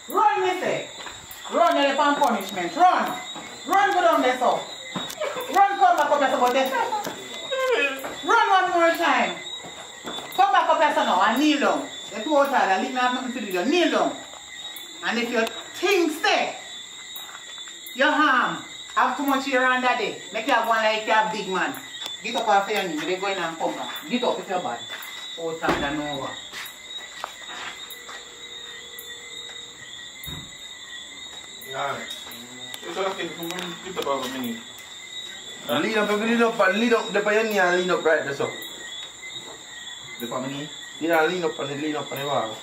Run, me say. Run, you're upon punishment. Run. Run go down there, so. Run, come back up here, so. But run one more time. Come back up here, so now, and kneel down. The two outside, I leave me have nothing to do. You kneel down. And if your thing stay, your harm, have too much here and that day, make you have one like you have big man. Get up off your knee, they go in and come back. Get up if you're bad. Outside and over. Yeah. You sort of think from get up over me. Lean up, lean up, the pioneer and lean up right there, so. The family? Yeah, lean up on the wall.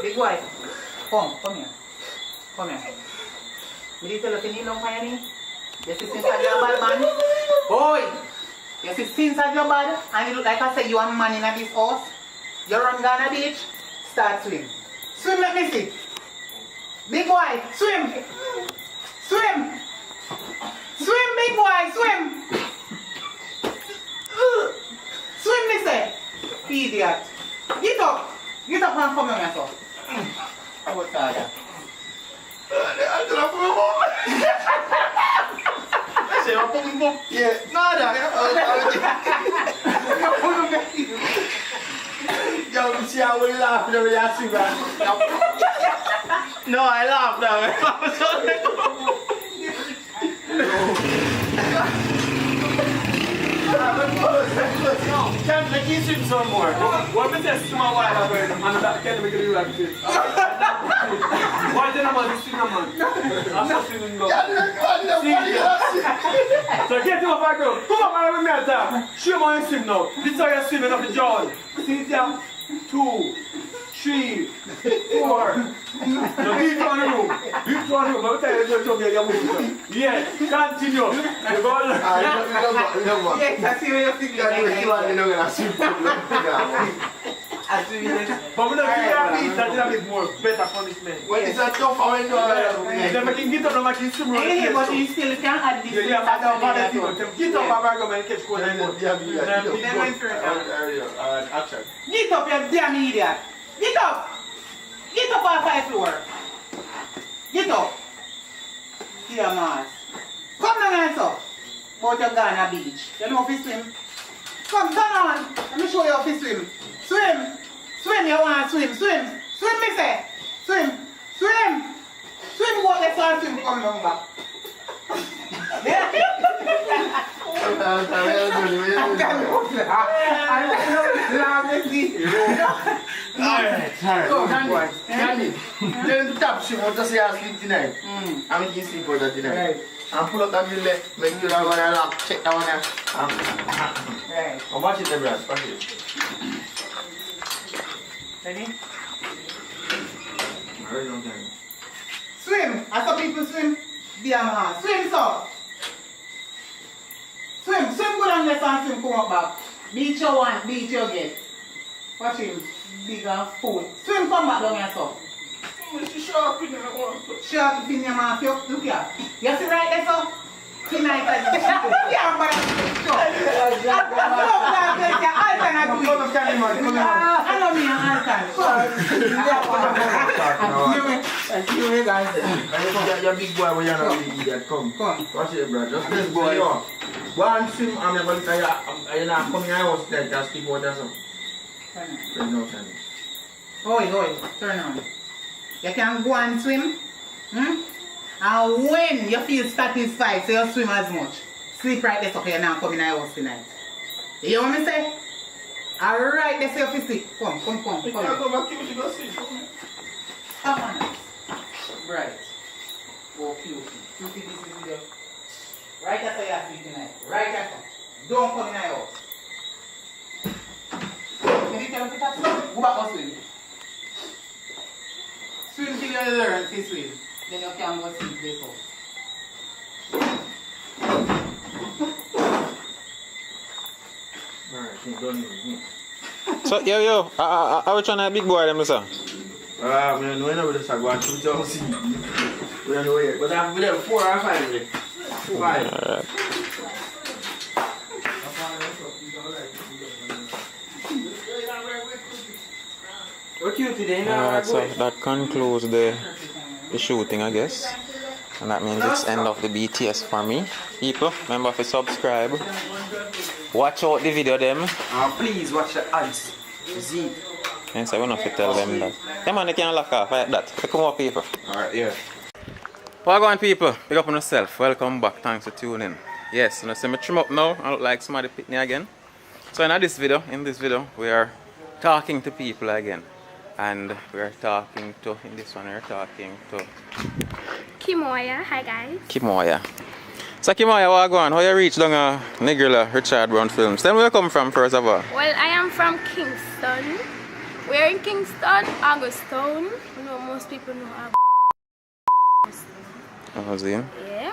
Big boy, come here. Come here. Me did tell you to kneel down for your knee. You see since your bad, man? Boy! You see since your bad, and you look like I said you are a man in this house. You run Ghana beach, start swim. Swim, let me see. Big boy, swim! Swim! Swim, big boy, swim! Swim, me say. Idiot. Get up! Get up and come here, yourself. How tired? Yeah, yo, you see how we laugh when we ask you that? No, I laugh now. Can't make you swim some more. What is this small while I'm not getting me like this? Why did I want to swim, man? I'm not swimming, go. So get him up, I go. Come on, man, with me at time. Show me how you swim now. This is how you're swimming up the jaw. See it there? 2, 3, 4. Now deep on the room. Deep on the room. I'll tell you to get your move. Yes, continue. You go on. Yes, I see where you're sitting. But we don't see that piece that is a bit more better punishment. Well, it's a tough one. Then we can get up and we can swim around. Yeah, but you still can add this. Yeah, but don't bother people. Get up and go and catch cold and go. Action. Get up, you damn idiot. Get up. Get up off my floor. Get up. Dear Mars. Come down and so. About your Ghana beach. You know how to swim? Come, turn on. Let me show you how to swim. Swim. Swim, you want to swim. Swim. Swim, me say. Swim. Swim. Swim, go let's all swim. Come down back. Alright, Candy. Then the top she wants to say I sleep tonight. I'm going to sleep for that tonight. And pull up that middle leg, make sure I'm going to lock, check that one there. Right. And watch it, Debra. Watch it. Ready? Alright, don't tell me. Swim. I saw people swim. Dear man. Swim, so. Swim. Swim good on this and swim come up back. Beat your one, beat your get. Watch him. Big and fool. Swim come back down here, so. Sharp in your mouth. Look here. You see right there, so? Tonight, yeah, but I know me and Alton. You're big boy, you're not big idiot. Come. Watch it, bro. Just this boy. Go and swim. I'm going to tell you, you're not coming out of the house, just keep water. Turn on. Oi, turn on. You can go and swim. And when you feel satisfied, so you swim as much. Sleep right there so you're not coming out of the house tonight. You hear what I say? Alright, let's say you sleep. Come. Come back here, you go sleep. Come on. Bright. Go cute. Cute, this is video. Right after you sleep tonight. Right after. Don't come in my house. Can you tell me that? Go back and swim. Swim till you learn to swim. Then you can go sleep this house. So, yo, I was trying to big boy them, sir. I don't know where this is going to shoot see. We don't know yet. But I'm there 4 or 5 minutes. 5. Alright, so that concludes the shooting, I guess. And that means it's end of the BTS for me. People, remember to subscribe. Watch out the video them. Please watch the ads. See. Yes, I want to tell them that. Them man, they can lock off like that. They come up, people. Alright, yeah. Welcome on, people. Pick up on yourself. Welcome back. Thanks for tuning. Yes, you see me trim up now. I look like somebody picked me again. So in this video, we are talking to people again. And we are talking to, in this one, we are talking to Kimoya. Hi guys. Kimoya. So Kimoya, what go on? How you reach down a Negrilla Richard Brown Films? Tell me where you come from first of all. Well, I am from Kingston. We're in Kingston, Augustown. You know, most people know Augustown. Oh, see. Yeah.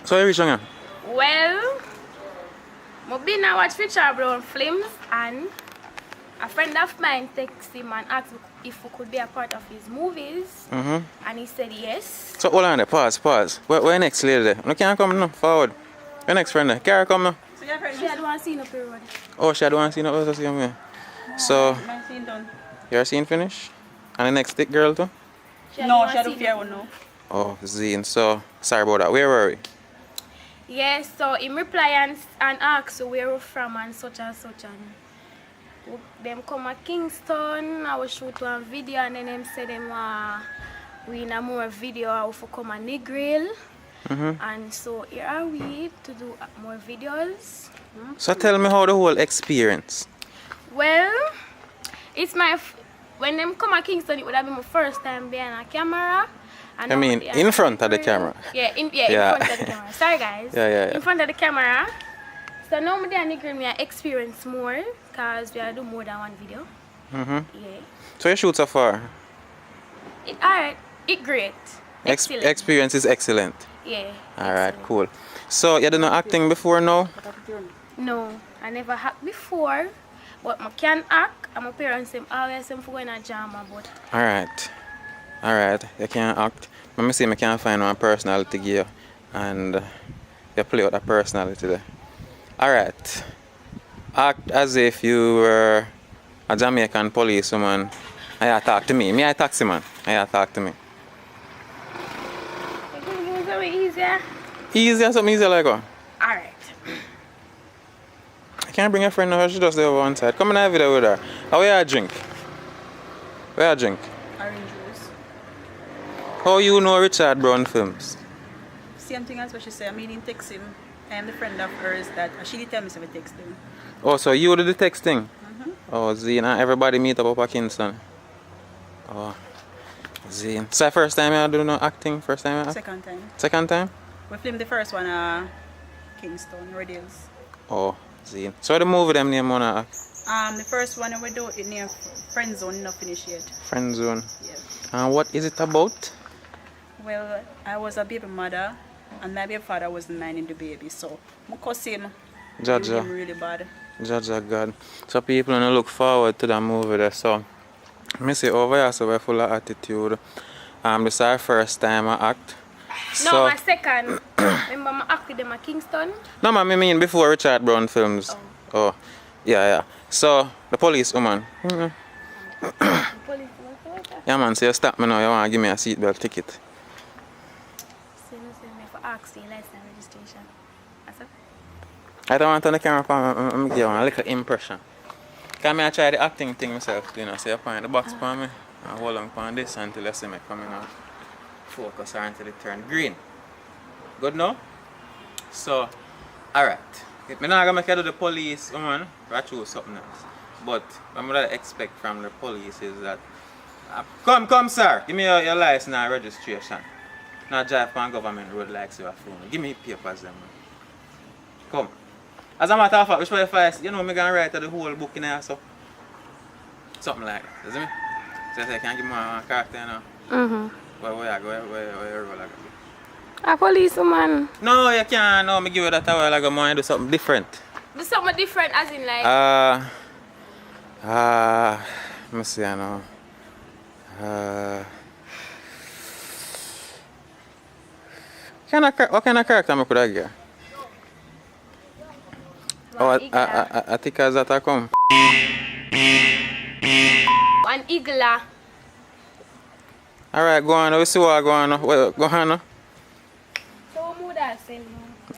So you reach down here? Well, I've been to watch Richard Brown Films and a friend of mine texted him and asked if we could be a part of his movies. And he said yes. So hold on there, pause. Where next lady there? You can't come now, forward. Where next friend there? Carry come now. So your friend, she had one scene up here already. Oh, she had one scene up there, see me. So, My scene done. your scene finished? And the next thick girl too? No, she had a fair one now. Oh, Zine. So, sorry about that. Where were we? Yes, so he replied and asked where we're from and such and such. And them come to Kingston, I was shoot one video and then them say them we in a more video of come on the grill. And so here are we to do more videos. So tell me how the whole experience. Well, it's when them come to Kingston, it would have been my first time behind a camera. I mean, in front of the camera. Yeah, in front of the camera. Sorry guys. Yeah. In front of the camera. So now I'm there and me experience more because we are do more than one video. Yeah. So you shoot so far? Alright, it's great. Excellent. Experience is excellent. Yeah. Alright, cool. So you done acting before now? No, I never act before. But I can act and my parents always say for going to drama but Alright, you can act. Let me see if I can find one personality here and you play out that personality there. Alright. Act as if you were a Jamaican policewoman. I talk to me. Me I taxi man. I talk to me. Easier? Easier, something easier like that. Alright. I can't bring a friend now, she just there over one side. Come in and have video with her. Where you drink? Where you drink? Orange juice. How you know Richard Brown Films? Same thing as what she said. I mean, text him. I am the friend of hers that she did tell me so we text him. Oh, so you did the texting? Oh, Zine, everybody meet up at Kingston. Oh, Zine. So first time you do no acting? First time you act? Second time. Second time? We filmed the first one Kingston, Red Hills. Oh, Zine. So the movie them name wanna act? The first one we do it near Friend Zone, not finished yet. Friend Zone. Yeah. And what is it about? Well, I was a baby mother and my baby father wasn't minding the baby, so I cuss him. Jaja. Really bad. Jaja God. So people gonna look forward to that movie there. So I say over here, so we're full of attitude. This is our first time I act. No, So my second. Remember I act with them at Kingston? no, man, I mean before Richard Brown Films. Oh, yeah. So the police woman. Yeah, man. So you stop me now. You wanna give me a seatbelt ticket? So you say me for ask you license registration. That's it. I don't want on the camera for me give you a little impression. Because I try the acting thing myself, you know. So you point the box for me and hold on on this until you see me coming out. Focus or until it turn green. Good now? So, alright. I'm not going to make you do the police, woman, I choose something else. But what I expect from the police is that come sir, give me your license and registration. Not drive on government road like you are phone. Give me papers them. Come. As a matter of fact, which way if I, you know, me gonna write the whole book in there, so. Something like that, you see me? So I say, can you give me one character now? Where I go, where I go? A policeman. No, you can't. No, me give you that a while ago. I do something different. Do something different as in like... let me see, I know. What kind of character I could I get? Oh, I think as that I come. An eagle. Alright, go on. We see what go on. Go on. So what mood I sell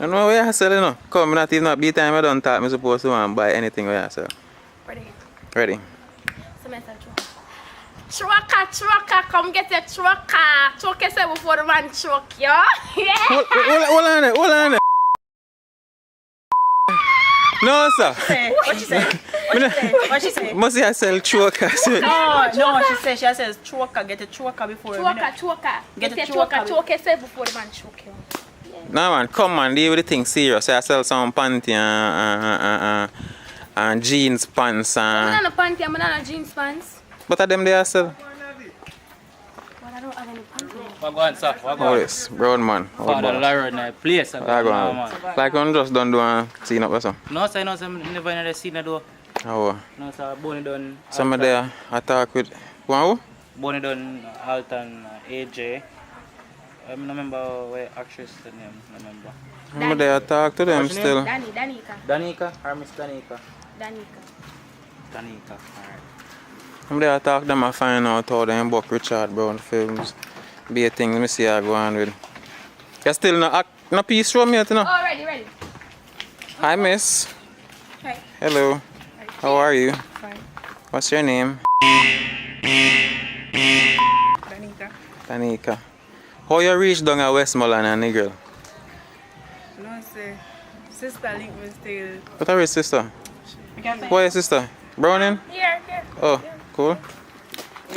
I know what you sell, you know. Come, not even be time I don't talk, I'm supposed to want buy anything where you sell. Ready? Ready. So I said, trucker, come get your trucker. Truck yourself before the man truck, yo. Yeah. Hold on there. No, sir. What she say? What she say? Must I sell choker? No, she says choker. Get a choker before. Choker. Get a choker. Choke yourself before the man choke you. No man, come on, deal with the thing serious. I sell some panty and jeans pants I'm and... not a panty, I'm not a jeans pants. But of them they are sell? But I don't have any panty. What going, sir? What Oh going? yes, brown man. Father Larry in the place. Like one just don't do a scene up or something. No, sir, no, sir. Never in the scene though. Oh. No, sir. Bonnie done. Some of them attack with... Wow? Bonnie done Alton AJ. I don't remember what actress the name. I remember. Some of them talk to them still. Danica. Danica? Or Miss Danica? Danica. Alright. Some of them talk them and find out how they book Richard Brown films. Be a thing, let me see how I go on with. You still no piece show me yet, you know? Oh, ready. Hi, miss. Hi. Hello. How are you? Fine. What's your name? Danica. How you reach down at Westmoreland and Nigel? No, sir. Sister link me still. What are your sister? Who are your sister? Browning? Here. Oh, cool.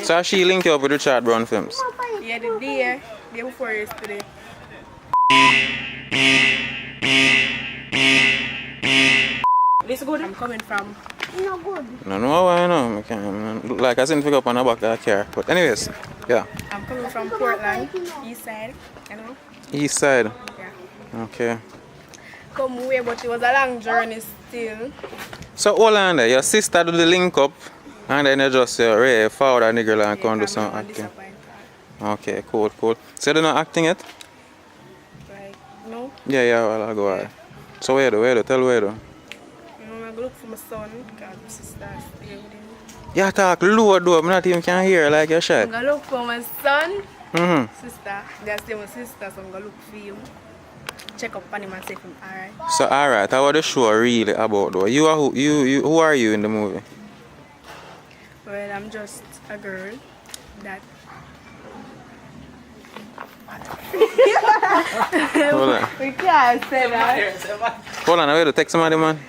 So she linked you up with Richard Brown films? Yeah, the day before yesterday. This good? I'm coming from. No good. No, why no? I can't. Like I didn't pick up on the back of the car. But anyways, yeah. I'm coming from Portland, east side, you know? East side? Yeah. Okay. Come away, but it was a long journey still. So hold on there, your sister do the link up and then you just forward a nigga and come do some acting. Okay, cool. So you don't know acting yet? Like, no? Yeah, well, I'll go ahead. So where do? Tell where do? I go look for my son, because my sister stay with him. Yeah, talk low though, I'm not even can hear like you're shy. I'm going to look for my son, Sister. They stay my sister, so I'm going to look for him. Check up on him and see if I'm alright. So alright, how the show really about though? You are who are you in the movie? Well, I'm just a girl that... Hold on. We can't say that. Hold on, I will text somebody man.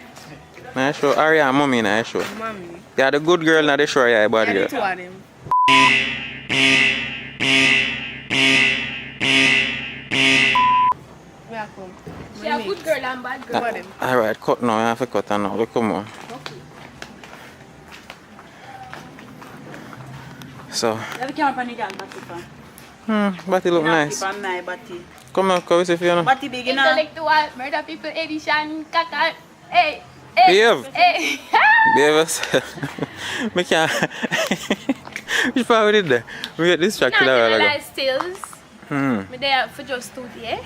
Nice show. Aria and mommy nice show. Mommy. Yeah, the good girl not the show, yeah, bad Yeah, girl. the two of them. She a good girl and bad girl. Alright, cut now, I have to cut now. Look, come on. So, Let me come on the girl, Batty. Batty look nice. Keep on my Batty. Come on, come see if you know. Batty big enough. Intellectual, murder people, edition, kaka. Hey. Behave. Hey. Behave yourself. Me can't. Which part we did there? We get distracted a while ago. Life stills. Me there for just 2 days.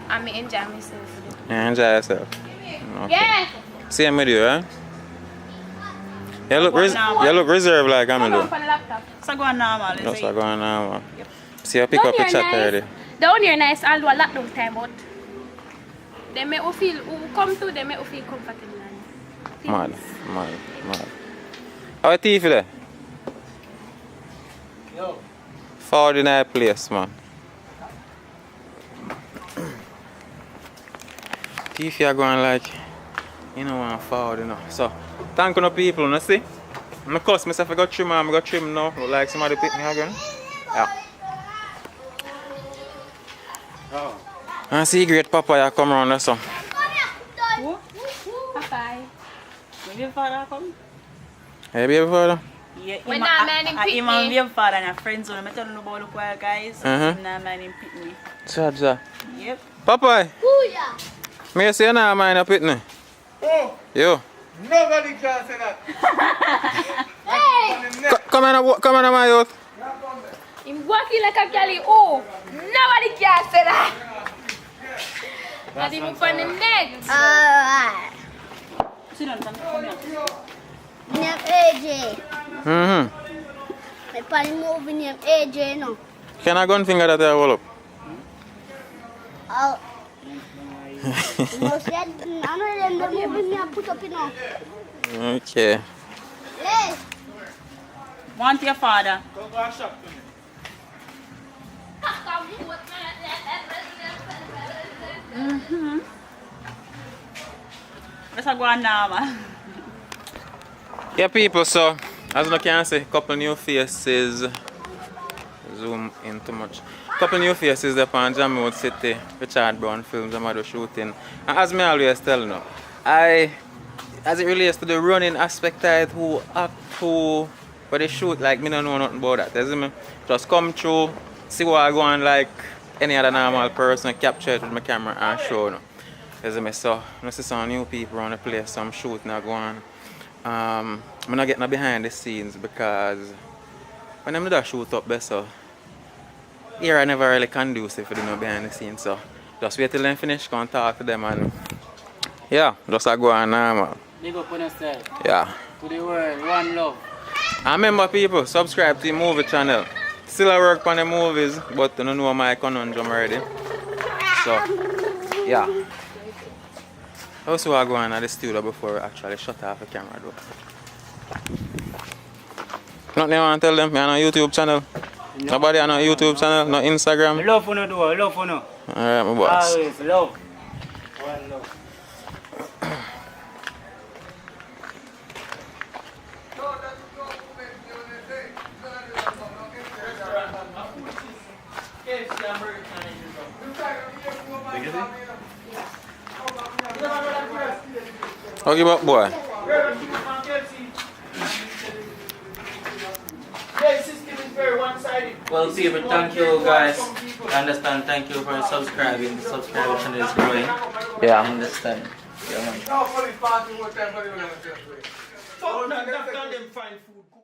And me enjoy myself. Yeah, enjoy yourself. Okay. Yeah. Same with you, eh? You look reserved like I'm doing. So go on normal, Just go on normal. See, I pick up your chat already. Down here nice, although a lockdown time, but they make you feel, who come to, they make you feel comfortable. Mad. How are you there? Yo. Forward in that place, man. If you are going like, you know, I'm forward, you know. So, thank you people, you see? I cuss myself, I got trim now. Look like somebody pick me again. Yeah. I see great papaya come around there, so. Your father come? Hey, baby father? Yeah, When that man in him and your father and your friends on. I'm telling you about the wild guys. Uh-huh. That man in Pitney. Cha. Yep. Papa, Booyah! me say now mind up Pitney. Oh, Yo. nobody can say that. Hey! Come on, my youth. Him walking like a galley. Oh, nobody can say that. Not even from the neck. Alright. Sit down, come here. Name AJ. Mm-hmm. My party movie name AJ no. Can I go and finger that I roll up? Oh. No, see, I know them the movie me I put up in now. Okay. Yes. Want your father? Go and shop to me. Mm-hmm. Let's go on now, man. Yeah, people, so as you can see, couple new faces. Zoom in too much. Couple new faces there on Jamaica City, Richard Brown films I'm out shooting. And as me always tell you, as it relates to the running aspect of it, who act, who but they shoot, like me don't know nothing about that. You see me? Just come through, see what I go on like any other normal person, capture it with my camera and show you. You see me? So I see some new people around the place, some shooting are going. I'm not getting behind the scenes because when I'm not shoot up best, so here I never really conducive for them behind the scenes. So just wait till they finish, come and talk to them and yeah, just go on normal. Big up on yourself. Yeah. To the world, one love. And remember people, subscribe to the movie channel. Still I work on the movies, but I don't know my conundrum already. So yeah. Also I go on at the studio before we actually shut off the camera though. Nothing you want to tell them? Me on a YouTube channel. No. Nobody on a YouTube channel, no Instagram. I love for no do, I love for no. Alright, my boss. Always love. One love. Okay, but boy. Well, people, thank you guys. I understand. Thank you for subscribing. The subscriber channel is growing. Yeah. I understand. Yeah, man. No, for the party, what time for the